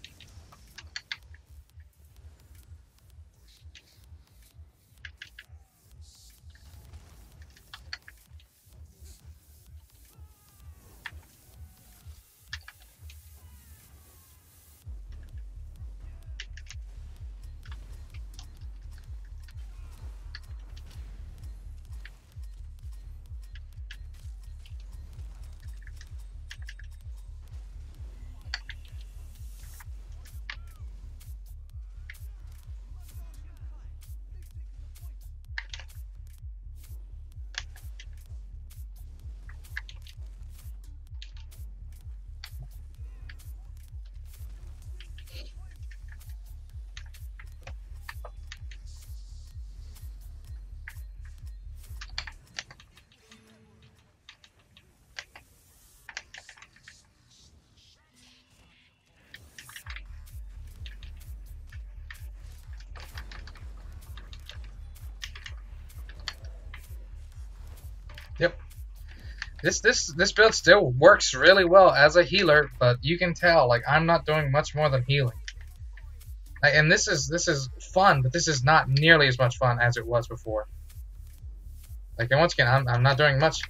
This build still works really well as a healer, but you can tell like I'm not doing much more than healing. Like, and this is fun, but this is not nearly as much fun as it was before. Like, and once again, I'm not doing much.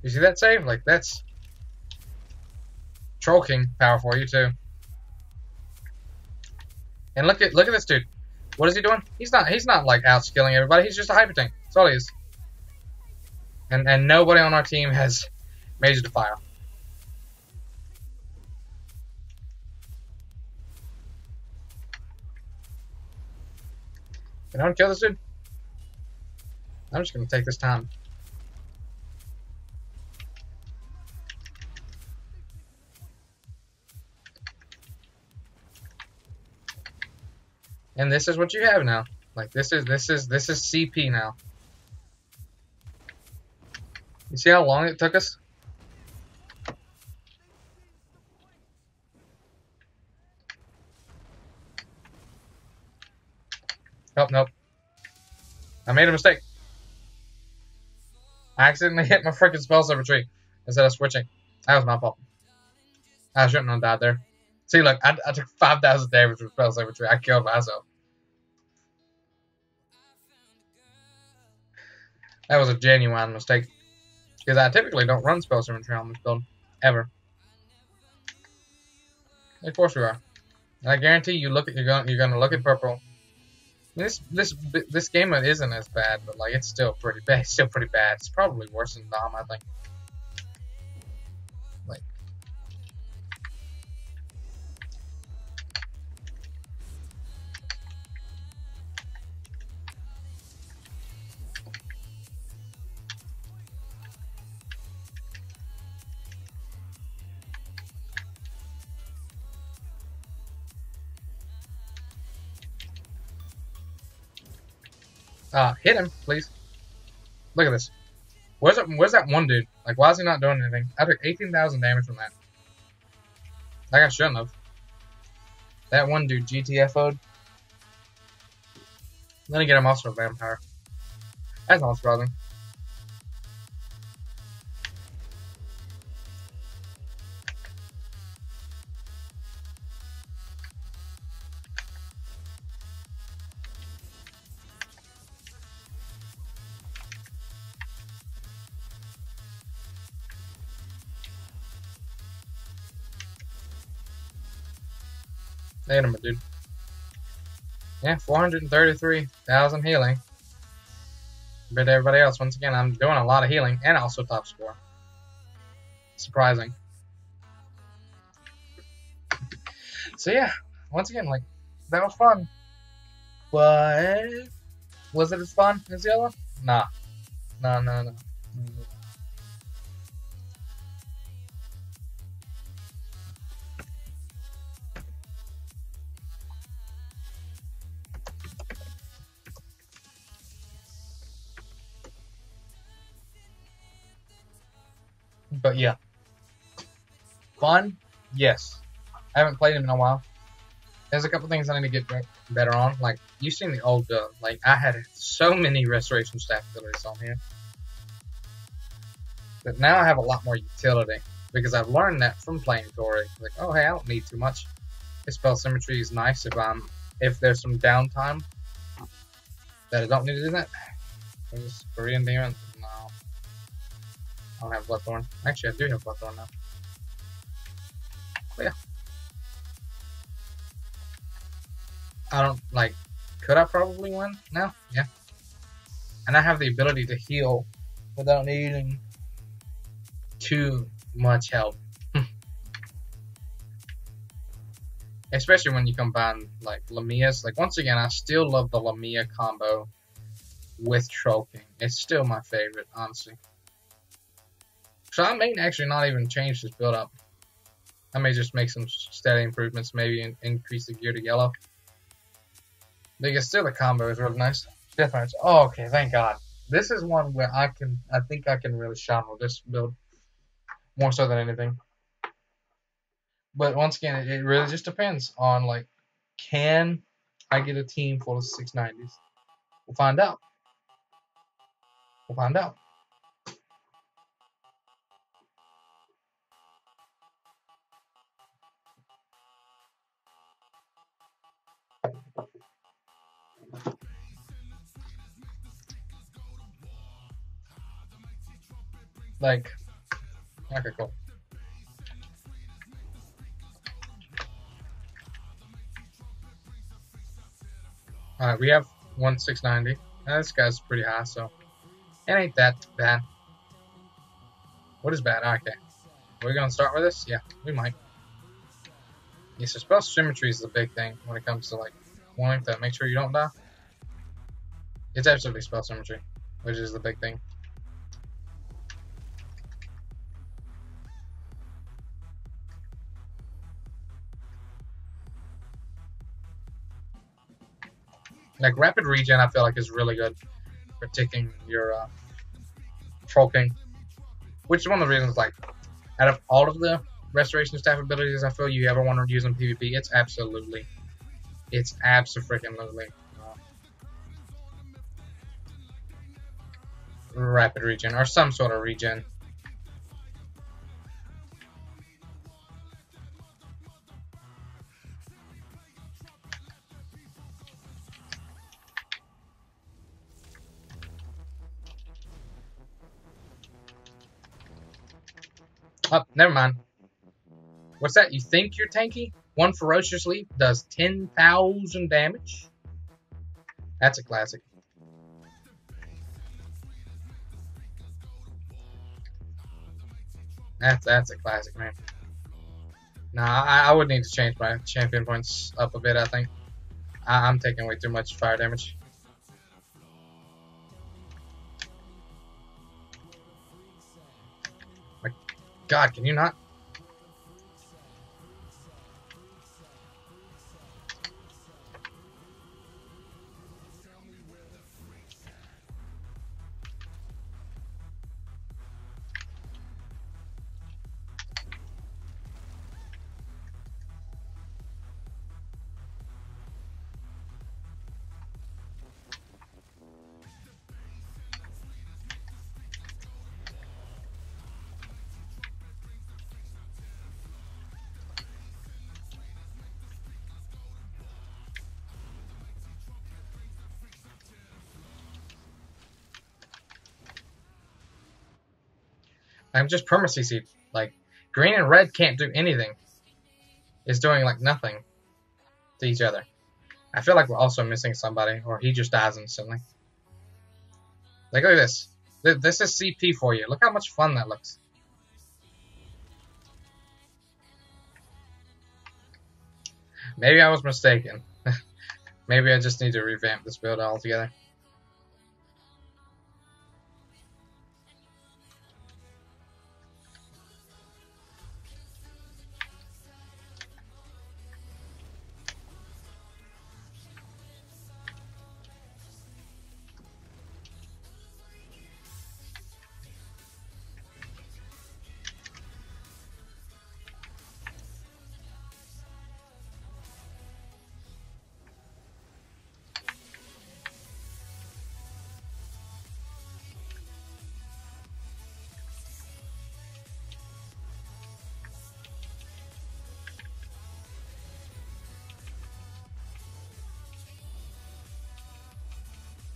You see that save? Like, that's Troll King power for you too. And look at this dude. What is he doing? He's not like outskilling everybody. He's just a hyper tank. That's all he is. And nobody on our team has Major Defile. Can I kill this dude? I'm just gonna take this time. And this is what you have now. Like this is CP now. You see how long it took us? Oh, nope. I made a mistake. I accidentally hit my freaking spell silver tree instead of switching. That was my fault. I shouldn't have died there. See, look, I took 5,000 damage with spell silver tree. I killed myself. That was a genuine mistake. Because I typically don't run spell silver tree on this build. Ever. Of course we are. And I guarantee you you're gonna look at purple. This game isn't as bad, but like it's still pretty bad. It's still pretty bad. It's probably worse than Dom, I think. Like, hit him, please. Look at this. Where's that one dude? Like, why is he not doing anything? I took 18,000 damage from that. Like I shouldn't have. That one dude GTFO'd. Then I get him also a vampire. That's not surprising. Hit him, dude. Yeah, 433,000 healing. Compared to everybody else, once again, I'm doing a lot of healing and also top score. Surprising. So yeah, once again, like, that was fun. But was it as fun as the other one? Nah. No. But yeah. Fun? Yes. I haven't played him in a while. There's a couple things I need to get better on. Like, you've seen the old build. Like, I had so many restoration staff abilities on here. But now I have a lot more utility. Because I've learned that from playing Tori. Like, oh hey, I don't need too much. This spell symmetry is nice if there's some downtime that I don't need to do that. There's Korean demon. No. I don't have Bloodthorn. Actually, I do have Bloodthorn now. But yeah. I don't, like, could I probably win now? Yeah. And I have the ability to heal without needing too much help. Especially when you combine, like, Lamia's. Like, once again, I still love the Lamia combo with Troll King. It's still my favorite, honestly. So I may actually not even change this build up. I may just make some steady improvements, maybe increase the gear to yellow. Because still the combo is really nice. Death Knights. Oh, okay, thank God. This is one where I think I can really shine with this build more so than anything. But once again, it really just depends on like, can I get a team full of 690s? We'll find out. We'll find out. Like, okay, cool. Alright, we have 1690. This guy's pretty high, so it ain't that bad. What is bad? Okay. Are we gonna start with this? Yeah, we might. Yeah, so spell symmetry is the big thing when it comes to like wanting to make sure you don't die. It's absolutely spell symmetry, which is the big thing. Like rapid regen, I feel like is really good for taking your Troll King, which is one of the reasons. Like, out of all of the restoration staff abilities, I feel you ever want to use in PvP, it's absolutely rapid regen or some sort of regen. Oh, never mind. What's that? You think you're tanky? One Ferocious Leap does 10,000 damage? That's a classic. That's a classic, man. Nah, I would need to change my champion points up a bit, I think. I'm taking way too much fire damage. My God, can you not? I'm just perma CC'd. Like, green and red can't do anything. It's doing, like, nothing to each other. I feel like we're also missing somebody, or he just dies instantly. Like, look at this. This is CP for you. Look how much fun that looks. Maybe I was mistaken. Maybe I just need to revamp this build altogether.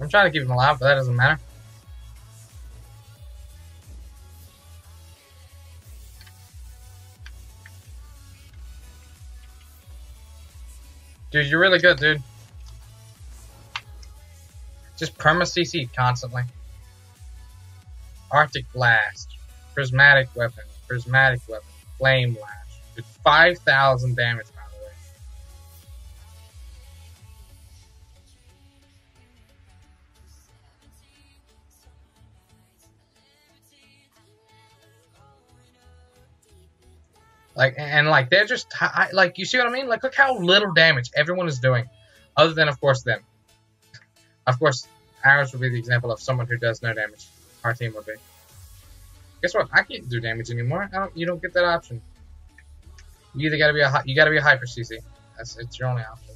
I'm trying to keep him alive, but that doesn't matter. Dude, you're really good, dude. Just perma CC constantly. Arctic Blast. Prismatic Weapon. Flame Lash. Did 5,000 damage, by the way. Like, and like, they're just, like, you see what I mean? Like, look how little damage everyone is doing. Other than, of course, them. Of course, ours would be the example of someone who does no damage. Our team would be. Guess what? I can't do damage anymore. You don't get that option. You either gotta be a hyper CC. It's your only option.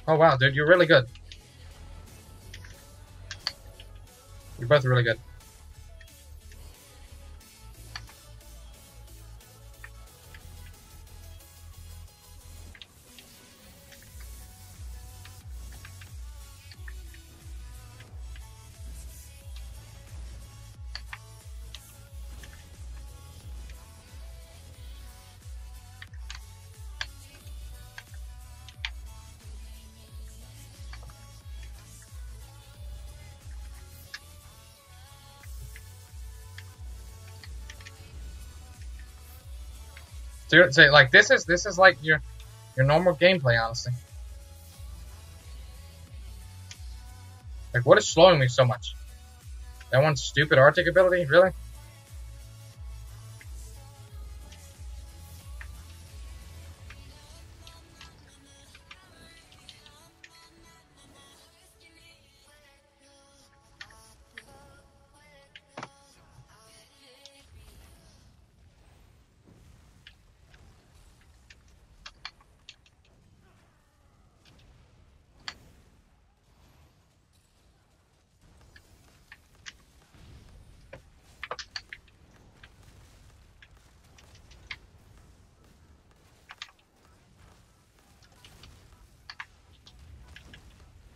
Oh wow, dude, you're really good. You're both really good. So like this is like your normal gameplay, honestly. Like, what is slowing me so much? That one stupid Arctic ability, really?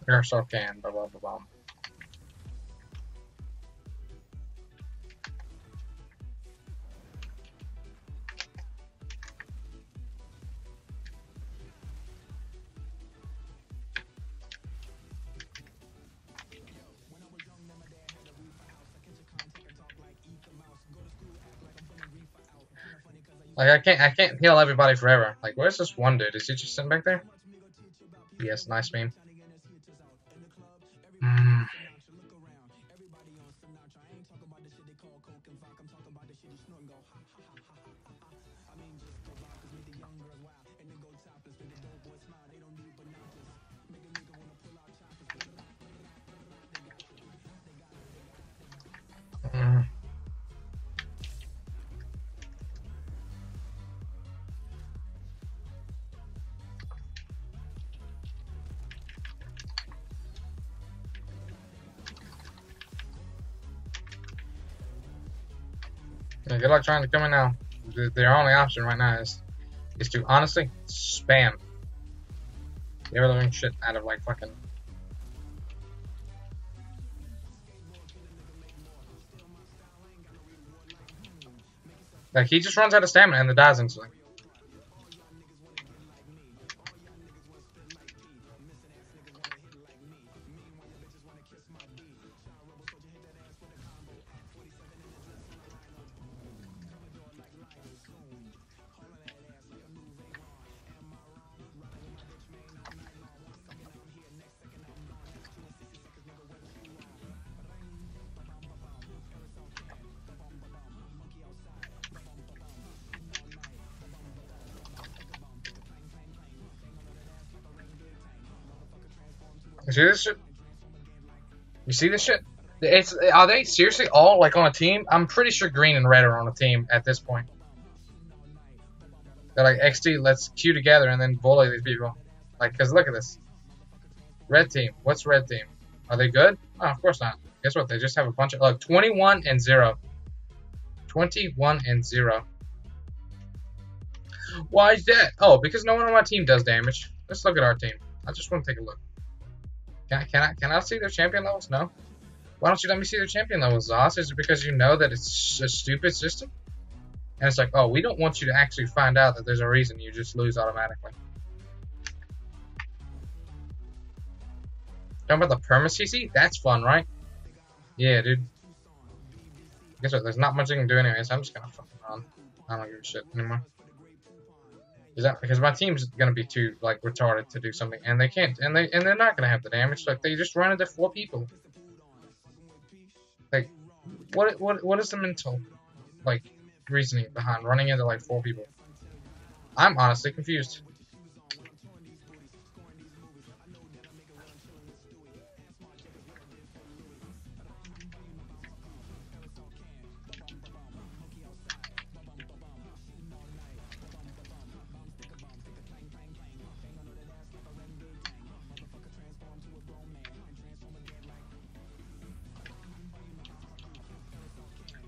Airsoft can, blah blah blah blah. Like I can't heal everybody forever. Like, where's this one dude? Is he just sitting back there? Yes, nice meme. Yeah, good luck trying to come in now. Their only option right now is to honestly spam the ever living shit out of like fucking. Like, he just runs out of stamina and then dies instantly. You see this shit? You see this shit? Are they seriously all like on a team? I'm pretty sure green and red are on a team at this point. They're like, XD, let's queue together and then bully these people. Like, cause look at this. Red team. What's red team? Are they good? Oh, of course not. Guess what? They just have a bunch of, look, 21 and 0. 21 and 0. Why is that? Oh, because no one on my team does damage. Let's look at our team. I just want to take a look. Can I see their champion levels? No. Why don't you let me see their champion levels, Zoss? Is it because you know that it's a stupid system? And it's like, oh, we don't want you to actually find out that there's a reason you just lose automatically. Talking about the perma CC? That's fun, right? Yeah, dude. Guess what? There's not much I can do anyway, so I'm just gonna fucking run. I don't give a shit anymore. Is that because my team's gonna be too like retarded to do something, and they can't, and they're not gonna have the damage. Like, they just run into 4 people. Like, what is the mental? like reasoning behind running into like 4 people? I'm honestly confused.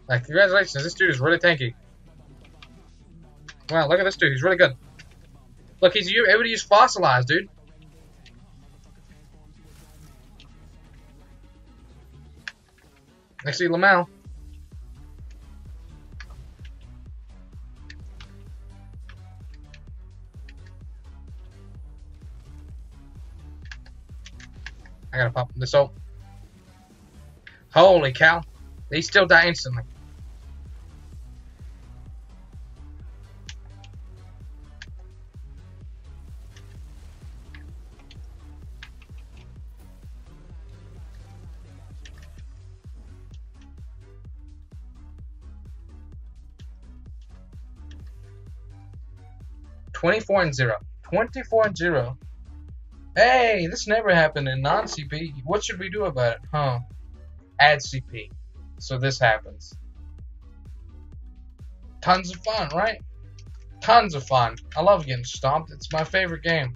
Like, congratulations, this dude is really tanky. Wow, look at this dude, he's really good. Look, he's able to use Fossilize, dude. Next to Lamau. I gotta pop this ult. Holy cow. They still die instantly. $24-0. 24-0. Hey, this never happened in non-CP. What should we do about it? Huh? Add CP. So this happens. Tons of fun, right? Tons of fun. I love getting stomped. It's my favorite game.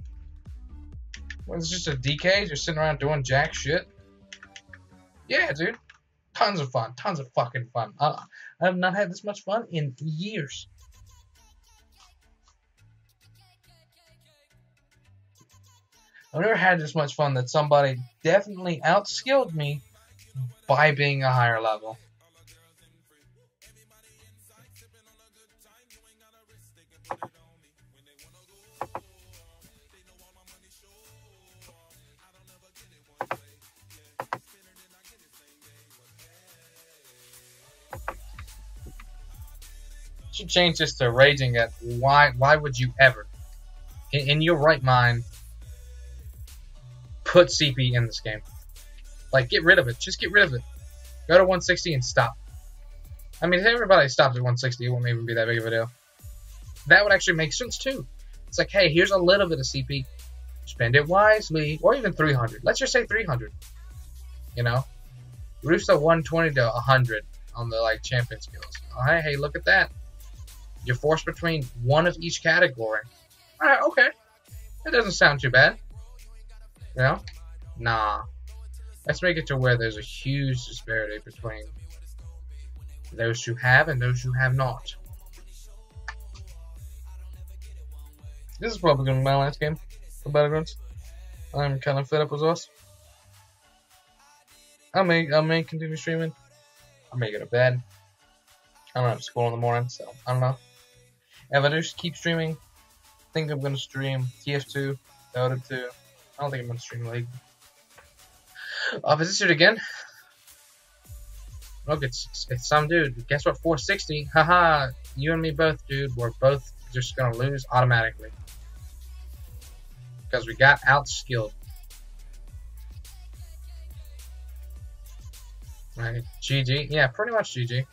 When it's just a DK, just sitting around doing jack shit. Yeah, dude. Tons of fun. Tons of fucking fun. I have not had this much fun in years. I've never had this much fun that somebody definitely outskilled me by being a higher level. Should change this to raging at why would you ever in your right mind put CP in this game? Like, get rid of it. Just get rid of it. Go to 160 and stop. I mean, if everybody stopped at 160, it wouldn't even be that big of a deal. That would actually make sense too. It's like, hey, here's a little bit of CP. Spend it wisely, or even 300. Let's just say 300. You know, reduce the 120 to 100 on the like champion skills. Oh, hey, look at that. You're forced between one of each category. All right, okay. That doesn't sound too bad. You know? Nah. Let's make it to where there's a huge disparity between those who have and those who have not. This is probably going to be my last game for Battlegrounds. I'm kind of fed up with us. I may continue streaming. I may go to bed. I don't have school in the morning, so I don't know. If I do keep streaming, I think I'm going to stream TF2, Dota 2. I don't think I'm going to stream League. Opposite again. Look, it's some dude. Guess what? 460. Haha. You and me both, dude. We're both just going to lose automatically. Because we got outskilled. Right. GG. Yeah, pretty much GG.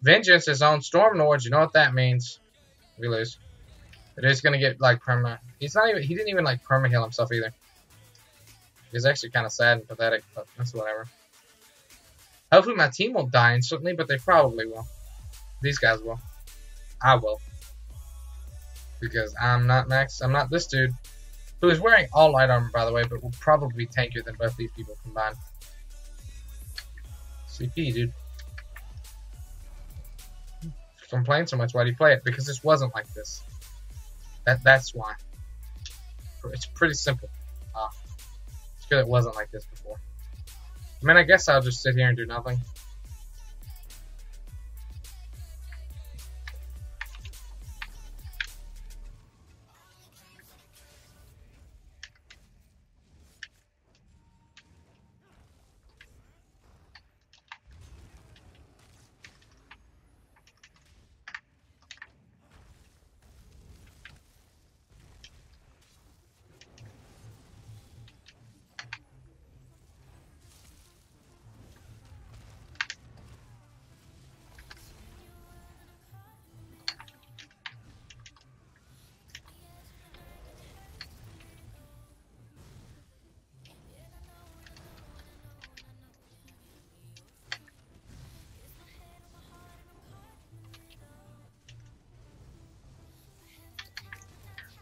Vengeance is on Storm Lords. You know what that means. We lose. It is gonna get like perma. He didn't even like perma heal himself either. It's actually kind of sad and pathetic, but that's whatever. Hopefully my team won't die instantly, but they probably will. These guys will. I will. Because I'm not Max. I'm not this dude. Who is wearing all light armor, by the way, but will probably be tankier than both these people combined. CP, dude. If I'm playing so much, why do you play it? Because this wasn't like this. That's why. It's pretty simple. It's good it wasn't like this before. I mean, I guess I'll just sit here and do nothing.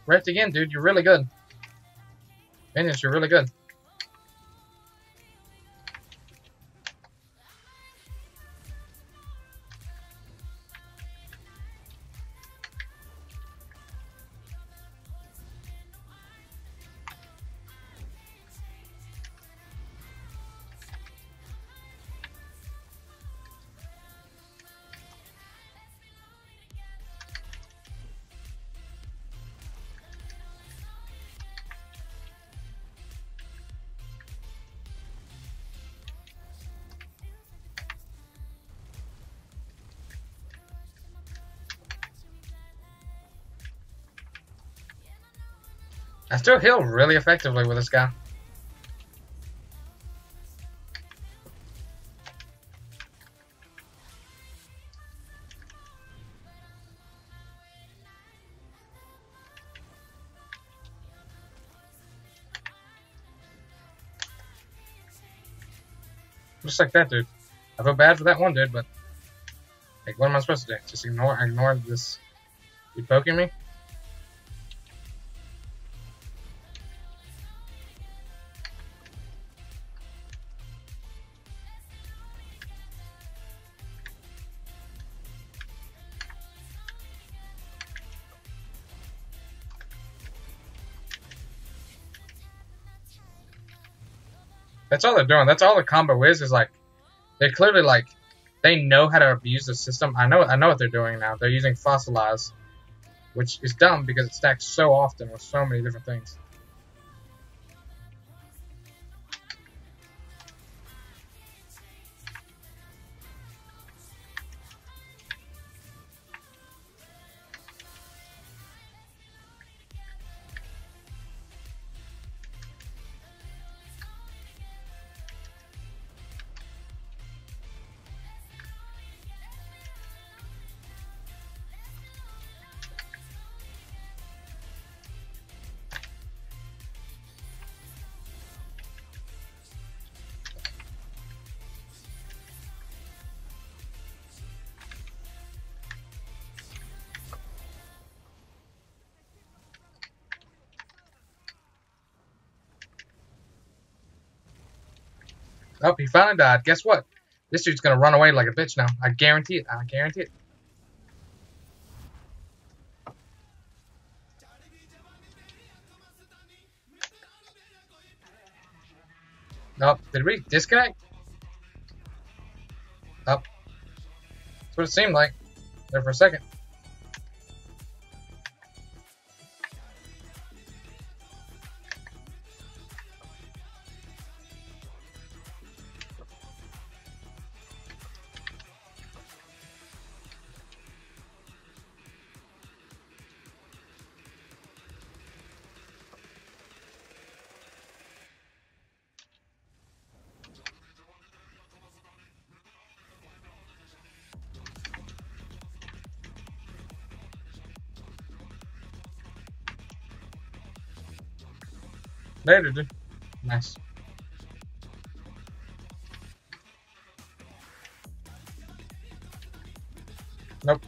Rift again, dude. You're really good. Minions, you're really good. I still heal really effectively with this guy. Just like that, dude. I feel bad for that one dude, but like, what am I supposed to do? Just ignore this. You poking me? That's all they're doing. That's all the combo is like, they're clearly like, they know how to abuse the system. I know what they're doing now. They're using Fossilize, which is dumb because it stacks so often with so many different things. Oh, he finally died. Guess what? This dude's gonna run away like a bitch now. I guarantee it. I guarantee it. Nope. Did we disconnect? Nope. That's what it seemed like. There for a second. Later, dude. Nice. Nope.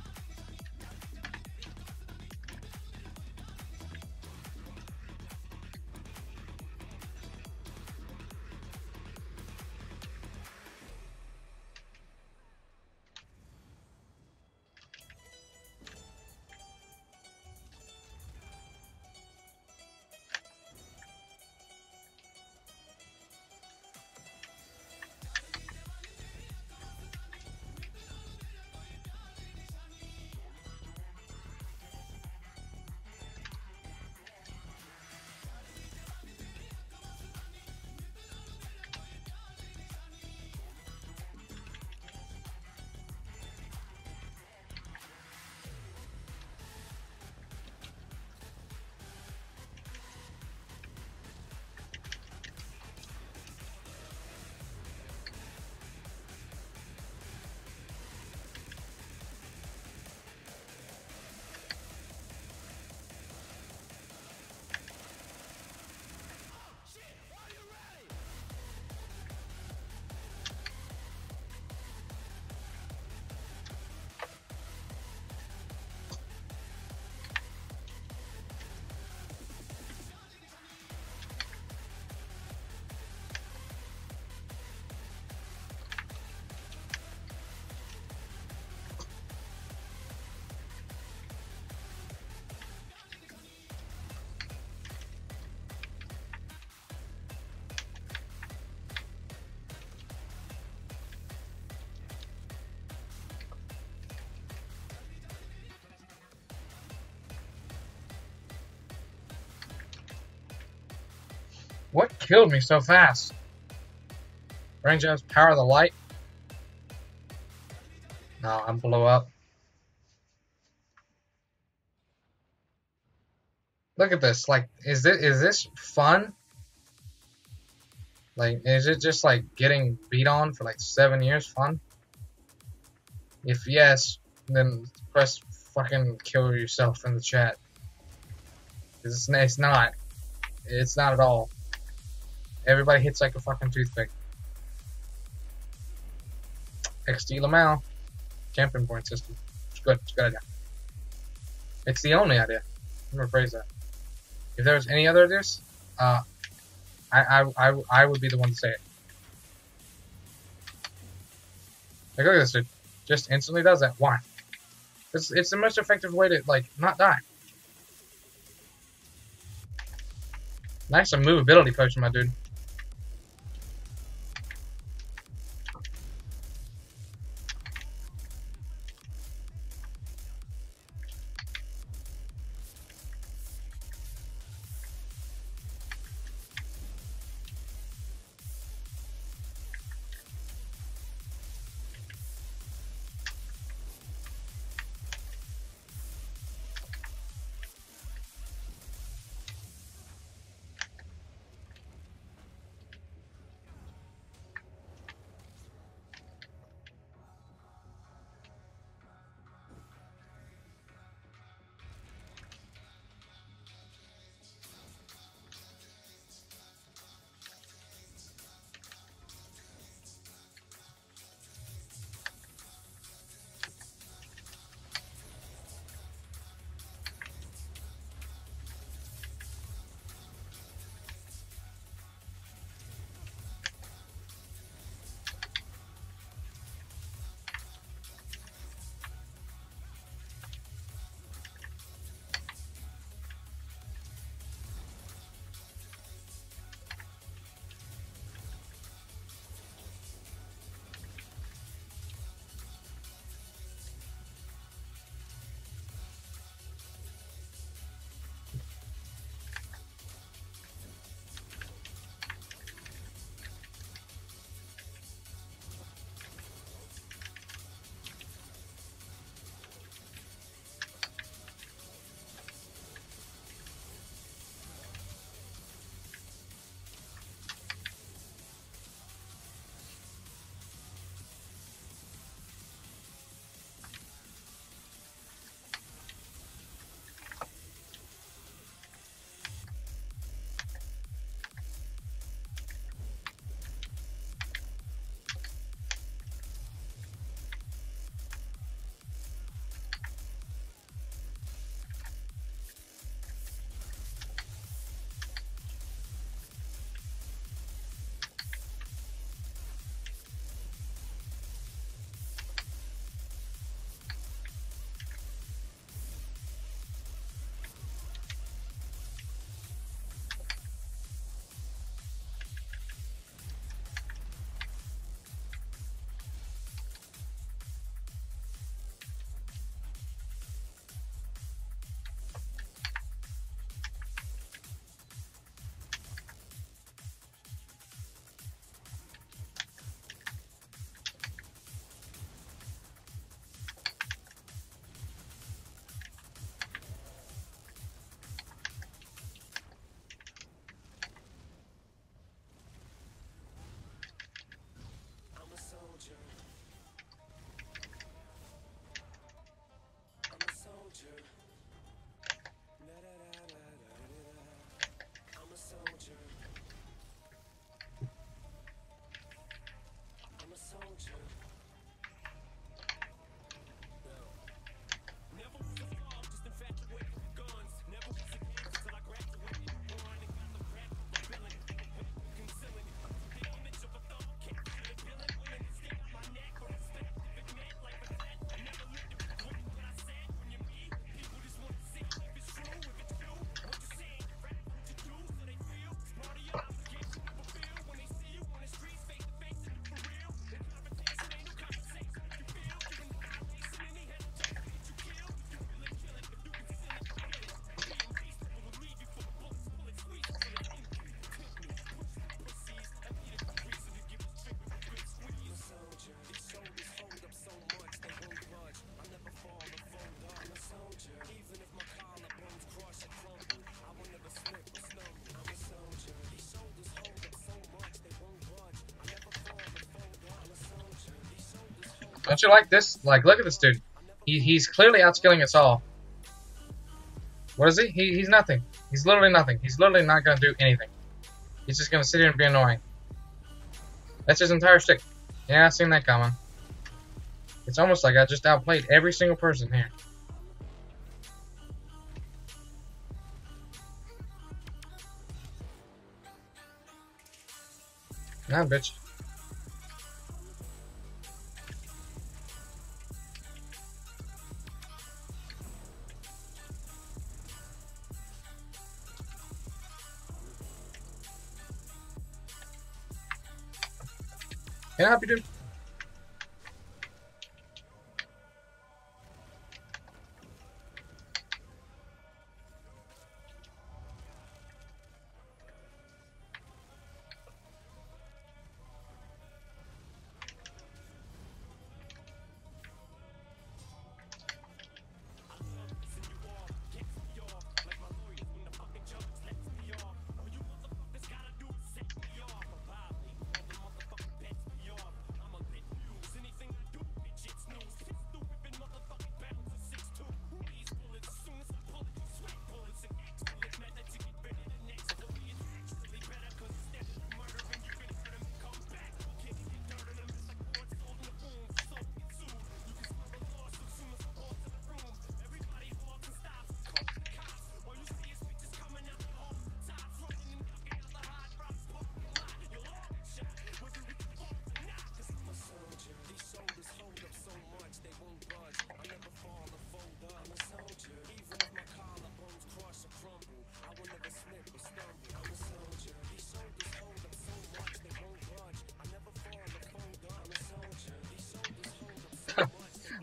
What killed me so fast? Range has power of the light. No, I'm blow up. Look at this. Like, is this fun? Like, is it just like getting beat on for like 7 years fun? If yes, then press fucking kill yourself in the chat. It's not. It's not at all. Everybody hits like a fucking toothpick. XD Lamau. Champion point system. It's good. It's a good idea. It's the only idea. I'm gonna rephrase that. If there was any other ideas, I would be the one to say it. Like, look at this dude. Just instantly does that. Why? It's the most effective way to, like, not die. Nice movability potion, my dude. Don't you like this? Like, look at this dude. He's clearly outskilling us all. What is he? He's nothing. He's literally nothing. He's literally not gonna do anything. He's just gonna sit here and be annoying. That's his entire shtick. Yeah, I seen that coming. It's almost like I just outplayed every single person here. Nah, bitch. Can I help you, dude?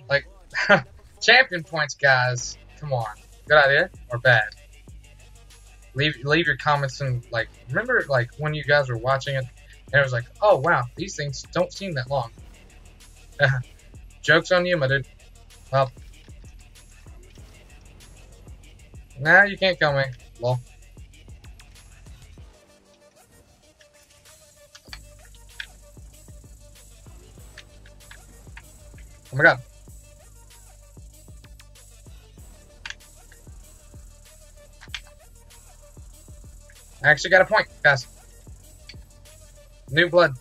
Like, champion points, guys. Come on. Good idea or bad? Leave your comments and, like, remember, like, when you guys were watching it and it was like, oh wow, these things don't seem that long. Joke's on you, my dude. Well, nah, you can't kill me. Lol. Oh my god. I actually got a point, guys. New blood.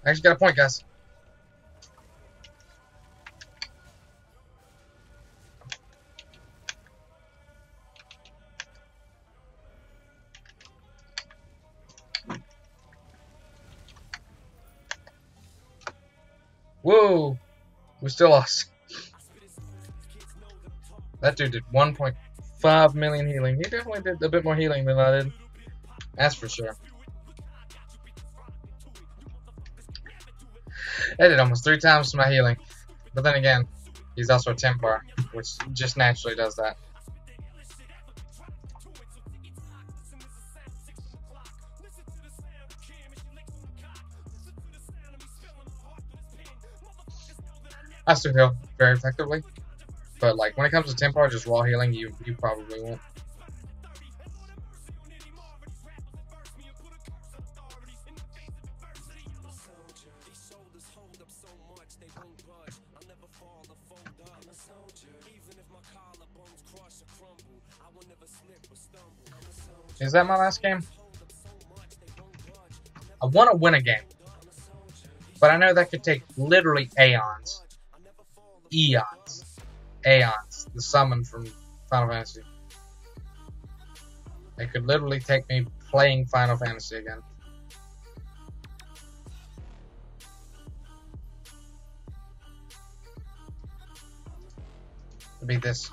I actually got a point, guys. Whoa! We still lost. That dude did 1.5 million healing. He definitely did a bit more healing than I did. That's for sure. I did almost 3 times my healing. But then again, he's also a Templar, which just naturally does that. I still heal very effectively. But like when it comes to Templar, just raw healing, you probably won't. Is that my last game? I want to win a game. But I know that could take literally aeons. Eons. Aeons. The summon from Final Fantasy. It could literally take me playing Final Fantasy again. To beat this. To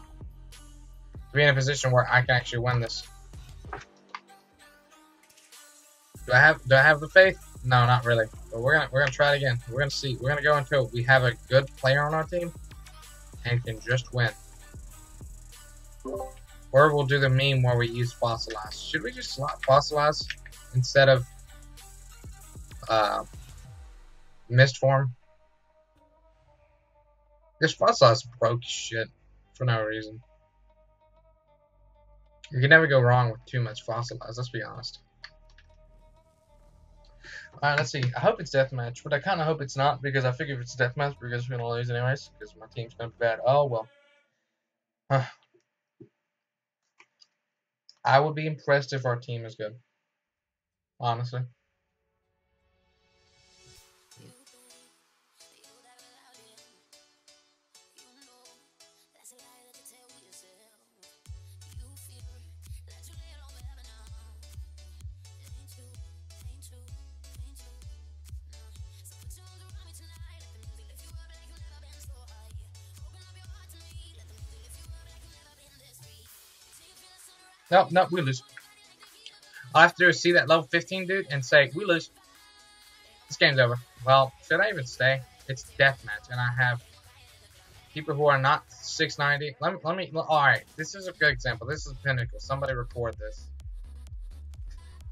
be in a position where I can actually win this. Do I have the faith? No, not really. But we're gonna try it again. We're gonna see. We're gonna go until we have a good player on our team and can just win. Or we'll do the meme where we use Fossilize. Should we just slot Fossilize instead of Mist Form? This Fossilize broke shit for no reason. You can never go wrong with too much Fossilize, let's be honest. Alright, let's see. I hope it's deathmatch, but I kind of hope it's not because I figure if it's deathmatch, we're just gonna lose anyways because my team's gonna be bad. Oh well. Huh. I would be impressed if our team is good. Honestly. Nope, nope, we lose. All I have to do is see that level 15 dude and say, we lose. This game's over. Well, should I even stay? It's deathmatch, and I have people who are not 690. Let me. Alright, this is a good example. This is Pinnacle. Somebody record this.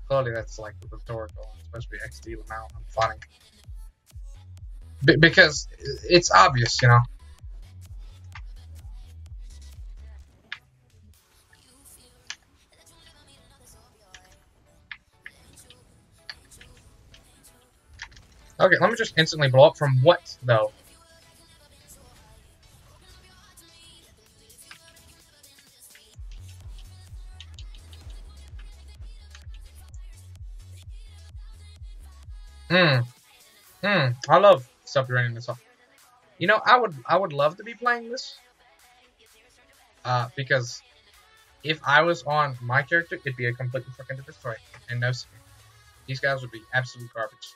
Clearly, that's like rhetorical. It's supposed to be XD Lamau. I'm funny. Because it's obvious, you know. Okay, let me just instantly blow up from what, though? I love subterranean this off. You know, I would love to be playing this. Because if I was on my character, it'd be a completely fucking different story. And no, these guys would be absolute garbage.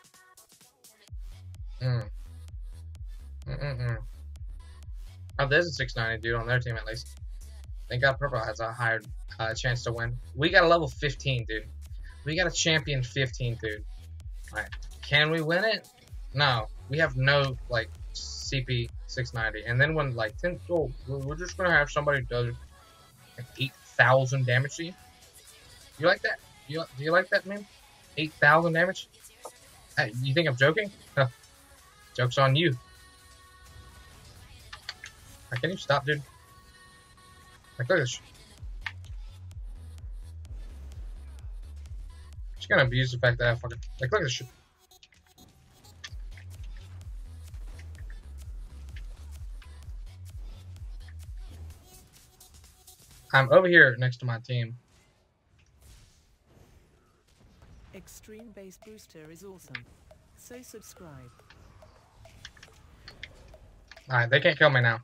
Oh, there's a 690 dude on their team at least. Thank God Purple has a higher chance to win. We got a level 15 dude. We got a champion 15 dude. Alright. Can we win it? No. We have no, like, CP 690. And then when, like, 10... Oh, we're just gonna have somebody who does like 8,000 damage to you. You like that? Do you like that, man? 8,000 damage? Hey, you think I'm joking? Huh. Joke's on you. Can you stop, dude? Like, look at this. Just gonna abuse the fact that I fucking... Like, look at this shit. I'm over here next to my team. Extreme Base Booster is awesome. So subscribe. Alright, they can't kill me now.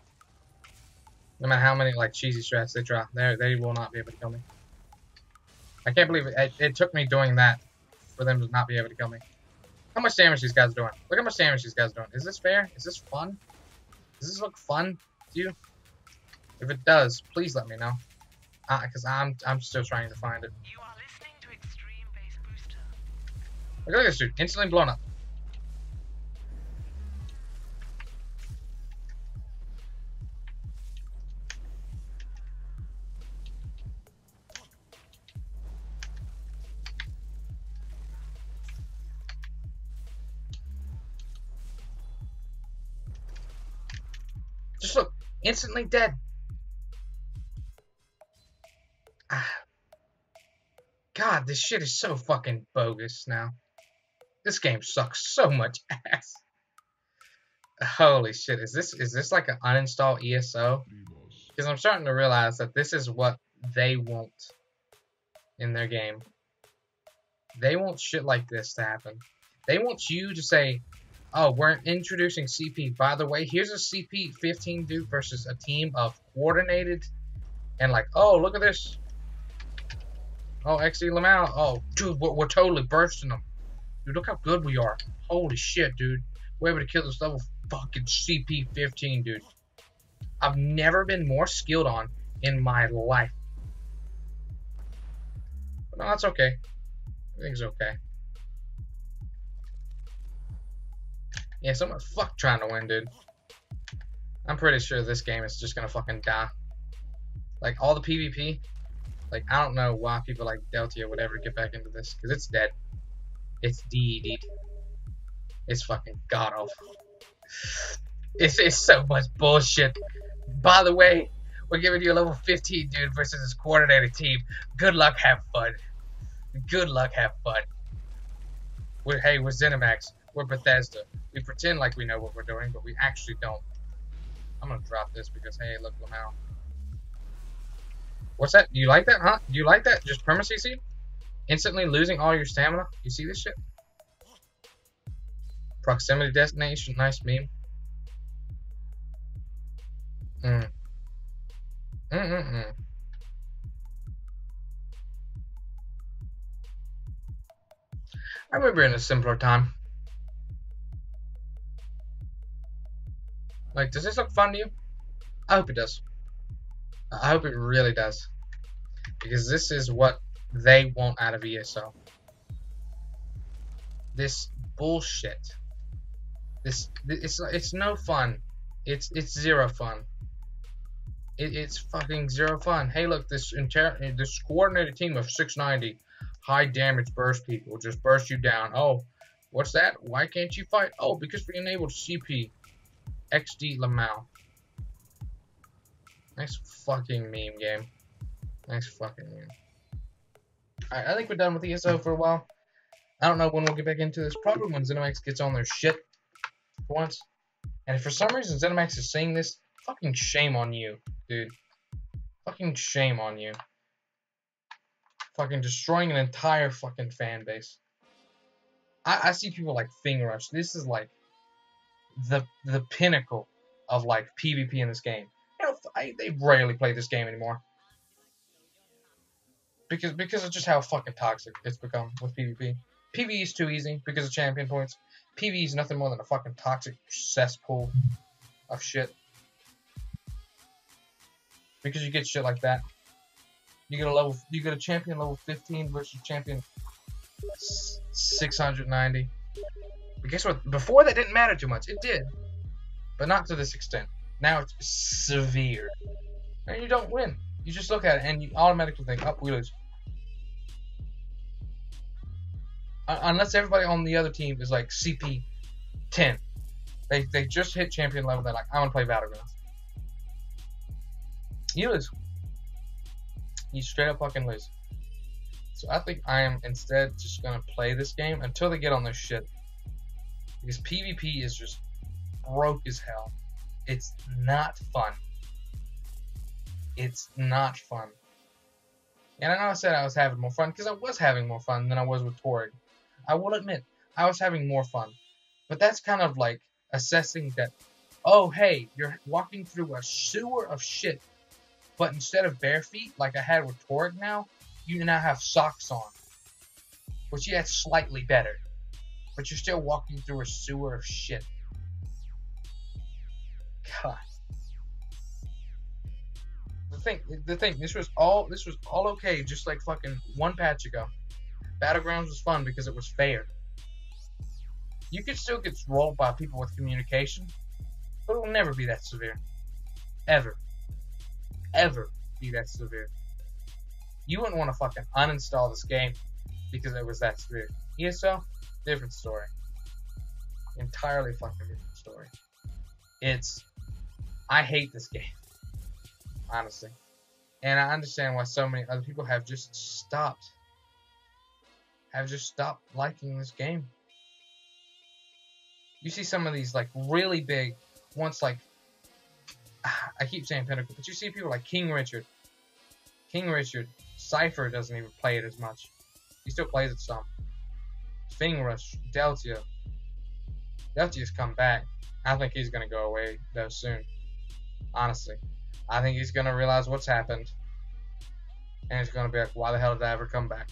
No matter how many like cheesy strats they try, they will not be able to kill me. I can't believe it. It took me doing that for them to not be able to kill me. How much damage these guys are doing? Look how much damage these guys are doing. Is this fair? Is this fun? Does this look fun to you? If it does, please let me know. Because I'm still trying to find it. You are listening to Extreme Base Booster. Look at this dude, instantly blown up. Just look, instantly dead. God, this shit is so fucking bogus now. This game sucks so much ass. Holy shit, is this like an uninstall ESO? Because I'm starting to realize that this is what they want in their game. They want shit like this to happen. They want you to say, oh, we're introducing CP. By the way, here's a CP 15 dude versus a team of coordinated. And like, oh, look at this. Oh, XD Lamau. Oh, dude, we're totally bursting them. Dude, look how good we are. Holy shit, dude. We're able to kill this level fucking CP 15, dude. I've never been more skilled on in my life. But no, that's okay. Everything's okay. Yeah, someone fuck trying to win, dude. I'm pretty sure this game is just gonna fucking die. Like, all the PvP, like, I don't know why people like Deltia would ever get back into this, because it's dead. It's dead. It's fucking god-awful. It's so much bullshit. By the way, we're giving you a level 15 dude versus this coordinated team. Good luck, have fun. Good luck, have fun. We're ZeniMax. We're Bethesda. We pretend like we know what we're doing, but we actually don't. I'm gonna drop this because, hey, look, Lamau. What's that? You like that, huh? Do you like that? Just perma CC? Instantly losing all your stamina? You see this shit? Proximity destination, nice meme. I remember in a simpler time. Like, does this look fun to you? I hope it does. I hope it really does. Because this is what they want out of ESO. This bullshit. It's no fun. It's zero fun. It's fucking zero fun. Hey, look, this coordinated team of 690 high damage burst people just burst you down. Oh, what's that? Why can't you fight? Oh, because we enabled CP XD Lamau. Nice fucking meme game. Nice fucking meme. Alright, I think we're done with ESO for a while. I don't know when we'll get back into this. Probably when ZeniMax gets on their shit for once. And if for some reason ZeniMax is saying this, fucking shame on you, dude. Fucking shame on you. Fucking destroying an entire fucking fan base. I see people like Finger Rush. This is like the pinnacle of like PvP in this game. You know, they rarely play this game anymore. Because of just how fucking toxic it's become with PvP. PvE is too easy because of champion points. PvE is nothing more than a fucking toxic cesspool of shit. Because you get shit like that. You get a champion level 15 versus champion 690. But guess what? Before that didn't matter too much. It did. But not to this extent. Now it's severe. And you don't win. You just look at it and you automatically think, oh, we lose. Unless everybody on the other team is like CP 10. They just hit champion level. They're like, I want to play Battlegrounds. You lose. You straight up fucking lose. So I think I am instead just going to play this game until they get on their shit. Because PvP is just broke as hell. It's not fun. It's not fun. And I know I said I was having more fun because I was having more fun than I was with Torg. I will admit, I was having more fun. But that's kind of like assessing that, oh, hey, you're walking through a sewer of shit. But instead of bare feet, like I had with Torg now, you now have socks on. Which, yeah, it's slightly better. But you're still walking through a sewer of shit. God. The thing, this was all okay just like fucking one patch ago. Battlegrounds was fun because it was fair. You could still get rolled by people with communication, but it will never be that severe. Ever. Ever be that severe. You wouldn't want to fucking uninstall this game because it was that severe. ESO, different story. Entirely fucking different story. I hate this game. Honestly. And I understand why so many other people have just stopped liking this game. You see some of these like really big ones, like I keep saying Pinnacle, but you see people like King Richard. Cypher doesn't even play it as much. He still plays it some. Finger Rush, Deltia. Deltia's come back. I think he's gonna go away though soon. Honestly. I think he's gonna realize what's happened. And he's gonna be like, why the hell did I ever come back?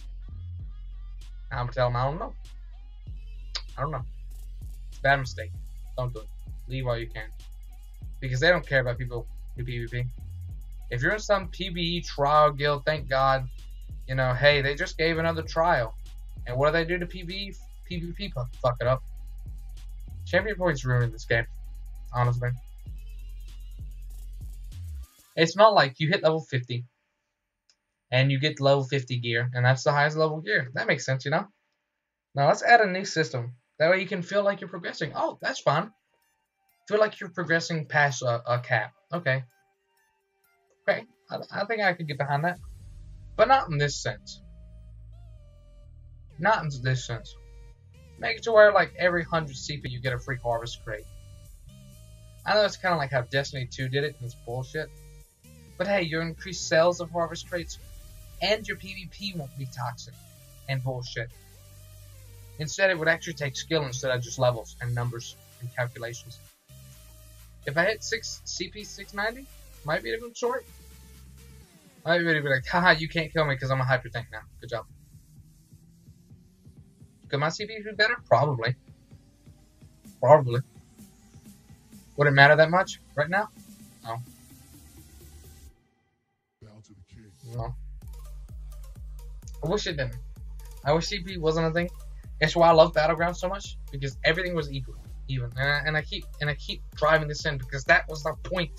I'm gonna tell him I don't know. It's a bad mistake. Don't do it. Leave while you can. Because they don't care about people who PvP. If you're in some PvE trial guild, thank God, you know, hey, they just gave another trial. And what do they do to PvE? PvP fuck it up. Champion points ruined this game. Honestly. It's not like you hit level 50 and you get level 50 gear, and that's the highest level gear. That makes sense, you know? Now let's add a new system. That way you can feel like you're progressing. Oh, that's fun. Feel like you're progressing past a cap. Okay. Okay. I think I could get behind that. But not in this sense. Not in this sense. Make it to where like every 100 CP you get a free harvest crate. I know it's kind of like how Destiny 2 did it, and it's bullshit. But hey, your increased sales of harvest crates and your PvP won't be toxic and bullshit. Instead, it would actually take skill instead of just levels and numbers and calculations. If I hit CP 690, might be a different story. Might be like, haha, you can't kill me because I'm a hyper tank now. Good job. Could my CP be better? Probably. Probably. Would it matter that much right now? No. No. I wish it didn't. I wish CP wasn't a thing. That's why I love Battlegrounds so much, because everything was equal, even. And I keep driving this in because that was the point.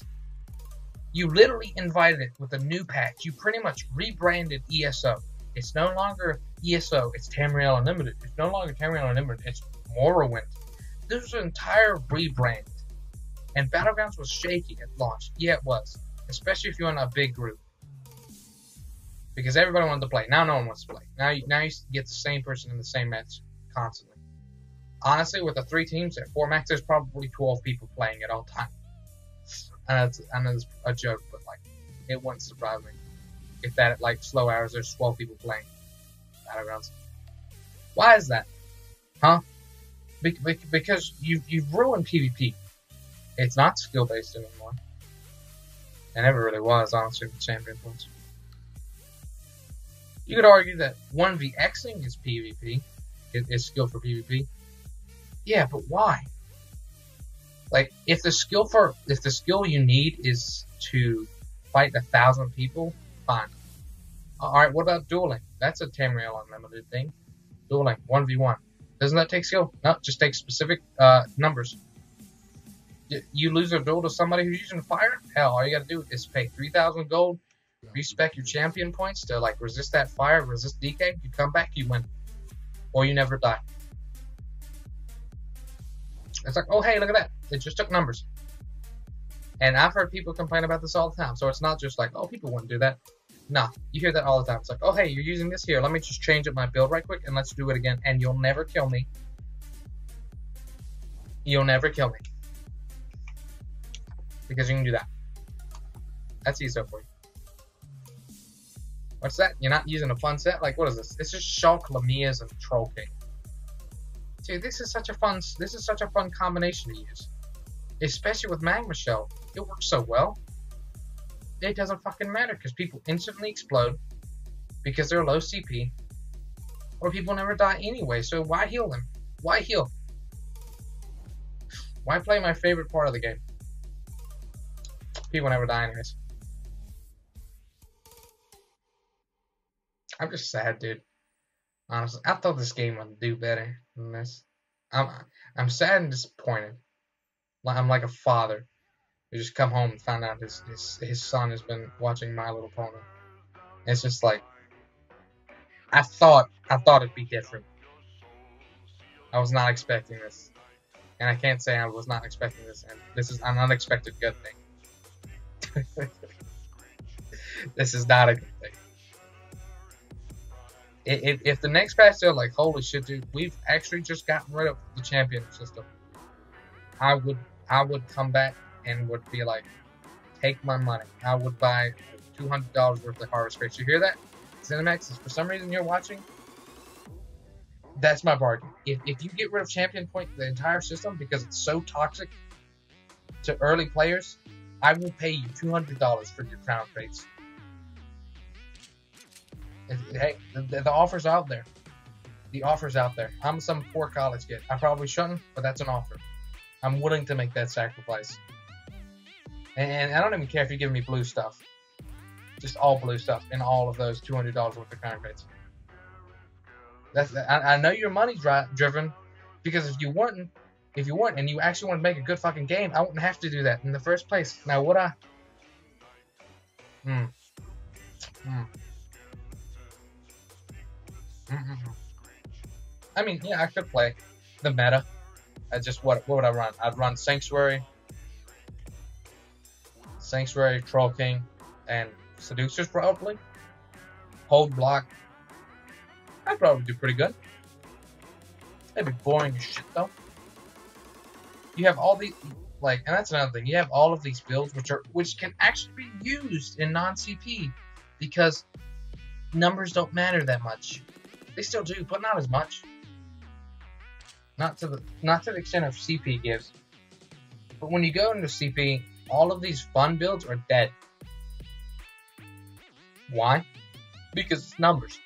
You literally invited it with a new patch. You pretty much rebranded ESO. It's no longer ESO. It's Tamriel Unlimited. It's no longer Tamriel Unlimited. It's Morrowind. This was an entire rebrand. And Battlegrounds was shaky at launch. Yeah, it was. Especially if you're in a big group. Because everybody wanted to play. Now no one wants to play. Now you get the same person in the same match constantly. Honestly, with the 3 teams at 4 max, there's probably 12 people playing at all times. I know it's a joke, but like, it wouldn't surprise me if that at like slow hours there's 12 people playing Battlegrounds. Why is that? Huh? Because you've ruined PvP. It's not skill based anymore. It never really was, honestly, with champion points. You could argue that 1vxing is PvP, is skill for PvP. Yeah, but why? Like, if the skill you need is to fight 1,000 people, fine. Alright, what about dueling? That's a Tamriel Unlimited thing. Dueling, 1v1. Doesn't that take skill? No, it just takes specific numbers. You lose a duel to somebody who's using fire? Hell, all you gotta do is pay 3,000 gold, respec your champion points to like resist that fire, resist DK, you come back, you win. Or you never die. It's like, oh hey, look at that. It just took numbers. And I've heard people complain about this all the time. So it's not just like, oh, people wouldn't do that. Nah, you hear that all the time. It's like, oh hey, you're using this here. Let me just change up my build right quick and let's do it again. And you'll never kill me. You'll never kill me. Because you can do that. That's ESO for you. What's that? You're not using a fun set? Like, what is this? This is Shulk, Lamia's, and Troll King. Dude, this is such a fun combination to use. Especially with Magma Shell. It works so well. It doesn't fucking matter because people instantly explode because they're low CP. Or people never die anyway, so why heal them? Why heal? Why play my favorite part of the game? People never die anyways. I'm just sad, dude. Honestly, I thought this game would do better than this. I'm sad and disappointed. I'm like a father who just come home and found out his son has been watching My Little Pony. It's just like, I thought it'd be different. I was not expecting this, and I can't say I was not expecting this. And this is an unexpected good thing. This is not a good thing. If the next patch they're like, holy shit, dude, we've actually just gotten rid of the champion system, I would come back and would be like, take my money. I would buy $200 worth of harvest crates. You hear that? Cinemax, if for some reason you're watching, that's my bargain. If you get rid of champion point, the entire system, because it's so toxic to early players, I will pay you $200 for your crown crates. Hey, the offer's out there. The offer's out there. I'm some poor college kid. I probably shouldn't, but that's an offer. I'm willing to make that sacrifice. And I don't even care if you give me blue stuff. Just all blue stuff and all of those $200 worth of crown crates. I know your money's driven, because if you weren't and you actually want to make a good fucking game, I wouldn't have to do that in the first place. Now would I? I mean, yeah, I could play the meta. What would I run? I'd run Sanctuary, Troll King, and Seducers probably. Hold block. I'd probably do pretty good. That'd be boring as shit, though. You have all these, like, and that's another thing. You have all of these builds which can actually be used in non-CP because numbers don't matter that much. They still do, but not as much. Not to the extent of CP gives. But when you go into CP, all of these fun builds are dead. Why? Because it's numbers.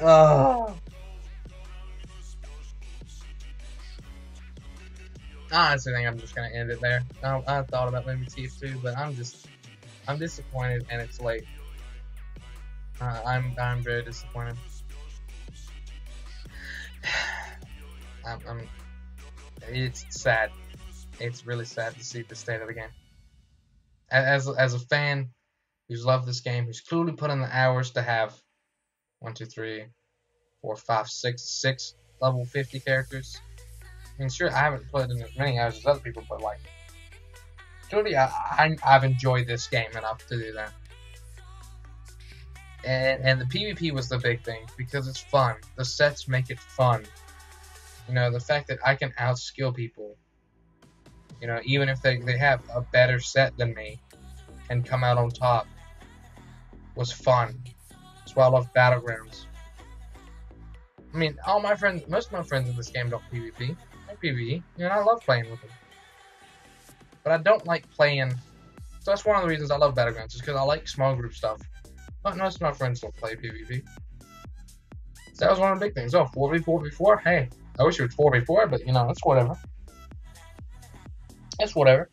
Oh. Honestly, I think I'm just gonna end it there. I thought about maybe TF2, but I'm disappointed, and it's late. I'm very disappointed. It's sad. It's really sad to see the state of the game. As a fan who's loved this game, who's clearly put in the hours to have 1, 2, 3, 4, 5, 6 level 50 characters. I mean, sure, I haven't played in as many hours as other people, but like, clearly I've enjoyed this game enough to do that. And the PvP was the big thing because it's fun. The sets make it fun. You know, the fact that I can outskill people. You know, even if they have a better set than me and come out on top was fun. That's why I love Battlegrounds. I mean, most of my friends in this game don't PvP. I PvE, and I love playing with them. But I don't like playing. So that's one of the reasons I love Battlegrounds, is because I like small group stuff. But most of my friends don't play PvP. So that was one of the big things. Oh, 4v4 before? Hey, I wish it was 4v4, but you know, it's whatever. It's whatever.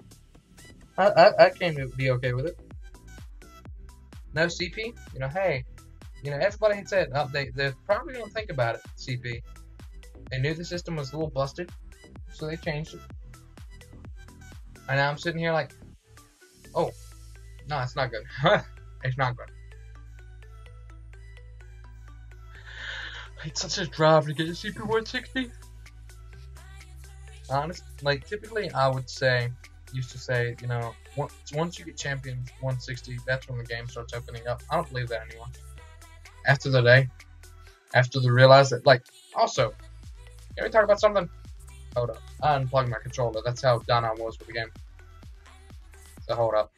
I came to be okay with it. No CP? You know, hey. You know, everybody had said, they're probably going to think about it, CP. They knew the system was a little busted, so they changed it. And now I'm sitting here like, oh, no, it's not good. It's not good. It's such a drive to get a CP 160. Honest, like, typically I would say, used to say, you know, once you get champion 160, that's when the game starts opening up. I don't believe that anymore. After they realize that, like, also, can we talk about something? Hold up. I unplugged my controller. That's how done I was with the game. So hold up.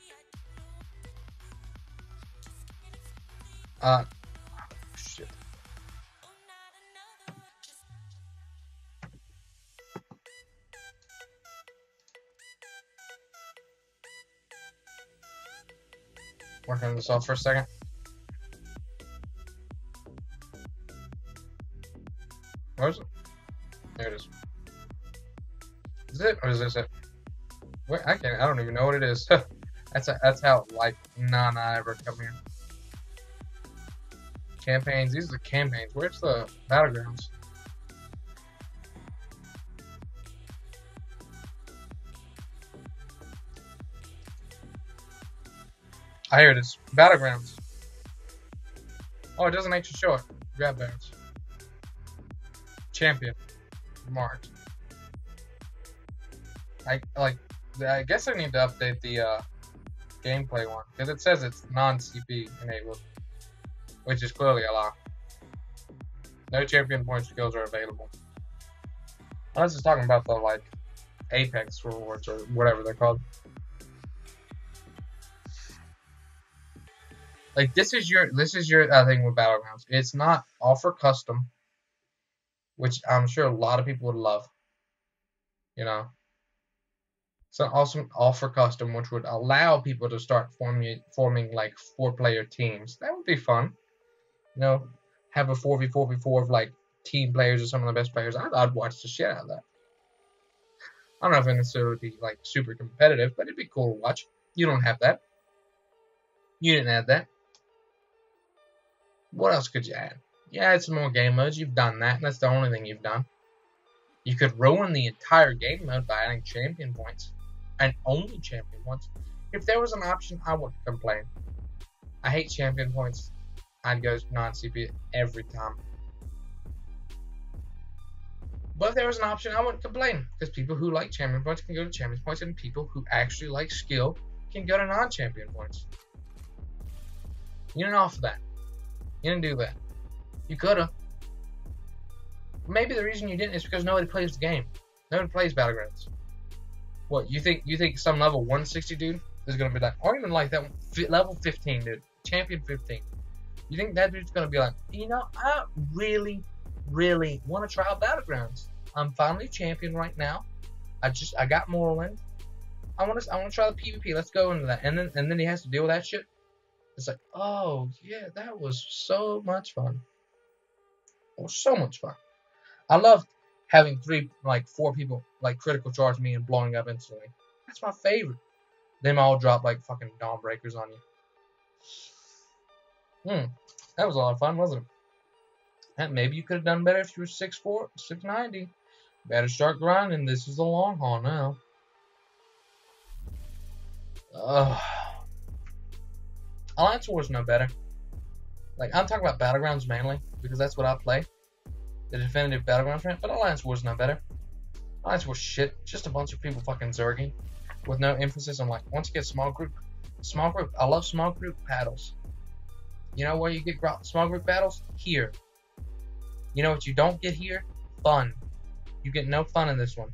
Shit. Working this off for a second. Where is it? There it is. Is it, or is this it? Wait, I don't even know what it is. that's how, like, none I ever come here. Campaigns, these are the campaigns. Where's the Battlegrounds? Here it is. Battlegrounds. Oh, it doesn't actually show it. Grab bears. Champion. Marked. I guess I need to update the gameplay one, because it says it's non-CP enabled, which is clearly a lie. No champion points skills are available. I was just talking about the, like, Apex rewards or whatever they're called. Like, this is your thing with Battlegrounds. It's not offer custom, which I'm sure a lot of people would love. You know, it's an awesome offer custom, which would allow people to start forming like 4-player teams. That would be fun. You know, have a 4v4 of like team players or some of the best players. I'd watch the shit out of that. I don't know if it necessarily would be like super competitive, but it'd be cool to watch. You don't have that. You didn't add that. What else could you add? You add some more game modes. You've done that, and that's the only thing you've done. You could ruin the entire game mode by adding champion points. And only champion points. If there was an option, I wouldn't complain. I hate champion points. I'd go non-CP every time. But if there was an option, I wouldn't complain. Because people who like champion points can go to champion points, and people who actually like skill can go to non-champion points. You didn't offer that. You didn't do that. You could have. Maybe the reason you didn't is because nobody plays the game. Nobody plays Battlegrounds. What, you think some level 160 dude is going to be like, or even like that level 15 dude, champion 15. You think that dude's going to be like, you know, I really, really want to try out Battlegrounds. I'm finally champion right now. I got Morrowind. I want to try the PvP. Let's go into that. And then he has to deal with that shit. It's like, oh yeah, that was so much fun. It was so much fun. I love having 4 people like critical charge me and blowing up instantly. That's my favorite. Them all drop like fucking dawn breakers on you. That was a lot of fun, wasn't it? And maybe you could have done better if you were 6'4", 690. Better start grinding. This is the long haul now. Alliance Wars no better. Like, I'm talking about Battlegrounds mainly because that's what I play. The definitive Battlegrounds fan, but Alliance Wars no better. Alliance Wars shit. Just a bunch of people fucking zerging with no emphasis on, like, once you get small group. I love small group battles. You know where you get small group battles? Here. You know what you don't get here? Fun. You get no fun in this one.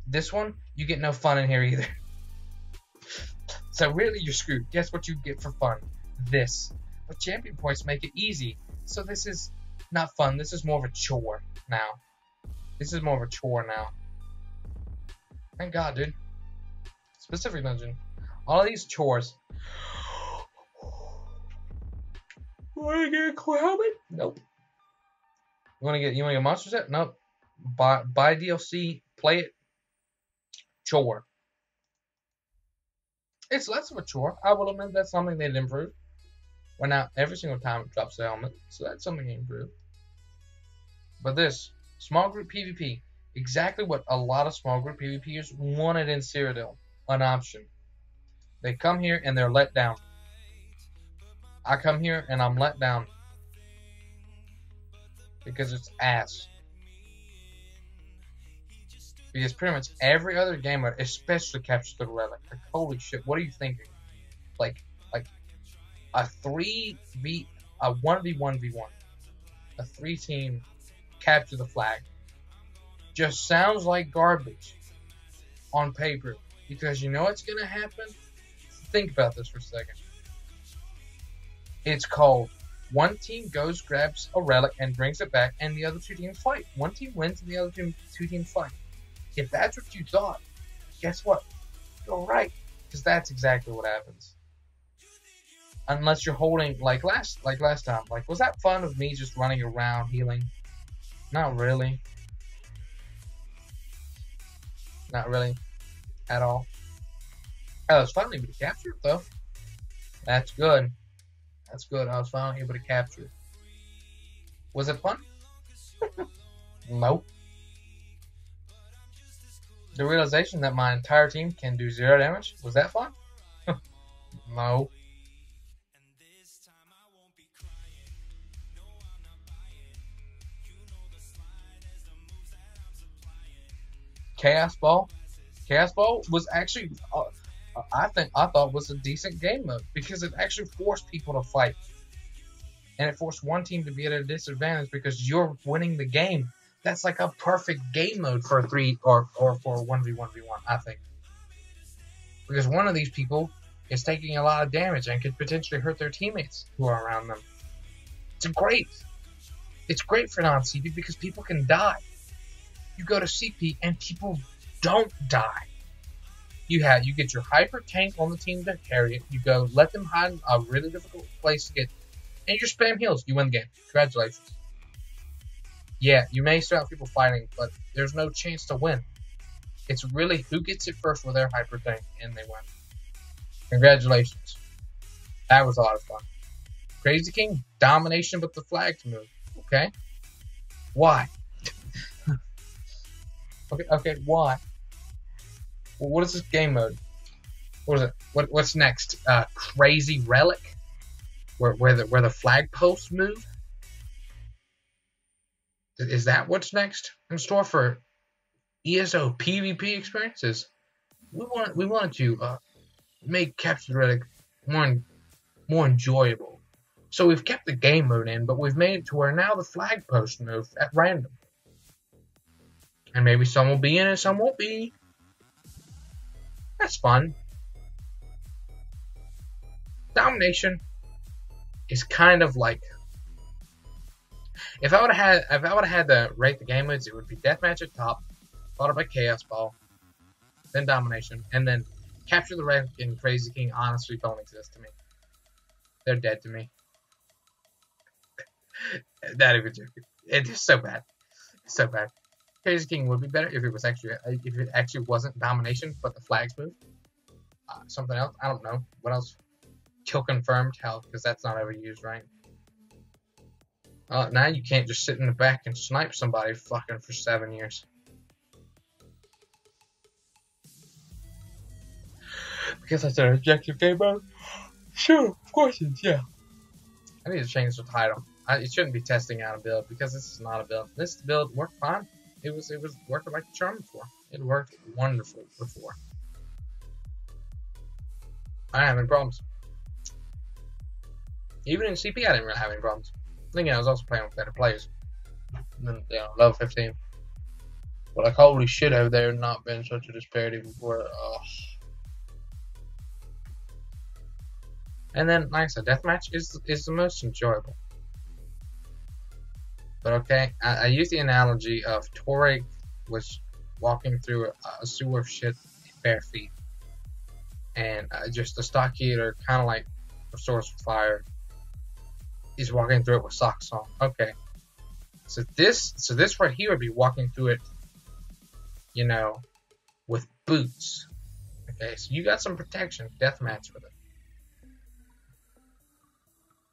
This one, you get no fun in here either. So really, you're screwed. Guess what you get for fun? This. But champion points make it easy. So this is not fun. This is more of a chore now. Thank God, dude. Specific dungeon. All of these chores. Want to get a cool helmet? Nope. You want to get monster set? Nope. Buy DLC, play it. Chore. It's less of a chore. I will admit that's something they'd improve. Well, now every single time it drops the helmet, so that's something they improve. But this small group PvP, exactly what a lot of small group PvPers wanted in Cyrodiil, an option. They come here and they're let down. I come here and I'm let down because it's ass. Because pretty much every other game mode, especially Capture the Relic, like holy shit, what are you thinking? Like a 1v1v1, a 3-team capture the flag, just sounds like garbage on paper. Because you know what's gonna happen? Think about this for a second. It's called one team goes, grabs a relic, and brings it back, and the other 2 teams fight. One team wins, and the other 2 teams fight. If that's what you thought, guess what? You're right, because that's exactly what happens. Unless you're holding like last time. Like, was that fun of me just running around healing? Not really. Not really, at all. I was finally able to capture it though. That's good. That's good. I was finally able to capture it. Was it fun? Nope. The realization that my entire team can do 0 damage, was that fun? No. Chaos Ball was actually, I thought was a decent game mode because it actually forced people to fight, and it forced one team to be at a disadvantage because you're winning the game. That's like a perfect game mode for a 3 or for a 1v1v1, I think, because one of these people is taking a lot of damage and could potentially hurt their teammates who are around them. It's great for non-CP because people can die. You go to CP and people don't die. You get your hyper tank on the team to carry it. You go let them hide in a really difficult place to get, and you spam heals. You win the game. Congratulations. Yeah, you may still have people fighting, but there's no chance to win. It's really who gets it first with their hyper tank, and they win. Congratulations. That was a lot of fun. Crazy King, domination with the flag to move. Okay? Why? Okay, why? Well, what is this game mode? What is it? What's next? Crazy Relic? Where the flag posts move? Is that what's next in store for ESO PvP experiences? We wanted to make Capture the Relic more enjoyable. So we've kept the game mode in, but we've made it to where now the flag posts move at random. And maybe some will be in it, some won't be. That's fun. Domination is kind of like, if I would have had to rate the game modes, it would be Deathmatch at top, followed by Chaos Ball, then Domination, and then Capture the Wreck and Crazy King honestly don't exist to me. They're dead to me. Not even joking. It's just so bad. It's so bad. Crazy King would be better if it actually wasn't Domination, but the flags moved. Something else? I don't know. What else? Kill Confirmed? Hell, because that's not ever used, right? Now you can't just sit in the back and snipe somebody fucking for 7 years. Because that's an objective game mode? Sure, of course it is, yeah. I need to change the title. It shouldn't be testing out a build, because this is not a build. This build worked fine. It was working like a charm before. It worked wonderful before. I didn't have any problems. Even in CP, I didn't really have any problems. Again, I was also playing with better players than, level 15. But like, holy shit, have there not been such a disparity before? And then, like I said, Deathmatch is the most enjoyable. But okay, I use the analogy of Torek was walking through a sewer of shit bare feet. And just a stock eater, kind of like a Source of Fire, he's walking through it with socks on. Okay. So this right here would be walking through it, with boots. Okay, so you got some protection, Deathmatch with it.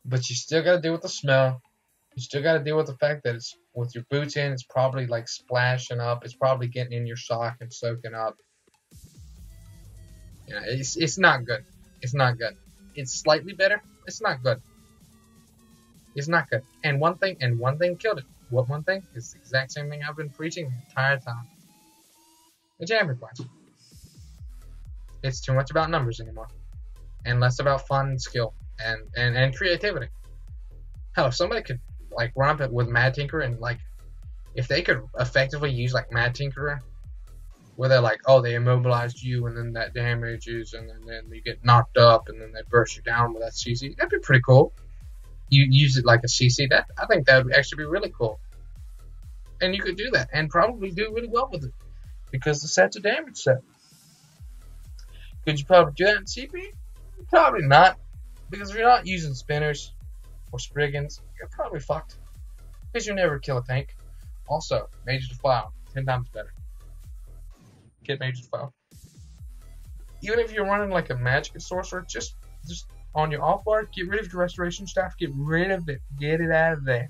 But you still gotta deal with the smell. You still gotta deal with the fact that it's with your boots in, it's probably like splashing up. It's probably getting in your sock and soaking up. It's not good. It's not good. It's slightly better. It's not good. It's not good. And one thing killed it. What one thing? It's the exact same thing I've been preaching the entire time. The jamming points. It's too much about numbers anymore. And less about fun and skill and creativity. Hell, if somebody could like run up with Mad Tinkerer and like if they could effectively use like Mad Tinkerer, where they're like, oh, they immobilized you and then that damages and then you get knocked up and then they burst you down with that CC, that'd be pretty cool. You use it like a CC, I think that would actually be really cool. And you could do that and probably do really well with it because the set's a damage set. Could you probably do that in CP? Probably not, because if you're not using spinners or Spriggans, you're probably fucked because you never kill a tank. Also, Major Defile, 10 times better. Get Major Defile. Even if you're running like a magic sorcerer, just on your off bar, get rid of your restoration staff, get rid of it, get it out of there.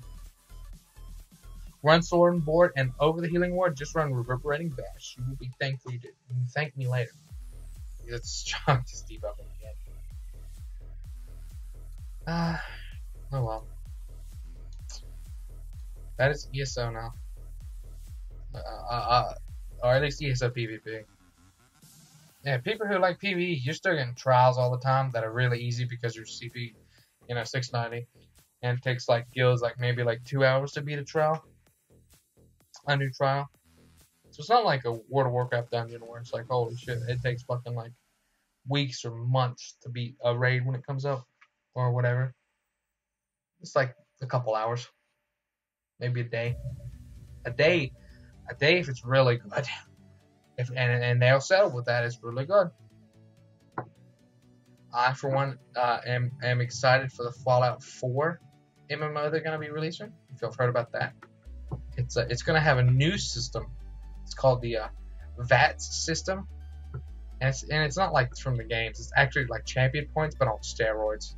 Run sword and board, and over the healing ward, just run reverberating bash. You will be thankful you did. You can thank me later. It's strong to debuff up again. Oh well. That is ESO now. Or at least ESO PvP. Yeah, people who like PvE, you're still getting trials all the time that are really easy because you're CP, 690. And it takes like guilds like maybe like 2 hours to beat a trial. A new trial. So it's not like a World of Warcraft dungeon where it's like, holy shit, it takes fucking like weeks or months to beat a raid when it comes up. Or whatever. It's like a couple hours. Maybe a day. A day if it's really good. And they'll settle with that. It's really good. I, for one, am excited for the Fallout 4 MMO they're going to be releasing. If you've heard about that. It's going to have a new system. It's called the VATS system. And it's not like it's from the games. It's actually like champion points, but on steroids.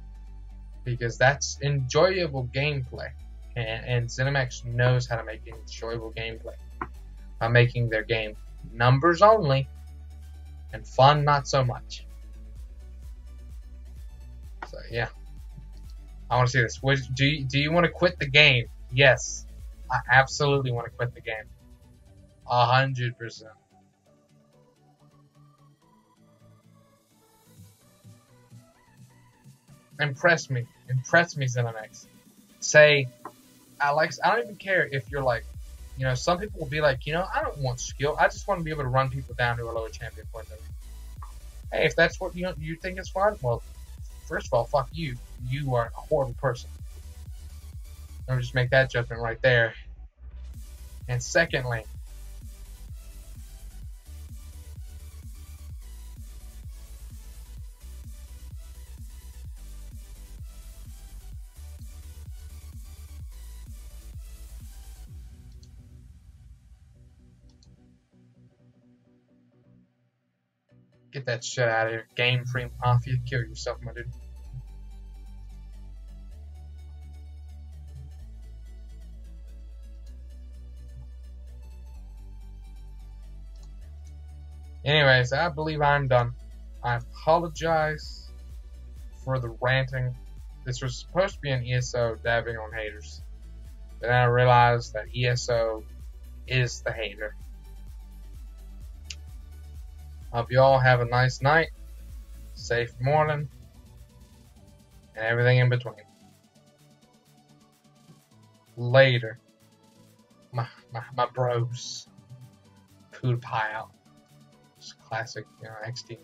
Because that's enjoyable gameplay. And ZeniMax knows how to make enjoyable gameplay. By making their game numbers only. And fun not so much. So yeah. I want to see this. Do you want to quit the game? Yes. I absolutely want to quit the game. 100%. Impress me. impress me, Zenimax. Say, I don't even care if you're like, you know, some people will be like, you know, I don't want skill. I just want to be able to run people down to a lower champion point. Hey, if that's what you think is fun, well, first of all, fuck you. You are a horrible person. Let me just make that judgment right there. And secondly, get that shit out of here. Game Free Mafia. Kill yourself, my dude. Anyways, I believe I'm done. I apologize for the ranting. This was supposed to be an ESO dabbing on haters. But then I realized that ESO is the hater. Hope you all have a nice night, safe morning, and everything in between. Later. My bros. PewDiePie out. Just classic, you know, XD.